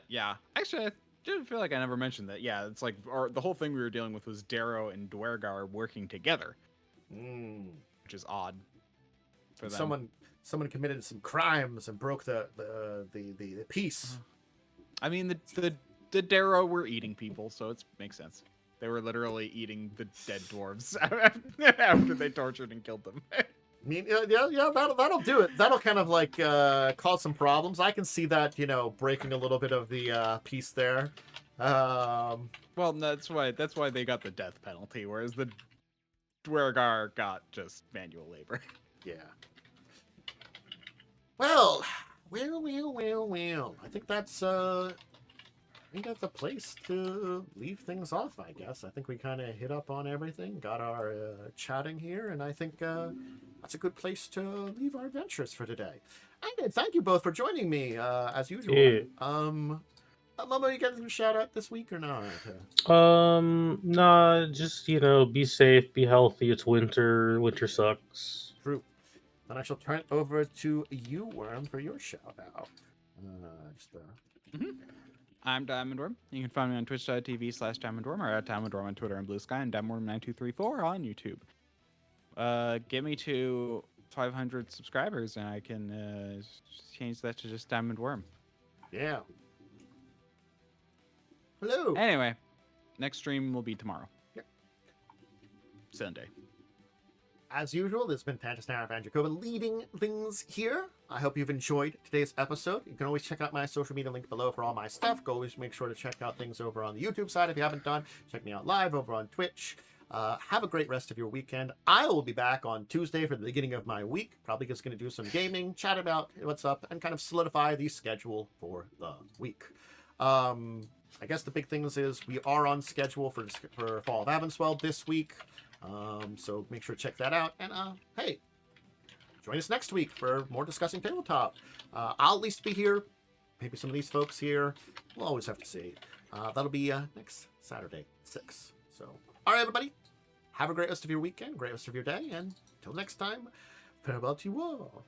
yeah. Actually, I didn't feel like I never mentioned that. Yeah, it's like the whole thing we were dealing with was Darrow and Dwergar working together. Which is odd for them. Someone committed some crimes and broke the peace. I mean, the Darrow were eating people, so it makes sense. They were literally eating the dead dwarves after they tortured and killed them. mean, yeah, that'll do it. That'll kind of like cause some problems. I can see that, breaking a little bit of the peace there. Well, that's why they got the death penalty, whereas the Dwergar got just manual labor. Yeah. Well. I think that's a place to leave things off, I guess. I think we kind of hit up on everything, got our chatting here, and I think that's a good place to leave our adventures for today. And thank you both for joining me, as usual. Yeah. Momo, you got anything to shout out this week or not? Nah, just be safe, be healthy. It's winter. Winter sucks. True. Then I shall turn it over to you, Worm, for your shout out. I'm DiamondWyrm. You can find me on twitch.tv/DiamondWyrm or at DiamondWyrm on Twitter and Blue Sky, and DiamondWyrm9234 on YouTube. Get me to 500 subscribers and I can change that to just DiamondWyrm. Yeah. Hello. Anyway, next stream will be tomorrow. Yep. Sunday. As usual, this has been Tantasnara and Dracovin leading things here. I hope you've enjoyed today's episode. You can always check out my social media link below for all my stuff. Go always make sure to check out things over on the YouTube side if you haven't done. Check me out live over on Twitch. Have a great rest of your weekend. I will be back on Tuesday for the beginning of my week. Probably just going to do some gaming, chat about what's up, and kind of solidify the schedule for the week. I guess the big things is we are on schedule for Fall of Avonswell this week. So make sure to check that out. And hey, join us next week for more Discussing Tabletop. I'll at least be here. Maybe some of these folks here. We'll always have to see. That'll be next Saturday, 6. So, all right, everybody. Have a great rest of your weekend, great rest of your day, and until next time, farewell to you all.